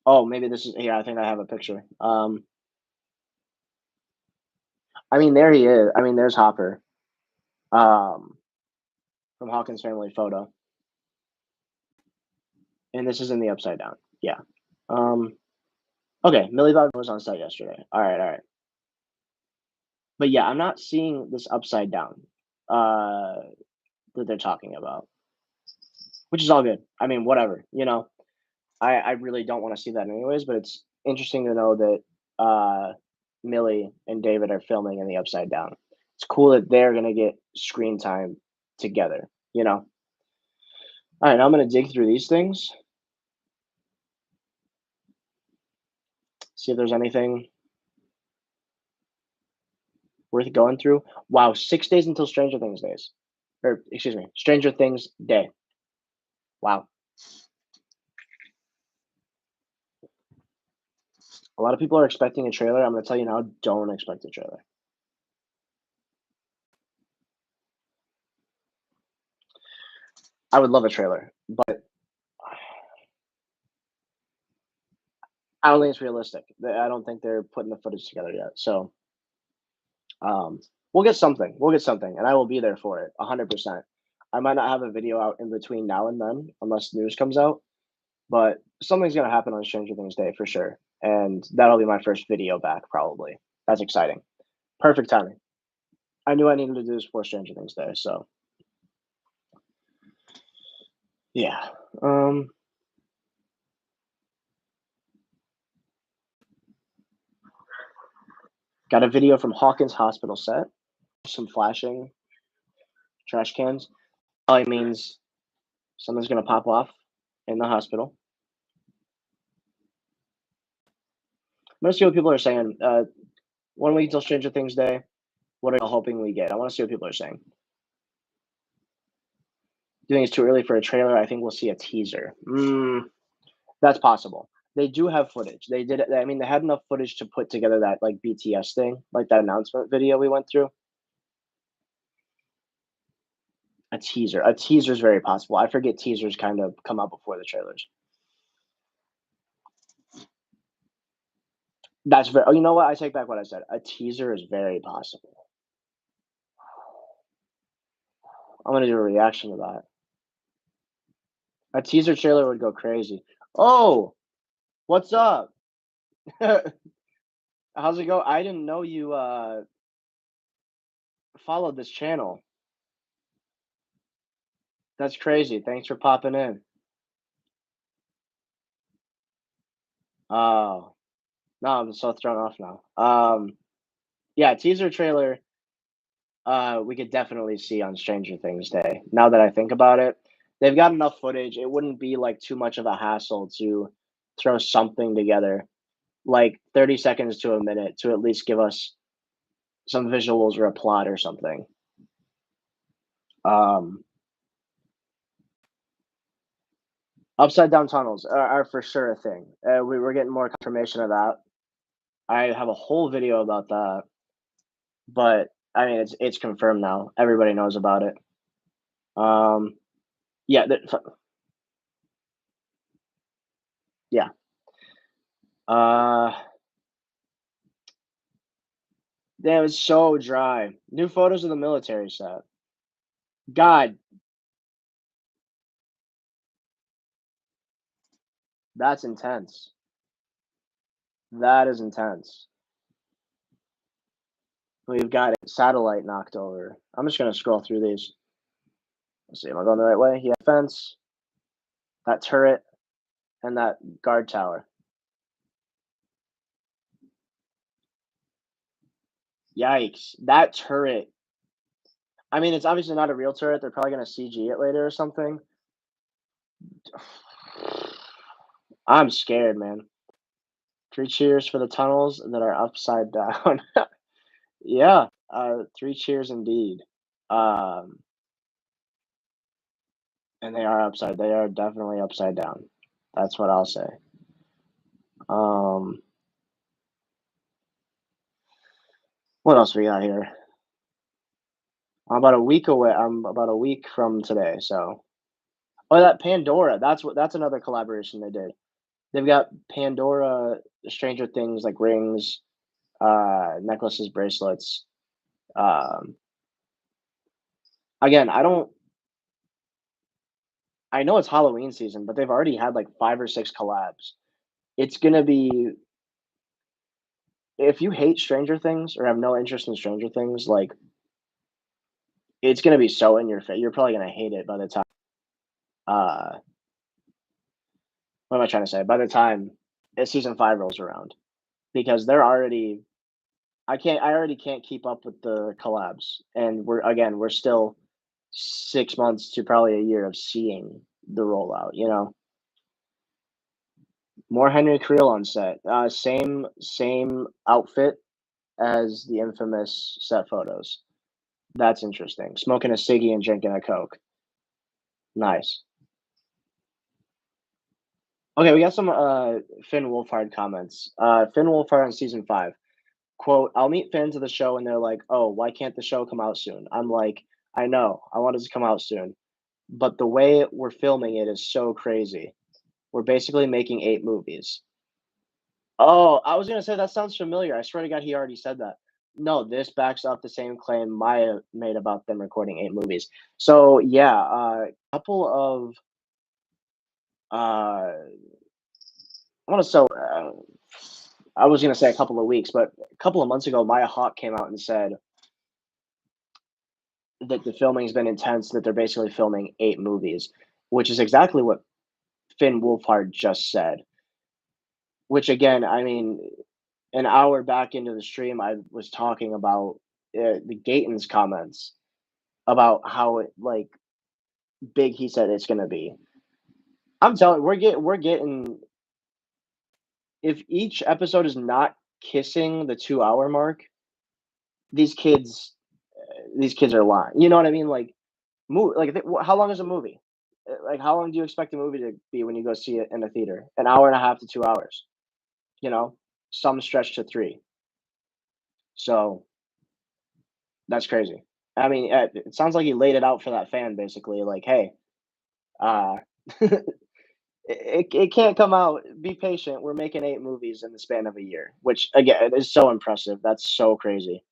S1: Oh, maybe this is. Yeah, I think I have a picture. I mean, there he is. I mean, there's Hopper. Um, from Hawkins Family Photo, and this is in the Upside Down. Yeah. Um, okay, Millie Bobby was on site yesterday. All right. But yeah, I'm not seeing this Upside Down uh, that they're talking about, which is all good. I mean, whatever. I really don't want to see that anyways. But it's interesting to know that Millie and David are filming in the Upside Down. It's cool that they're gonna get screen time together. All right, now I'm gonna dig through these things, see if there's anything worth going through. Wow, 6 days until Stranger Things days, or excuse me, Stranger Things day. Wow, a lot of people are expecting a trailer. I'm gonna tell you now, don't expect a trailer. I would love a trailer, but I don't think it's realistic. I don't think they're putting the footage together yet. So We'll get something. We'll get something, and I will be there for it, 100%. I might not have a video out in between now and then, unless news comes out, but something's gonna happen on Stranger Things Day for sure, and that'll be my first video back probably. That's exciting. Perfect timing. I knew I needed to do this before Stranger Things Day, so yeah. Got a video from Hawkins Hospital set. Some flashing trash cans. Probably means something's gonna pop off in the hospital. I'm gonna see what people are saying. 1 week till Stranger Things Day. What are you hoping we get? I want to see what people are saying. Do you think it's too early for a trailer? I think we'll see a teaser. That's possible. They do have footage. They did. I mean, they had enough footage to put together that like BTS thing, like that announcement video we went through. A teaser. A teaser is very possible. I forget teasers kind of come out before the trailers. That's very. Oh, you know what? I take back what I said. A teaser is very possible. I'm gonna do a reaction to that. A teaser trailer would go crazy. Oh, what's up? How's it go? I didn't know you followed this channel. That's crazy. Thanks for popping in. Oh, no, I'm so thrown off now. Yeah, teaser trailer, we could definitely see on Stranger Things Day. Now that I think about it, they've got enough footage. It wouldn't be like too much of a hassle to throw something together, like 30 seconds to a minute, to at least give us some visuals or a plot or something. Um, Upside down tunnels are for sure a thing. We're getting more confirmation of that. I have a whole video about that, but I mean, it's confirmed now. Everybody knows about it. Um, yeah, yeah. Uh, Damn, it's so dry. New photos of the military set. God, that's intense. That is intense. We've got a satellite knocked over. I'm just gonna scroll through these. Let's see, am I going the right way? Yeah, fence, that turret, and that guard tower. Yikes! That turret. I mean, it's obviously not a real turret. They're probably gonna CG it later or something. I'm scared, man. 3 cheers for the tunnels that are upside down. Yeah, 3 cheers indeed. Um, and they are definitely upside down. That's what I'll say. Um, what else we got here? I'm about a week away. I'm about a week from today, so oh, that Pandora, that's another collaboration they did. They've got Pandora, Stranger Things, like rings, necklaces, bracelets. Um, Again, I know it's Halloween season, but they've already had like 5 or 6 collabs. It's gonna be if you hate Stranger Things or have no interest in Stranger Things, like, it's gonna be so in your face. You're probably gonna hate it by the time, uh what am I trying to say? By the time, season 5 rolls around, because they're already I already can't keep up with the collabs, and we're still 6 months to probably a year of seeing the rollout, you know? More Henry Creel on set. Same outfit as the infamous set photos. That's interesting. Smoking a ciggy and drinking a Coke. Nice. Okay, we got some Finn Wolfhard comments. Finn Wolfhard on season 5. Quote, I'll meet fans of the show and they're like, oh, why can't the show come out soon? I'm like, I know, I want it to come out soon. But the way we're filming it is so crazy. We're basically making 8 movies. Oh, I was gonna say that sounds familiar. I swear to God, he already said that. no, this backs up the same claim Maya made about them recording 8 movies. So, yeah, couple of, I wanna so I was gonna say a couple of weeks, but a couple of months ago, Maya Hawke came out and said that the filming's been intense, that they're basically filming 8 movies, which is exactly what Finn Wolfhard just said. Which again, I mean, an hour back into the stream, I was talking about, the Gatens comments about how like, big he said it's gonna be. I'm telling we're getting if each episode is not kissing the 2-hour mark, these kids these kids are lying. You know what I mean? Like, like, how long is a movie? Like, how long do you expect a movie to be when you go see it in a theater? An hour and a half to 2 hours, you know? Some stretch to 3. So, that's crazy. I mean, it sounds like he laid it out for that fan basically, like, "Hey, uh, it can't come out. Be patient. We're making 8 movies in the span of a year," which again is so impressive. That's so crazy.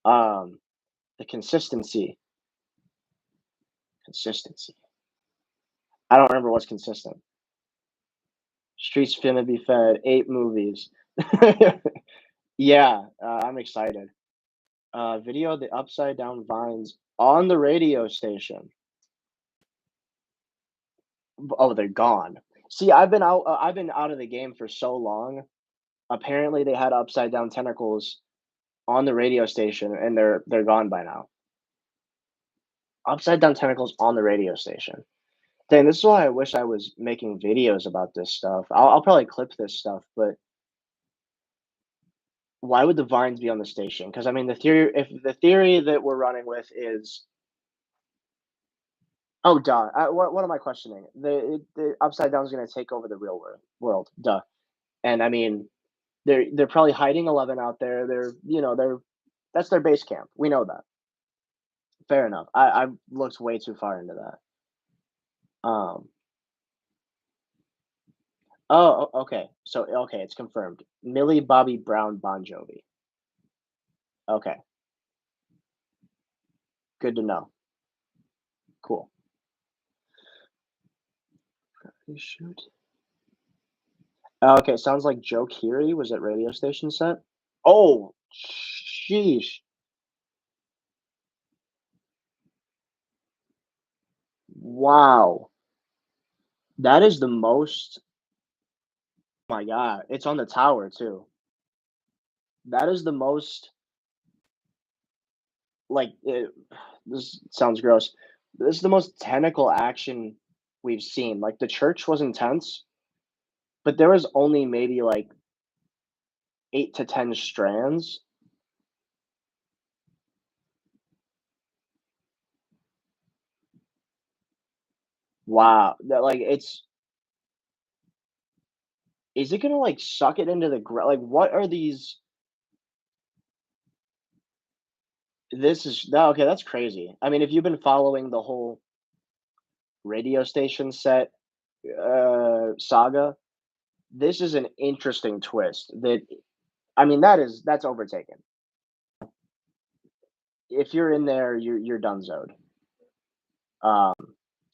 S1: Um, the consistency. I don't remember what's consistent. Streets finna be fed. 8 movies. Yeah, I'm excited. Video of the upside down vines on the radio station. Oh, they're gone. See, I've been out of the game for so long. Apparently, they had upside down tentacles on the radio station, and they're gone by now. Upside down tentacles on the radio station. Dang, this is why I wish I was making videos about this stuff. I'll probably clip this stuff, but why would the vines be on the station? Because I mean, the theory that we're running with is, oh, duh. What am I questioning? The upside down is going to take over the real world. Duh. And I mean, they're probably hiding 11 out there. They're that's their base camp. We know that. Fair enough. I've looked way too far into that. Um. Oh, okay. So okay, it's confirmed. Millie Bobby Brown Bon Jovi. Okay, good to know. Cool. You shoot. Okay, sounds like Joe Keery was at radio station set. Oh, sheesh. Wow. That is the most. My God, it's on the tower too. That is the most like this sounds gross. This is the most tentacle action we've seen. Like the church was intense, but there was only maybe like 8 to 10 strands. Wow. That like it's is it gonna like suck it into the ground? Like what are these this is no, okay, that's crazy. I mean, if you've been following the whole radio station set saga, this is an interesting twist that I mean that's overtaken. If you're in there, you're donezoed. Um,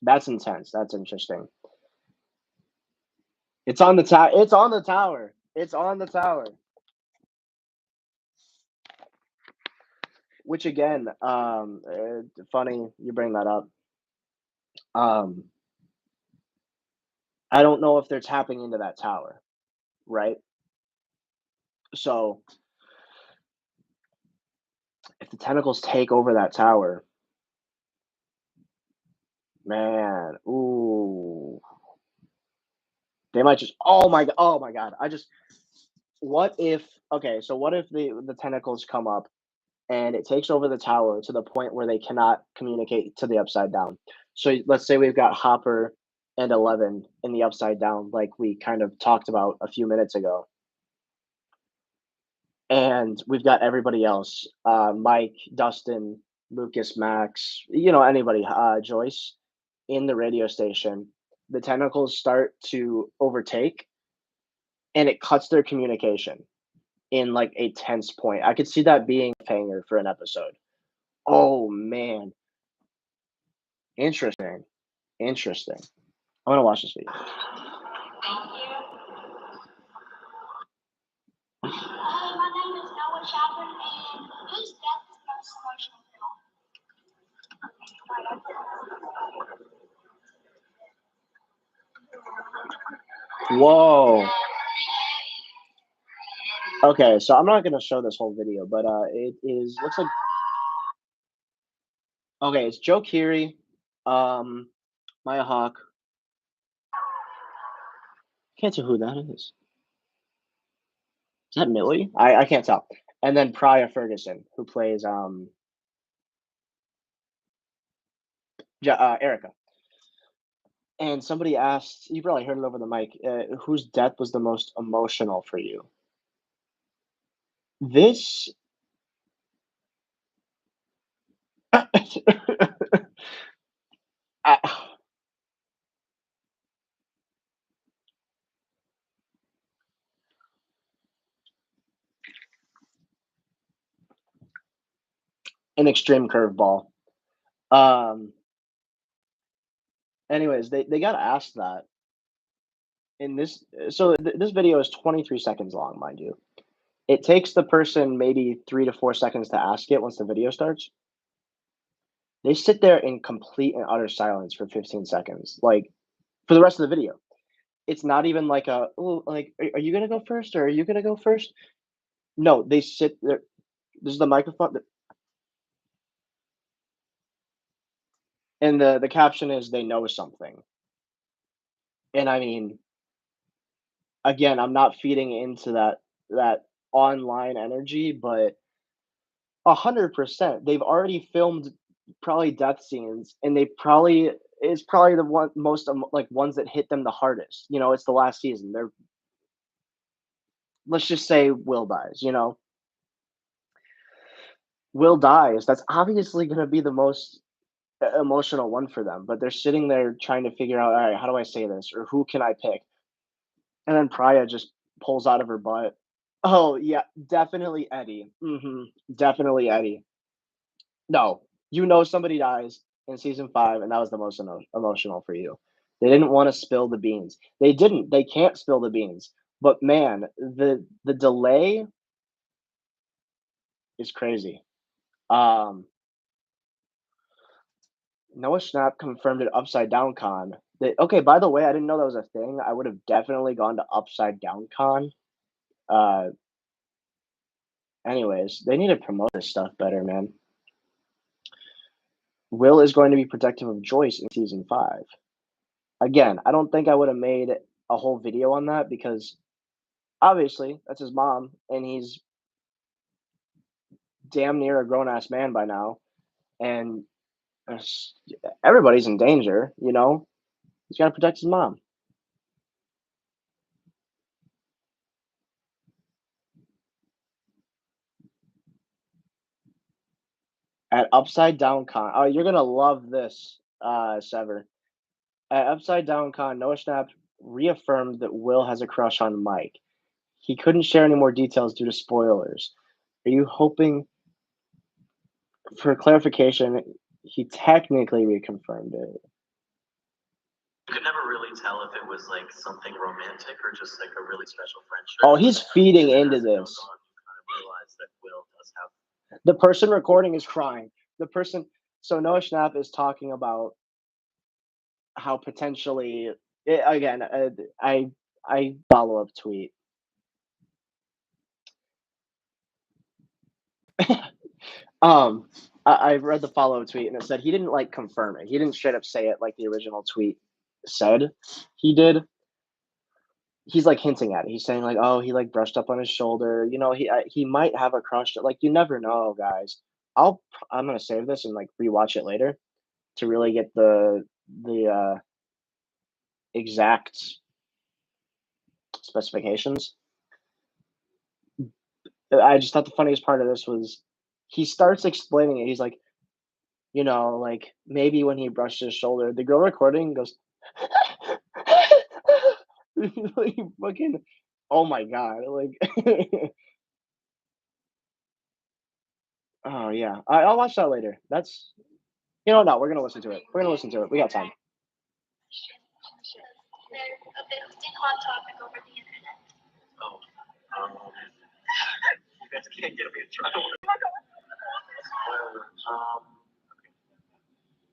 S1: that's intense. That's interesting. It's on the tower. It's on the tower. It's on the tower. Which again, funny you bring that up. Um, I don't know if they're tapping into that tower, right? So if the tentacles take over that tower, man, ooh, they might just. Oh my god! I just. What if? Okay, so what if the tentacles come up and it takes over the tower to the point where they cannot communicate to the upside down. So let's say we've got Hopper and 11 in the upside down, like we kind of talked about a few minutes ago. And we've got everybody else, Mike, Dustin, Lucas, Max, anybody, Joyce in the radio station. The tentacles start to overtake and it cuts their communication. in like a tense point. I could see that being a hanger for an episode. Oh man, interesting, interesting. I want to watch this video.
S3: Thank you. Hi, my name is Noah Chapman, and whose death is most emotional for y'all?
S1: Whoa. Okay, so I'm not gonna show this whole video, but it is looks like okay. It's Joe Keery, Maya Hawk. Can't tell who that is. Is that Millie? I can't tell. And then Priya Ferguson, who plays Erica. And somebody asked, you probably heard it over the mic, whose death was the most emotional for you? This I, an extreme curveball. Um, anyways, they got asked that in this. So this video is 23 seconds long, mind you. It takes the person maybe 3 to 4 seconds to ask it once the video starts. They sit there in complete and utter silence for 15 seconds, like for the rest of the video. It's not even like oh, like, are you gonna go first or are you gonna go first? No, they sit there. This is the microphone, and the caption is they know something. And I mean, again, I'm not feeding into that online energy, but 100%, they've already filmed probably death scenes, and they probably it's probably the one most like ones that hit them the hardest. You know, it's the last season. They're let's just say Will dies. You know, Will dies. That's obviously going to be the most emotional one for them. But they're sitting there trying to figure out, all right, how do I say this, or who can I pick? And then Priya just pulls out of her butt. Oh yeah, definitely Eddie. Definitely Eddie. No, you know somebody dies in season 5, and that was the most emotional for you. They didn't want to spill the beans. They didn't. They can't spill the beans. But man, the delay is crazy. Um, Noah Schnapp confirmed it Upside Down Con. Okay, by the way, I didn't know that was a thing. I would have definitely gone to Upside Down Con. Uh, anyways, they need to promote this stuff better, man. Will is going to be protective of Joyce in season 5. Again, I don't think I would have made a whole video on that because obviously that's his mom and he's damn near a grown ass man by now. And everybody's in danger, you know? He's got to protect his mom. At Upside Down Con, oh, you're going to love this, Sever. At Upside Down Con, Noah Schnapp reaffirmed that Will has a crush on Mike. He couldn't share any more details due to spoilers. Are you hoping for clarification? He technically reconfirmed it.
S4: You could never really tell if it was like something romantic or just like a really special friendship.
S1: Oh, he's feeding into this.
S4: You kind of realize that Will does have.
S1: The person recording is crying. So Noah Schnapp is talking about how potentially, again, I follow up tweet. I read the follow up tweet and it said he didn't like confirm it. He didn't straight up say it like the original tweet said he did. He's like hinting at it. He's saying like, oh, he like brushed up on his shoulder. You know, he might have a crush. Like you never know, guys. I'm gonna save this and like rewatch it later to really get the exact specifications. I just thought the funniest part of this was he starts explaining it. He's like, you know, like maybe when he brushed his shoulder, the girl recording goes, like fucking, oh my god, like Oh yeah, I'll watch that later. That's no, we're gonna listen to it. We're gonna listen to it. We got time.
S3: They're a bit hot topic over the internet.
S4: Oh, you guys can't get me in trouble.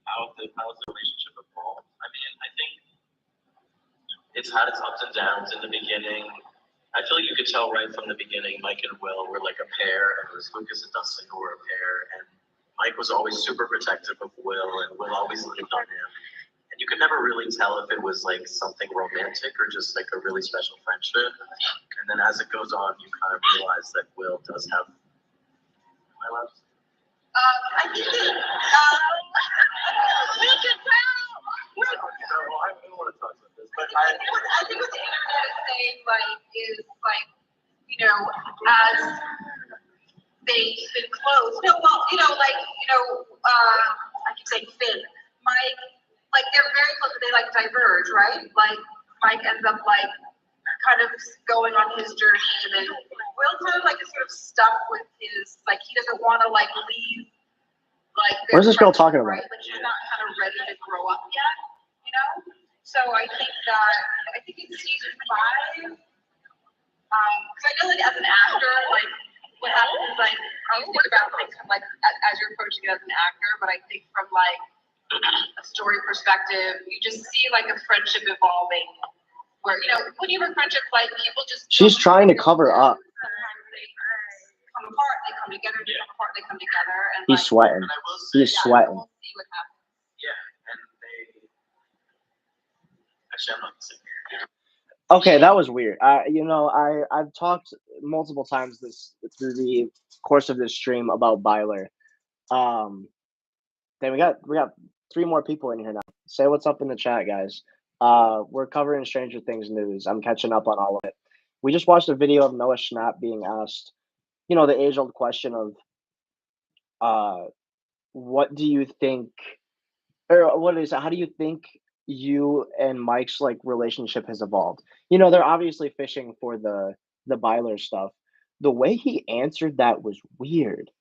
S4: How's the relationship evolved? I mean, I think it's had its ups and downs in the beginning. I feel like you could tell right from the beginning, Mike and Will were like a pair, and it was Lucas and Dustin who were a pair, and Mike was always super protective of Will, and Will always leaned on him. And you could never really tell if it was like something romantic or just like a really special friendship. And then as it goes on, you kind of realize that Will does have. Am I allowed to say?
S3: I think it, we can tell.
S4: I don't want to talk about this, but
S3: I think what the internet is saying, like, is like, as they've been close. No, well, I keep saying Finn, Mike, like they're very close, but they like diverge, right? Like Mike ends up like kind of going on his journey, and then Will kind of like is sort of stuck with his, like he doesn't want to like leave. Like
S1: what is this girl talking about?
S3: Right? Like she's not kind of ready to grow up yet, So I think in season 5, because I know like as an actor, like what happens is like I always think about things from like as you're approaching it as an actor, but I think from like a story perspective, you just see like a friendship evolving. Where when you have a friendship, like people just
S1: she's trying to cover up.
S3: Sometimes they come apart, they come together, they come apart, they come together, and
S1: He's
S3: like,
S1: sweating.
S4: I will say,
S1: He's sweating.
S3: We'll see what happens.
S4: yeah, and they. Actually, I'm not saying.
S1: Okay, that was weird. I've talked multiple times through the course of this stream about Byler. Then we got 3 more people in here now. Say what's up in the chat, guys. We're covering Stranger Things news. I'm catching up on all of it. We just watched a video of Noah Schnapp being asked, the age-old question of, what do you think, or what is it? How do you think you and Mike's like relationship has evolved? They're obviously fishing for the Byler stuff. The way he answered that was weird.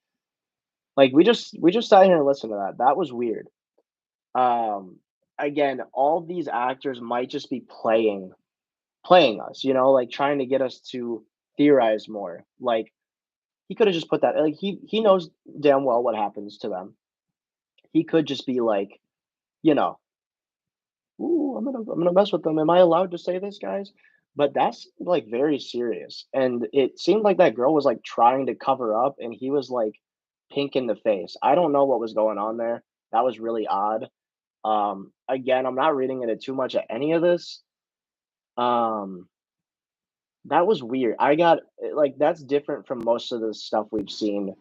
S1: Like we just sat here and listened to that. That was weird. Again, all these actors might just be playing us, like trying to get us to theorize more. Like he could have just put that, like he knows damn well what happens to them. He could just be like, ooh, I'm gonna mess with them. Am I allowed to say this, guys? But that's like very serious. And it seemed like that girl was like trying to cover up, and he was like pink in the face. I don't know what was going on there. That was really odd. Again, I'm not reading into too much of any of this. That was weird. I got like that's different from most of the stuff we've seen,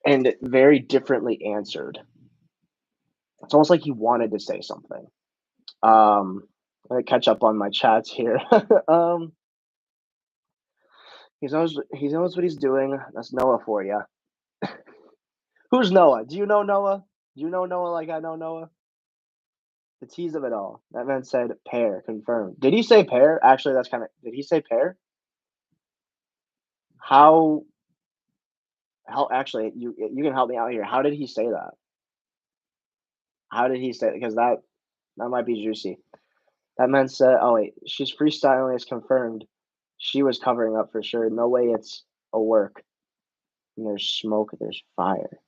S1: and very differently answered. It's almost like he wanted to say something. I'm gonna catch up on my chats here. He knows what he's doing. That's Noah for you. Who's Noah? Do you know Noah? Do you know Noah like I know Noah? The tease of it all. That man said pair, confirmed. Did he say pair? Actually, that's kind of. Did he say pair? How? Actually, you can help me out here. How did he say that? How did he say? Because that might be juicy. That man said, "Oh wait, she's freestyling is confirmed. She was covering up for sure. No way, it's a work. And there's smoke. There's fire.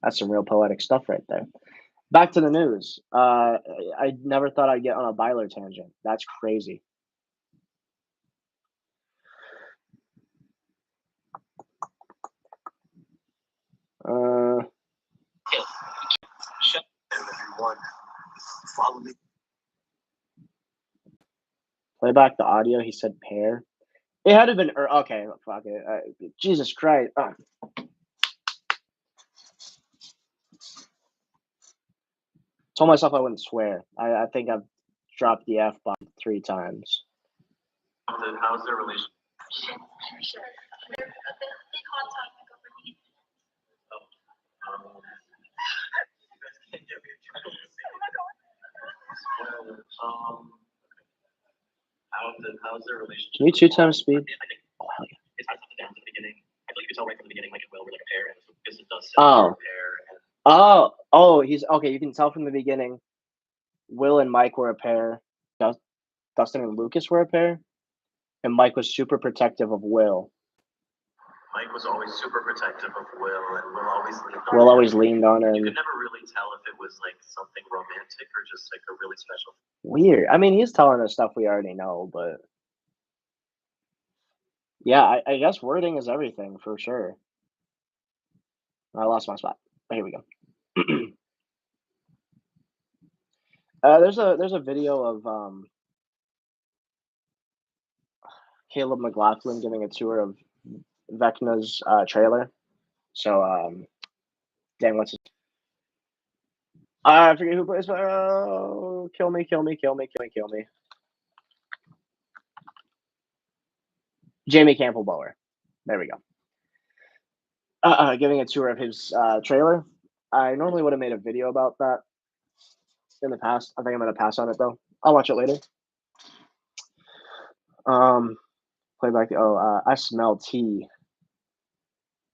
S1: That's some real poetic stuff right there." Back to the news. I never thought I'd get on a Byler tangent. That's crazy.
S4: Shut everyone. Follow me.
S1: Play back the audio. He said pair. It had to have been. Okay, fuck it. Jesus Christ. Told myself I wouldn't swear. I think I've dropped the F bomb 3 times.
S4: How's their relationship?
S3: They're a big hot topic over the internet.
S4: You guys can't get me in trouble. How's their relationship?
S1: Can you 2 times speed?
S4: I think it's had something down at the beginning. I I feel you could tell right from the beginning Mike and Will were like a pair, and Lucas does say they're a pair.
S1: And he's okay. You can tell from the beginning. Will and Mike were a pair. Dustin and Lucas were a pair, and Mike was super protective of Will.
S4: Mike was always super protective of Will, and Will always leaned on
S1: Will
S4: him.
S1: always leaned on him.
S4: You could never really tell if it was like something romantic or just like a really special.
S1: Weird. I mean, he's telling us stuff we already know, but yeah, I guess wording is everything for sure. I lost my spot. But here we go. There's a video of Caleb McLaughlin giving a tour of Vecna's trailer. So dang, what's his? I forget who plays. Oh, kill me. Jamie Campbell Bower. There we go. Giving a tour of his trailer. I normally would have made a video about that in the past. I think I'm gonna pass on it though. I'll watch it later. Play back the I smell tea.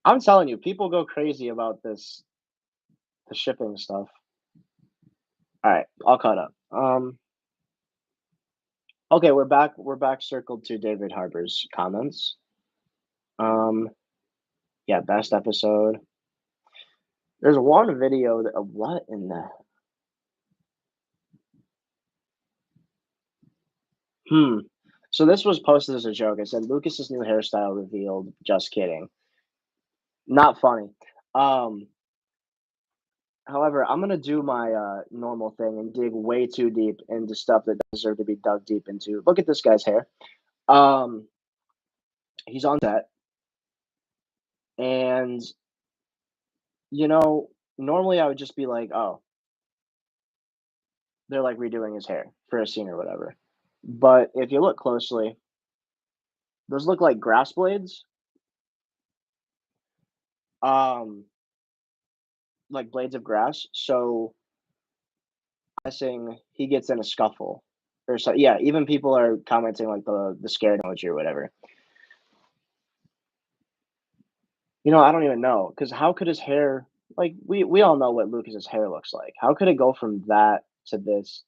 S1: I'm telling you, people go crazy about the shipping stuff. All right, all caught up. Okay, we're back circled to David Harbour's comments. Yeah, best episode. There's one video of what in the So this was posted as a joke. I said Lucas's new hairstyle revealed. Just kidding. Not funny. However, I'm gonna do my normal thing and dig way too deep into stuff that doesn't deserve to be dug deep into. Look at this guy's hair. He's on set, and normally I would just be like, oh, they're like redoing his hair for a scene or whatever. But if you look closely, those look like grass blades. Like blades of grass. So I'm guessing he gets in a scuffle. Or so yeah, even people are commenting like the scared emoji or whatever. I don't even know, because how could his hair, like we all know what Lucas's hair looks like. How could it go from that to this?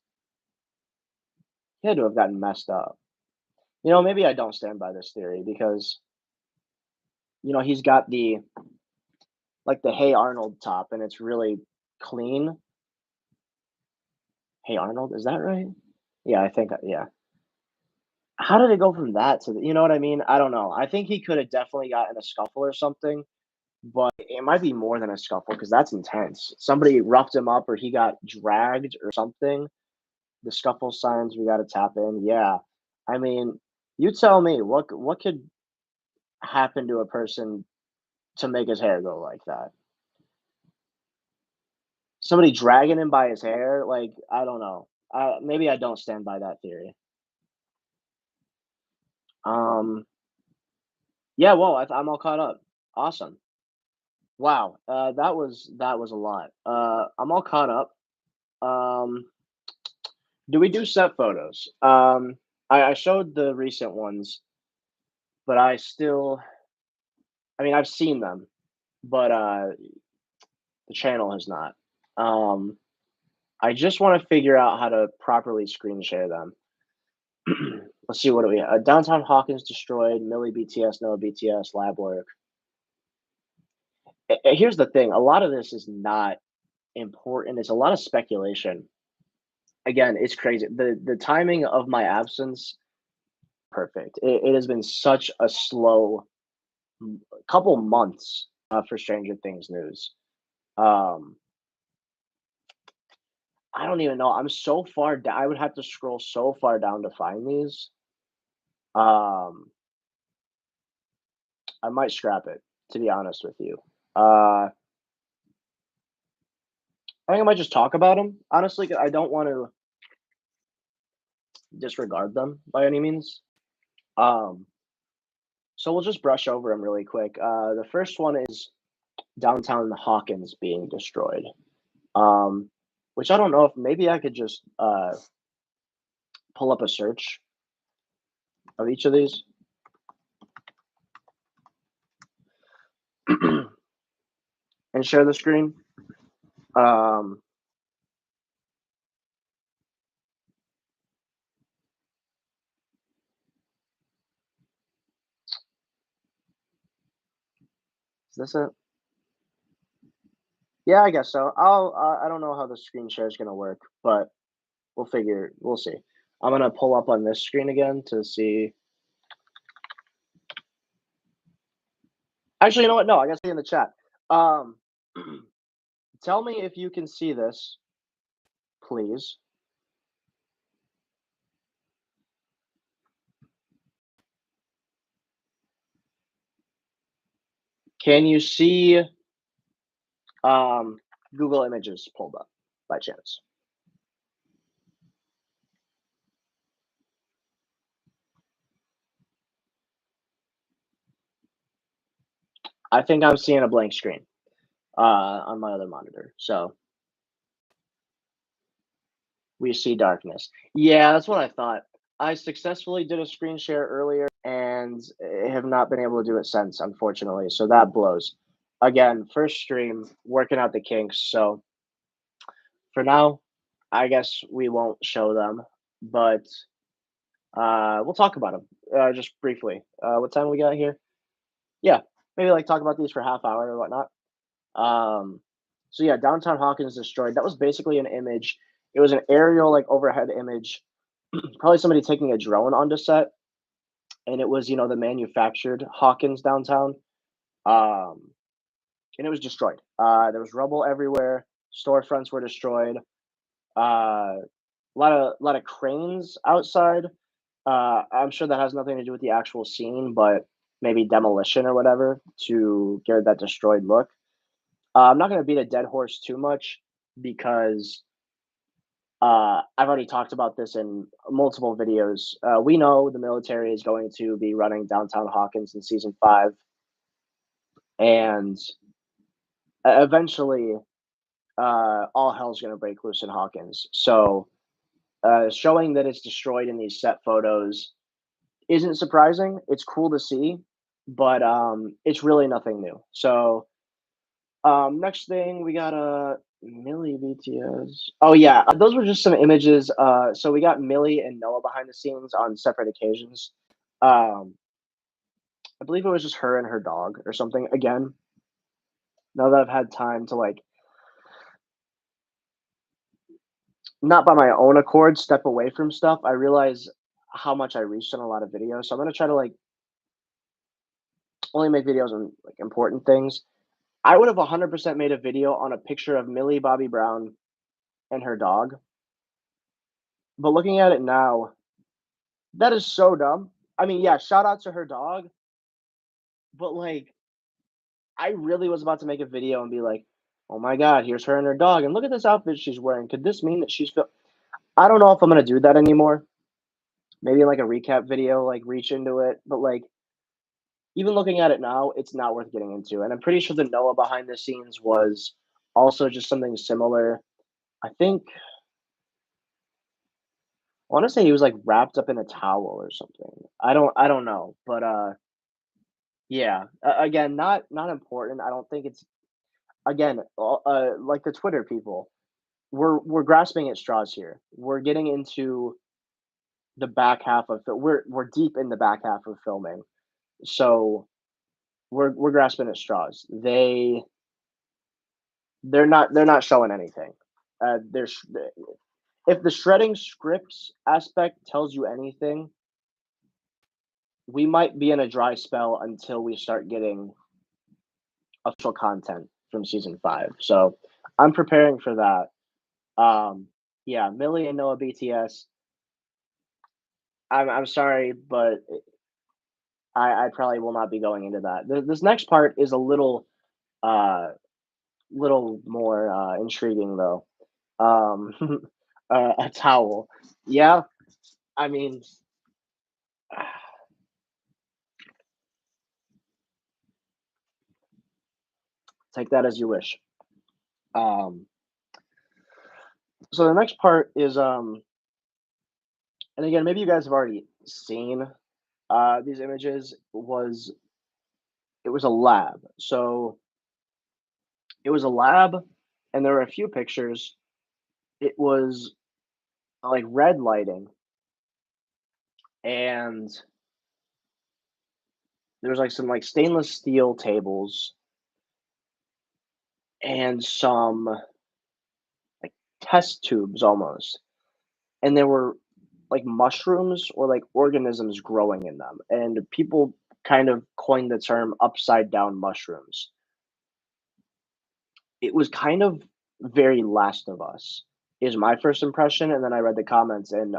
S1: He had to have gotten messed up. Maybe I don't stand by this theory because he's got the Hey Arnold top and it's really clean. Hey Arnold, is that right? Yeah, I think yeah. How did it go from that to you know what I mean? I don't know. I think he could have definitely got in a scuffle or something, but it might be more than a scuffle because that's intense. Somebody roughed him up or he got dragged or something. The scuffle signs we got to tap in. Yeah, I mean, you tell me what could happen to a person to make his hair go like that? Somebody dragging him by his hair, like I don't know. Maybe I don't stand by that theory. Yeah, well, I'm all caught up. Awesome. Wow, that was a lot. I'm all caught up. Do we do set photos? I showed the recent ones, but I mean, I've seen them, but the channel has not. I just want to figure out how to properly screen share them. Let's see, what do we have? Downtown Hawkins destroyed, Millie BTS, Noah BTS, lab work. Here's the thing, a lot of this is not important. It's a lot of speculation. Again, it's crazy. The timing of my absence, perfect. It has been such a slow couple months for Stranger Things news. I don't even know. I'm so far down. I would have to scroll so far down to find these. I might scrap it, to be honest with you. I think I might just talk about them, honestly. 'Cause I don't want to disregard them by any means. So we'll just brush over them really quick. The first one is downtown Hawkins being destroyed. Which I don't know if maybe I could just pull up a search of each of these. and share the screen. Is this it? Yeah, I guess so. I don't know how the screen share is gonna work, but we'll see. I'm gonna pull up on this screen again to see. Actually, you know what? No, I gotta see in the chat. Um, tell me if you can see this, please. Can you see Google Images pulled up by chance? I think I'm seeing a blank screen on my other monitor. So we see darkness. Yeah, that's what I thought. I successfully did a screen share earlier and have not been able to do it since, unfortunately. So that blows. Again, first stream, working out the kinks. So for now, I guess we won't show them, but we'll talk about them just briefly. What time we got here? Yeah, maybe like talk about these for half hour or whatnot. So yeah, downtown Hawkins destroyed. That was basically an image. It was an aerial like overhead image, probably somebody taking a drone onto set, and it was the manufactured Hawkins downtown, um, and it was destroyed. There was rubble everywhere. Storefronts were destroyed. A lot of cranes outside. I'm sure that has nothing to do with the actual scene, but maybe demolition or whatever to get that destroyed look. I'm not going to beat a dead horse too much because I've already talked about this in multiple videos. We know the military is going to be running downtown Hawkins in season 5, and eventually, all hell's going to break loose in Hawkins. So, showing that it's destroyed in these set photos isn't surprising. It's cool to see, but it's really nothing new. So, next thing we got Millie BTS. Oh yeah, those were just some images. So we got Millie and Noah behind the scenes on separate occasions. I believe it was just her and her dog or something. Again, now that I've had time to like, not by my own accord, step away from stuff, I realize how much I reached in a lot of videos. So I'm gonna try to like only make videos on like important things. I would have 100% made a video on a picture of Millie Bobby Brown and her dog. But looking at it now, that is so dumb. I mean, yeah, shout out to her dog, but like, I really was about to make a video and be like, "Oh my god, here's her and her dog, and look at this outfit she's wearing. Could this mean that she's?" I don't know if I'm gonna do that anymore. Maybe like a recap video, like reach into it, but like, even looking at it now, it's not worth getting into. And I'm pretty sure the Noah behind the scenes was also just something similar. I think I want to say he was like wrapped up in a towel or something. I don't know, but yeah. Again, not important. I don't think it's again like the Twitter people. We're grasping at straws here. We're getting into the back half of we're deep in the back half of filming, so we're grasping at straws. They're not showing anything. There's if the shredding scripts aspect tells you anything, we might be in a dry spell until we start getting official content from season 5. So I'm preparing for that. Yeah, Millie and Noah BTS. I'm sorry, but I probably will not be going into that. This next part is a little more intriguing though. Um, a towel. Yeah, I mean, take that as you wish. Um, so the next part is and again, maybe you guys have already seen these images. It was a lab. So It was a lab, and there were a few pictures. It was like red lighting, and there was like some like stainless steel tables and some like test tubes almost, and there were like mushrooms or like organisms growing in them, and people kind of coined the term upside down mushrooms. It was kind of very Last of Us, is my first impression, and then I read the comments, and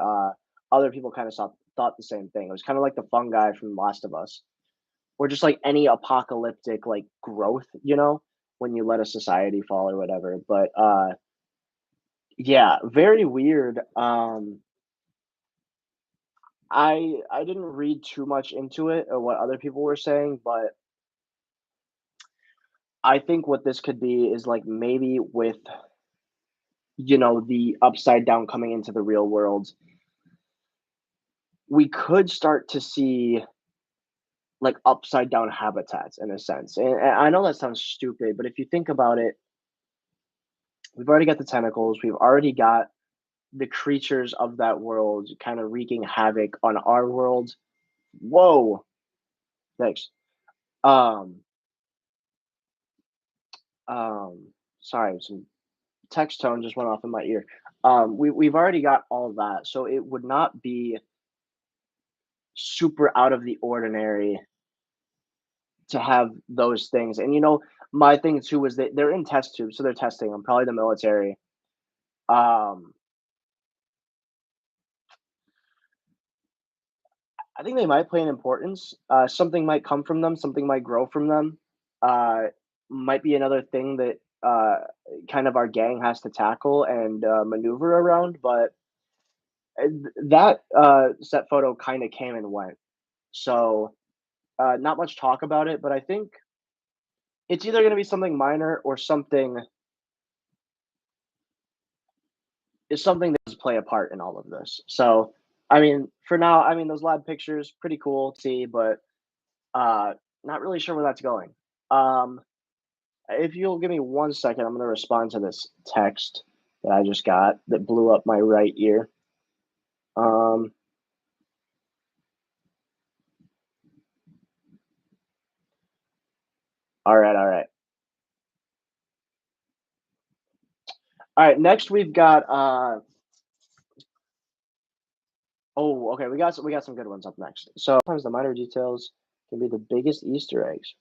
S1: other people kind of thought the same thing. It was kind of like the fungi from Last of Us, or just like any apocalyptic like growth, when you let a society fall or whatever. But yeah, very weird. I didn't read too much into it or what other people were saying, but I think what this could be is like maybe with the upside down coming into the real world, we could start to see like upside down habitats in a sense. And I know that sounds stupid, but if you think about it, we've already got the tentacles, we've already got the creatures of that world kind of wreaking havoc on our world. Whoa, thanks. Um, um, sorry, some text tone just went off in my ear. We've already got all that, so it would not be super out of the ordinary to have those things. And my thing too was that they're in test tubes, so they're testing them. Probably the military. Um, I think they might play an importance. Something might come from them. Something might grow from them. Uh, might be another thing that kind of our gang has to tackle and maneuver around. But that set photo kind of came and went. So not much talk about it. But I think it's either going to be something minor or something is something that does play a part in all of this. So, I mean, for now, I mean, those lab pictures pretty cool to see, but uh, not really sure where that's going. Um, if you'll give me 1 second, I'm going to respond to this text that I just got that blew up my right ear. Um, all right, all right, all right. Next, we've got. Oh, okay. We got some good ones up next. So sometimes the minor details can be the biggest Easter eggs.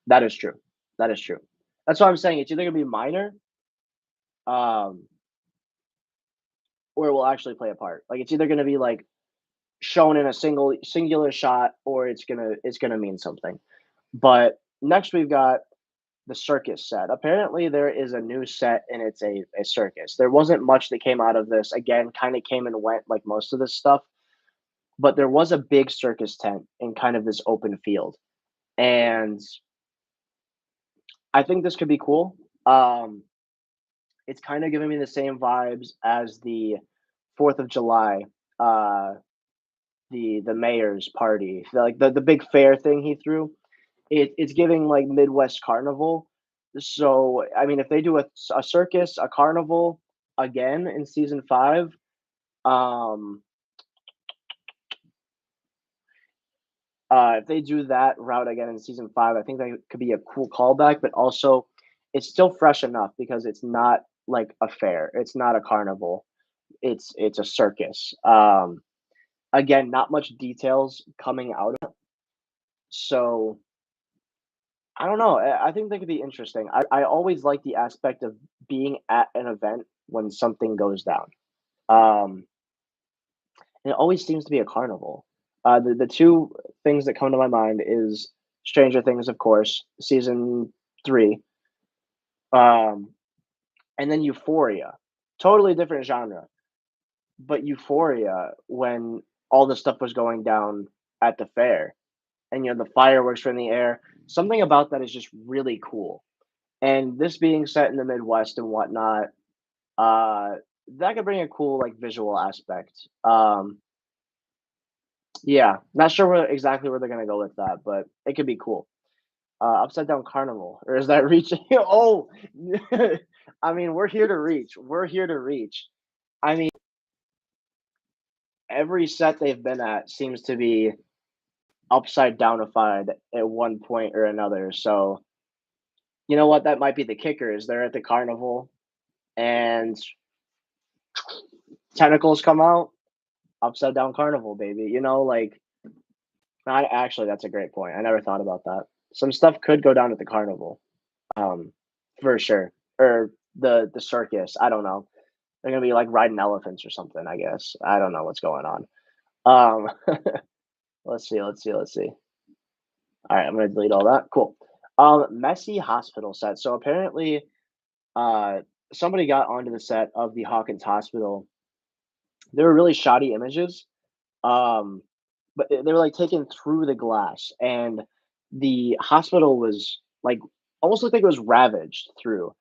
S1: That is true. That is true. That's what I'm saying. It's either gonna be minor, um, or it will actually play a part. Like it's either gonna be like shown in a singular shot, or it's gonna mean something. But next we've got the circus set. Apparently there is a new set and it's a circus. There wasn't much that came out of this. Again, kind of came and went like most of this stuff, but there was a big circus tent in kind of this open field. And I think this could be cool. Um, it's kind of giving me the same vibes as the 4th of July, uh, the mayor's party, like the big fair thing he threw. It's giving like Midwest carnival. So I mean, if they do a circus, a carnival again in season 5, um, if they do that route again in season 5, I think that could be a cool callback. But also, it's still fresh enough because it's not like a fair. It's not a carnival. It's a circus. Again, not much details coming out of it. So I don't know. I think that could be interesting. I always like the aspect of being at an event when something goes down. Um, and it always seems to be a carnival. The two things that come to my mind is Stranger Things, of course, season 3, um, and then Euphoria. Totally different genre, but Euphoria when all the stuff was going down at the fair, and the fireworks were in the air. Something about that is just really cool. And this being set in the Midwest and whatnot, uh, that could bring a cool like visual aspect. Yeah, not sure exactly where they're gonna go with that, but it could be cool. Upside down carnival, or is that reaching? Oh, I mean, we're here to reach. We're here to reach. I mean, every set they've been at seems to be upside downified at one point or another. So you know what? That might be the kicker. Is they're at the carnival and tentacles come out, upside down carnival, baby. You know, like I actually that's a great point. I never thought about that. Some stuff could go down at the carnival, um, for sure, or the circus. I don't know. They're gonna be like riding elephants or something. I guess I don't know what's going on. Um, let's see, let's see, let's see. All right, I'm gonna delete all that. Cool. Messy hospital set. So apparently, uh, somebody got onto the set of the Hawkins Hospital. They were really shoddy images, um, but they were like taken through the glass, and the hospital was like almost looked like it was ravaged through.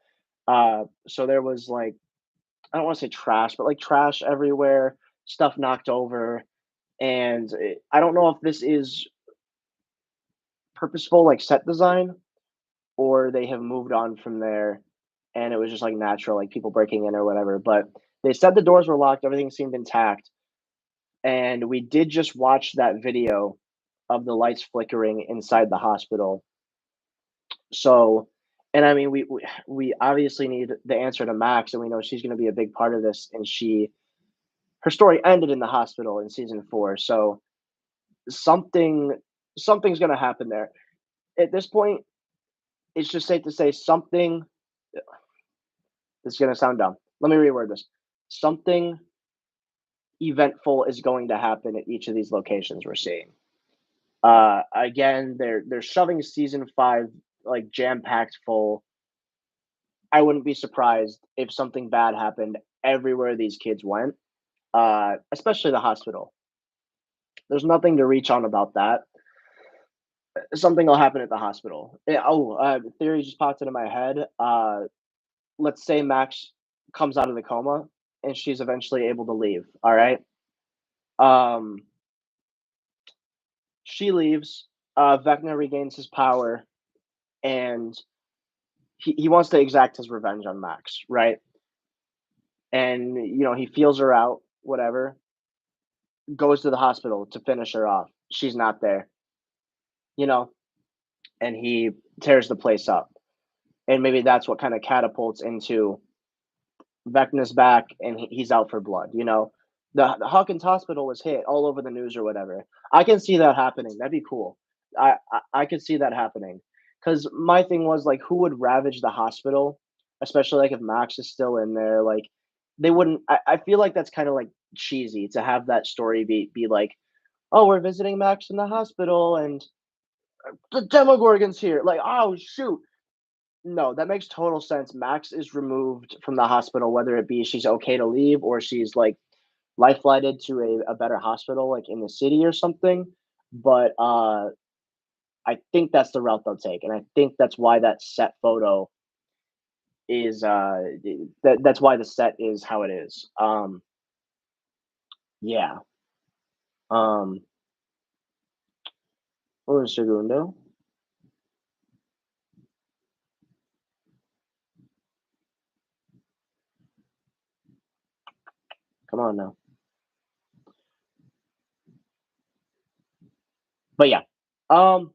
S1: So there was like I don't want to say trash, but like trash everywhere, stuff knocked over, and I don't know if this is purposeful, like set design, or they have moved on from there, and it was just like natural, like people breaking in or whatever. But they said the doors were locked, everything seemed intact, and we did just watch that video of the lights flickering inside the hospital. So, and I mean, we obviously need the answer to Max, and we know she's going to be a big part of this, and her story ended in the hospital in season 4. So something something's going to happen there. At this point, it's just safe to say something. This is going to sound dumb. Let me reword this. Something eventful is going to happen at each of these locations we're seeing. Again, they're shoving season 5 like jam packed full. I wouldn't be surprised if something bad happened everywhere these kids went, especially the hospital. There's nothing to reach on about that. Something will happen at the hospital. Theory just popped into my head. Let's say Max comes out of the coma and she's eventually able to leave. All right. Um, she leaves. Vecna regains his power, and he wants to exact his revenge on Max, right? And he feels her out, whatever. Goes to the hospital to finish her off. She's not there, you know, and he tears the place up. And maybe that's what kind of catapults into Vecna's back and he's out for blood, you know. The Hawkins Hospital was hit all over the news or whatever. I can see that happening. That'd be cool. I could see that happening. Because my thing was like, who would ravage the hospital, especially like if Max is still in there? Like, they wouldn't. I feel like that's kind of like cheesy to have that story be like, oh, we're visiting Max in the hospital and the Demogorgon's here. Like, oh shoot, no, that makes total sense. Max is removed from the hospital, whether it be she's okay to leave or she's like life flighted to a better hospital, like in the city or something. But I think that's the route they'll take, and I think that's why that set photo is that's why the set is how it is. Yeah. Um, un segundo. Come on now. But yeah. Um,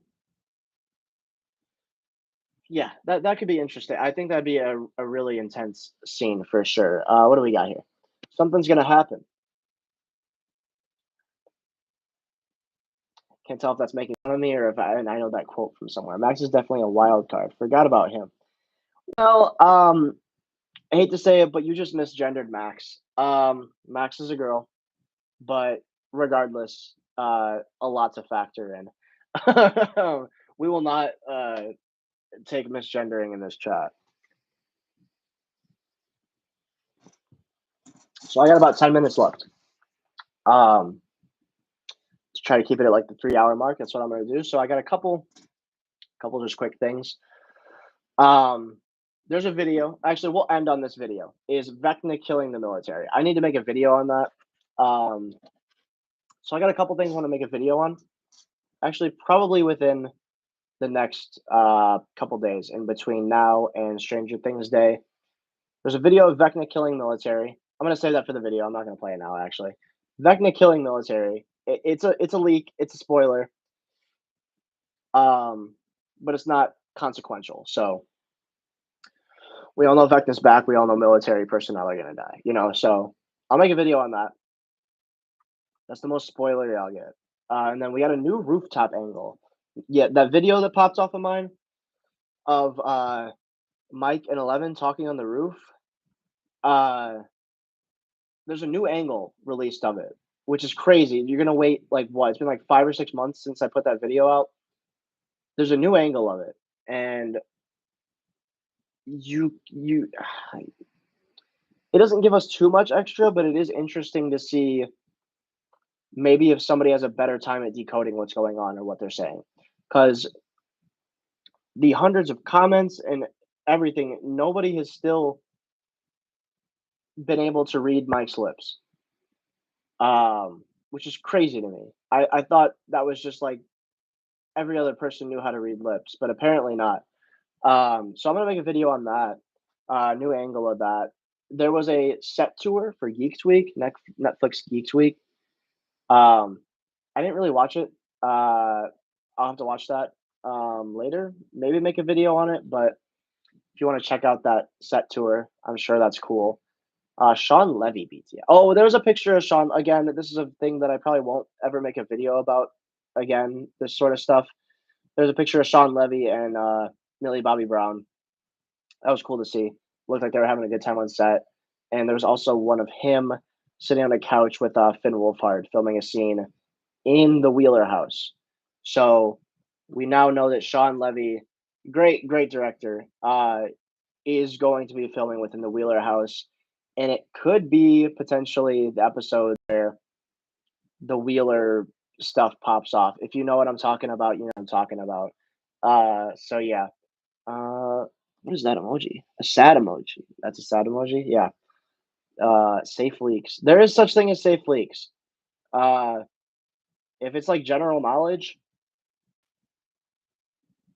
S1: Yeah, that could be interesting. I think that'd be a really intense scene for sure. What do we got here? Something's gonna happen. Can't tell if that's making fun of me or if and I know that quote from somewhere. Max is definitely a wild card. Forgot about him. Well, I hate to say it, but you just misgendered Max. Max is a girl, but regardless, a lot to factor in. We will not take misgendering in this chat. So I got about 10 minutes left. To try to keep it at like the 3 hour mark. That's what I'm going to do. So I got a couple just quick things. There's a video. Actually, we'll end on this video. Is Vecna killing the military? I need to make a video on that. So I got a couple things I want to make a video on. Actually, probably within the next couple days, in between now and Stranger Things Day. There's a video of Vecna killing military. I'm gonna say that for the video. I'm not gonna play it now. Actually, Vecna killing military. It's a leak. It's a spoiler. But it's not consequential. So we all know Vecna's back. We all know military personnel are gonna die. So I'll make a video on that. That's the most spoilery I'll get. And then we got a new rooftop angle. Yeah, that video that popped off of mine of Mike and 11 talking on the roof. There's a new angle released of it, which is crazy. You're gonna wait like what? It's been like 5 or 6 months since I put that video out. There's a new angle of it, and you it doesn't give us too much extra, but it is interesting to see maybe if somebody has a better time at decoding what's going on or what they're saying, because the hundreds of comments and everything, nobody has still been able to read Mike's lips, which is crazy to me. I thought that was just like every other person knew how to read lips, but apparently not. So I'm gonna make a video on that, new angle of that. There was a set tour for Geeks Week, Netflix Geeks Week. I didn't really watch it. I'll have to watch that later. Maybe make a video on it. But if you want to check out that set tour, I'm sure that's cool. Sean Levy BTS. Oh, there was a picture of Sean. Again, this is a thing that I probably won't ever make a video about again, this sort of stuff. There's a picture of Sean Levy and Millie Bobby Brown. That was cool to see. Looked like they were having a good time on set. And there was also one of him sitting on a couch with Finn Wolfhard filming a scene in the Wheeler house. So we now know that Sean Levy, great director, is going to be filming within the Wheeler house. And it could be potentially the episode where the Wheeler stuff pops off. If you know what I'm talking about, you know what I'm talking about. So yeah. What is that emoji? A sad emoji. That's a sad emoji? Yeah. Safe leaks. There is such thing as safe leaks. If it's like general knowledge,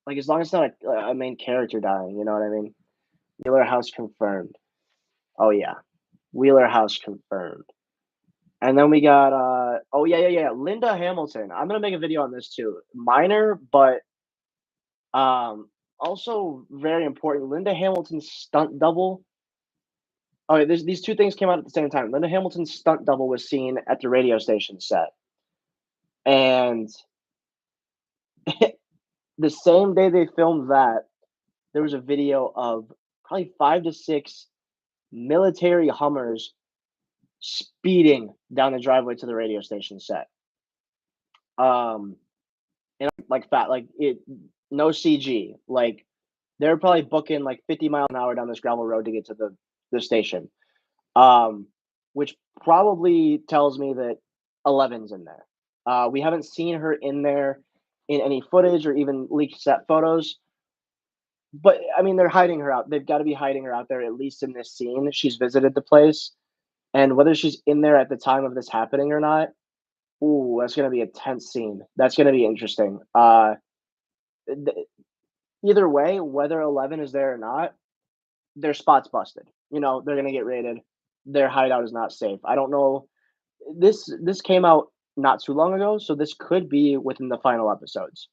S1: like as long as it's not a main character dying, you know what I mean? Wheeler House confirmed. Oh yeah. Wheeler House confirmed. And then we got oh yeah. Linda Hamilton. I'm gonna make a video on this too. Minor, but also very important. Linda Hamilton's stunt double. Oh, these two things came out at the same time. Linda Hamilton's stunt double was seen at the radio station set. And the same day they filmed that, there was a video of probably 5 to 6 military Hummers speeding down the driveway to the radio station set. And like no CG. Like they're probably booking like 50 mile an hour down this gravel road to get to the station. Which probably tells me that 11's in there. We haven't seen her in there in any footage or even leaked set photos. But I mean, they're hiding her out. They've got to be hiding her out there, at least in this scene. She's visited the place. And whether she's in there at the time of this happening or not, ooh, that's going to be a tense scene. That's going to be interesting. Either way, whether 11 is there or not, their spot's busted. They're going to get raided. Their hideout is not safe. I don't know. This came out not too long ago, so this could be within the final episodes.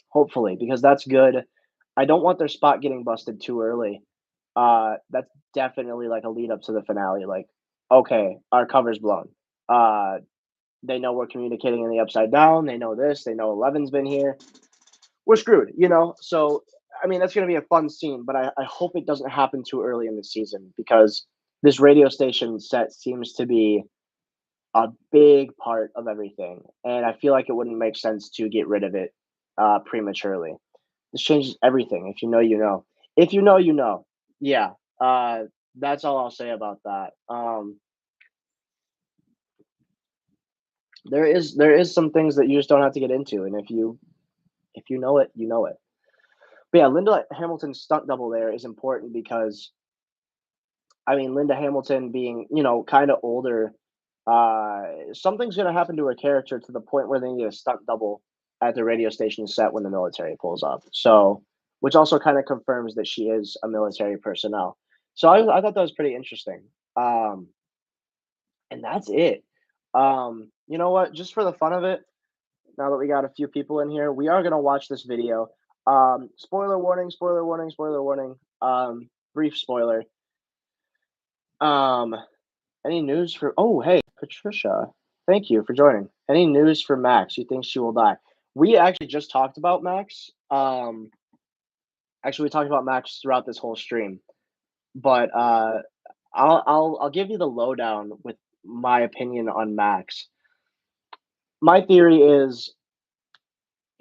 S1: Hopefully, because that's good. I don't want their spot getting busted too early. That's definitely like a lead up to the finale. Like, okay, our cover's blown. They know we're communicating in the upside down. They know this. They know 11's been here. We're screwed, So, I mean, that's going to be a fun scene, but I hope it doesn't happen too early in the season because this radio station set seems to be a big part of everything. And I feel like it wouldn't make sense to get rid of it prematurely. This changes everything. If you know, you know. If you know, you know. Yeah. That's all I'll say about that. There is some things that you just don't have to get into, and if you know it, you know it. But yeah, Linda Hamilton's stunt double there is important because, I mean, Linda Hamilton being kind of older, something's gonna happen to her character to the point where they need a stunt double at the radio station set when the military pulls up. So, which also kind of confirms that she is a military personnel. So I thought that was pretty interesting. Um, and that's it. You know what? Just for the fun of it, now that we got a few people in here, we are gonna watch this video. Spoiler warning, spoiler warning, spoiler warning. Brief spoiler. Um, any news for oh, hey, Patricia. Thank you for joining. Any news for Max? You think she will die? We actually just talked about Max. Actually, we talked about Max throughout this whole stream, but I'll give you the lowdown with my opinion on Max. My theory is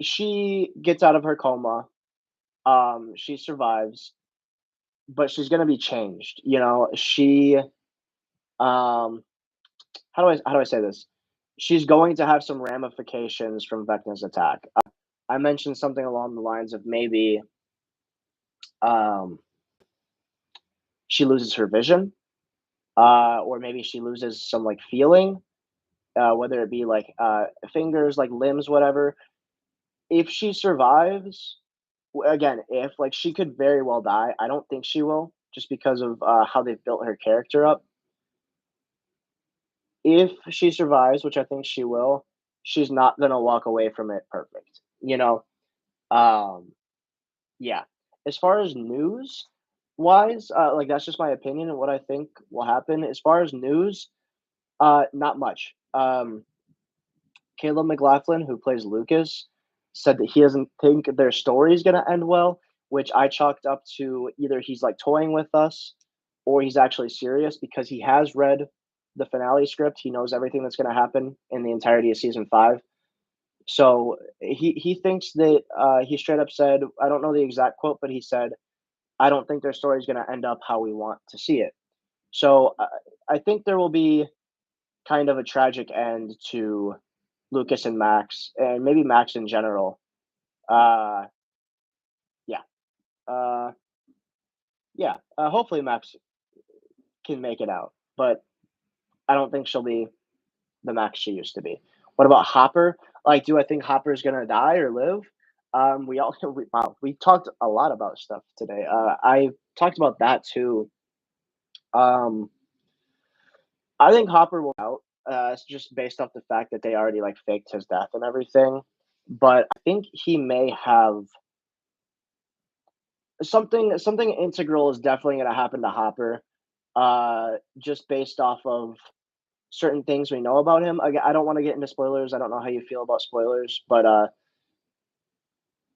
S1: she gets out of her coma. She survives, but she's gonna be changed. You know, she how do I say this? She's going to have some ramifications from Vecna's attack. I mentioned something along the lines of maybe um, she loses her vision, or maybe she loses some like feeling, whether it be like fingers, like limbs, whatever. If she survives, again, if like she could very well die. I don't think she will, just because of how they've built her character up. If she survives, which I think she will, she's not gonna walk away from it perfect. You know, um, yeah. As far as news wise, like that's just my opinion and what I think will happen. As far as news, not much. Caleb McLaughlin, who plays Lucas, said that he doesn't think their story is going to end well, which I chalked up to either he's like toying with us or he's actually serious because he has read the finale script. He knows everything that's going to happen in the entirety of season 5. So he thinks that he straight up said, I don't know the exact quote, but he said, I don't think their story is going to end up how we want to see it. So I think there will be kind of a tragic end to Lucas and Max, and maybe Max in general. Uh, yeah, uh, yeah. Hopefully Max can make it out, but I don't think she'll be the Max she used to be. What about Hopper? Like, do I think Hopper's gonna die or live? Wow, we talked a lot about stuff today. I talked about that too. Um, I think Hopper will out. It's just based off the fact that they already like faked his death and everything. But I think he may have something integral is definitely going to happen to Hopper. Just based off of certain things we know about him. I don't want to get into spoilers. I don't know how you feel about spoilers, but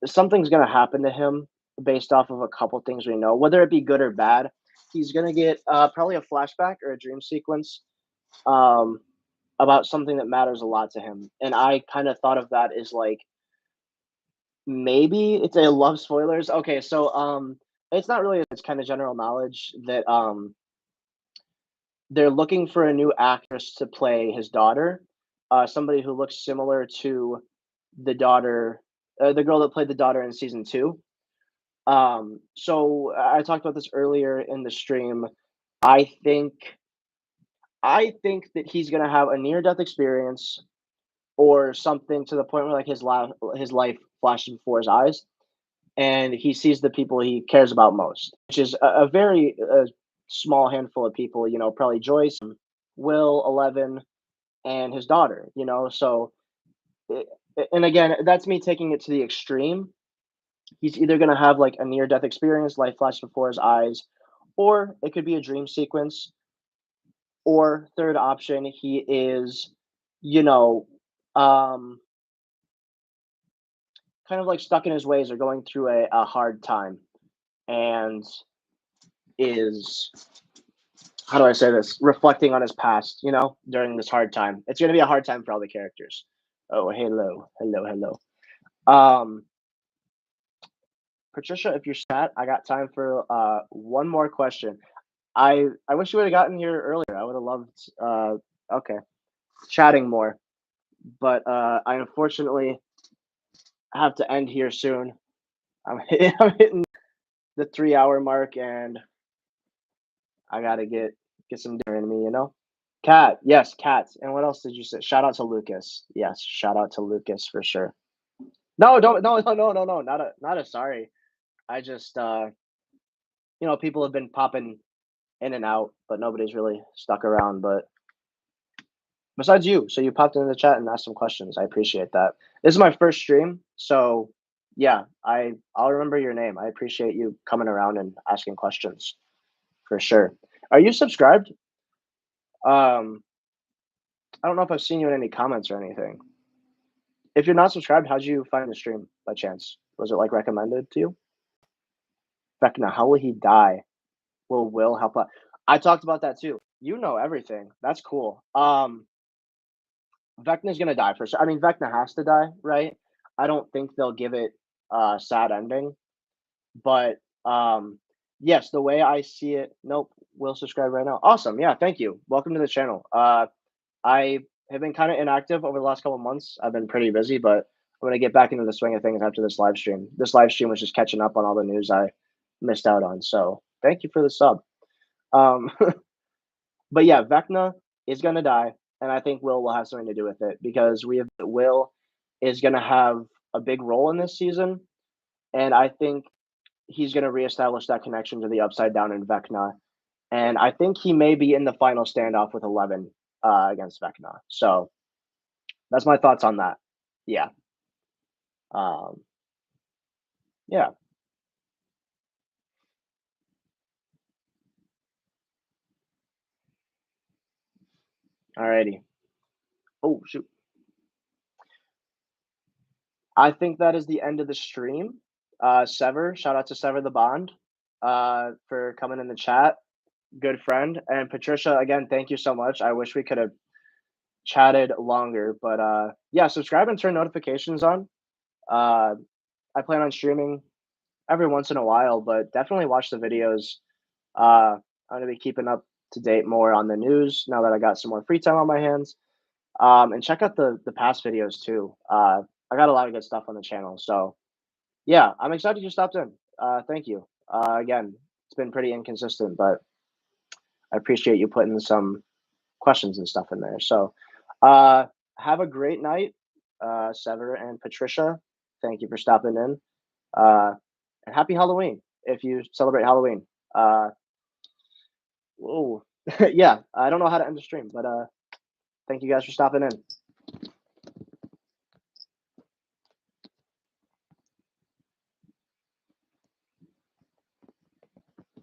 S1: something's going to happen to him based off of a couple things we know, whether it be good or bad. He's going to get probably a flashback or a dream sequence um, about something that matters a lot to him. And I kind of thought of that as like maybe it's a love spoilers. Okay, so it's not really, it's kind of general knowledge that they're looking for a new actress to play his daughter, somebody who looks similar to the daughter, the girl that played the daughter in season 2. So I talked about this earlier in the stream. I think I think that he's gonna have a near death experience or something to the point where like his life flashes before his eyes and he sees the people he cares about most, which is a very small handful of people, you know, probably Joyce, Will, 11, and his daughter, you know. So, it, and again, that's me taking it to the extreme. He's either going to have like a near death experience, life flash before his eyes, or it could be a dream sequence. Or, third option, he is, you know, um, kind of like stuck in his ways or going through a hard time and is how do I say this? Reflecting on his past, you know, during this hard time. It's going to be a hard time for all the characters. Oh, hello, hello, hello. Um, Patricia, if you're sat, I got time for one more question. I wish you would have gotten here earlier. I would have loved okay, chatting more, but I unfortunately have to end here soon. I'm hitting the 3 hour mark, and I gotta get some dinner in me, you know. Cat, yes, cats. And what else did you say? Shout out to Lucas. Yes, shout out to Lucas for sure. No, don't no, not a sorry. I just people have been popping in and out, but nobody's really stuck around. But besides you, so you popped into the chat and asked some questions. I appreciate that. This is my first stream, so yeah, I'll remember your name. I appreciate you coming around and asking questions for sure. Are you subscribed? I don't know if I've seen you in any comments or anything. If you're not subscribed, how'd you find the stream by chance? Was it like recommended to you? Vecna, how will he die? Will help out? I talked about that too. You know everything. That's cool. Vecna's gonna die for sure. I mean, Vecna has to die, right? I don't think they'll give it a sad ending, but yes, the way I see it. Nope, will subscribe right now. Awesome, yeah, thank you. Welcome to the channel. I have been kind of inactive over the last couple of months. I've been pretty busy, but I'm gonna get back into the swing of things after this live stream. This live stream was just catching up on all the news I missed out on. So thank you for the sub. But yeah, Vecna is gonna die, and I think Will have something to do with it because Will is gonna have a big role in this season, and I think he's gonna reestablish that connection to the Upside Down in Vecna, and I think he may be in the final standoff with 11 against Vecna. So that's my thoughts on that. Yeah. Yeah. Alrighty. Oh shoot. I think that is the end of the stream. Sever, shout out to Sever the Bond for coming in the chat. Good friend. And Patricia, again, thank you so much. I wish we could have chatted longer, but yeah, subscribe and turn notifications on. I plan on streaming every once in a while, but definitely watch the videos. I'm gonna be keeping up to date more on the news now that I got some more free time on my hands. And check out the past videos too. I got a lot of good stuff on the channel. So yeah, I'm excited you stopped in. Thank you. Again, it's been pretty inconsistent, but I appreciate you putting some questions and stuff in there. So have a great night, Sever and Patricia. Thank you for stopping in. And happy Halloween if you celebrate Halloween. Whoa. Yeah, I don't know how to end the stream, but thank you guys for stopping in.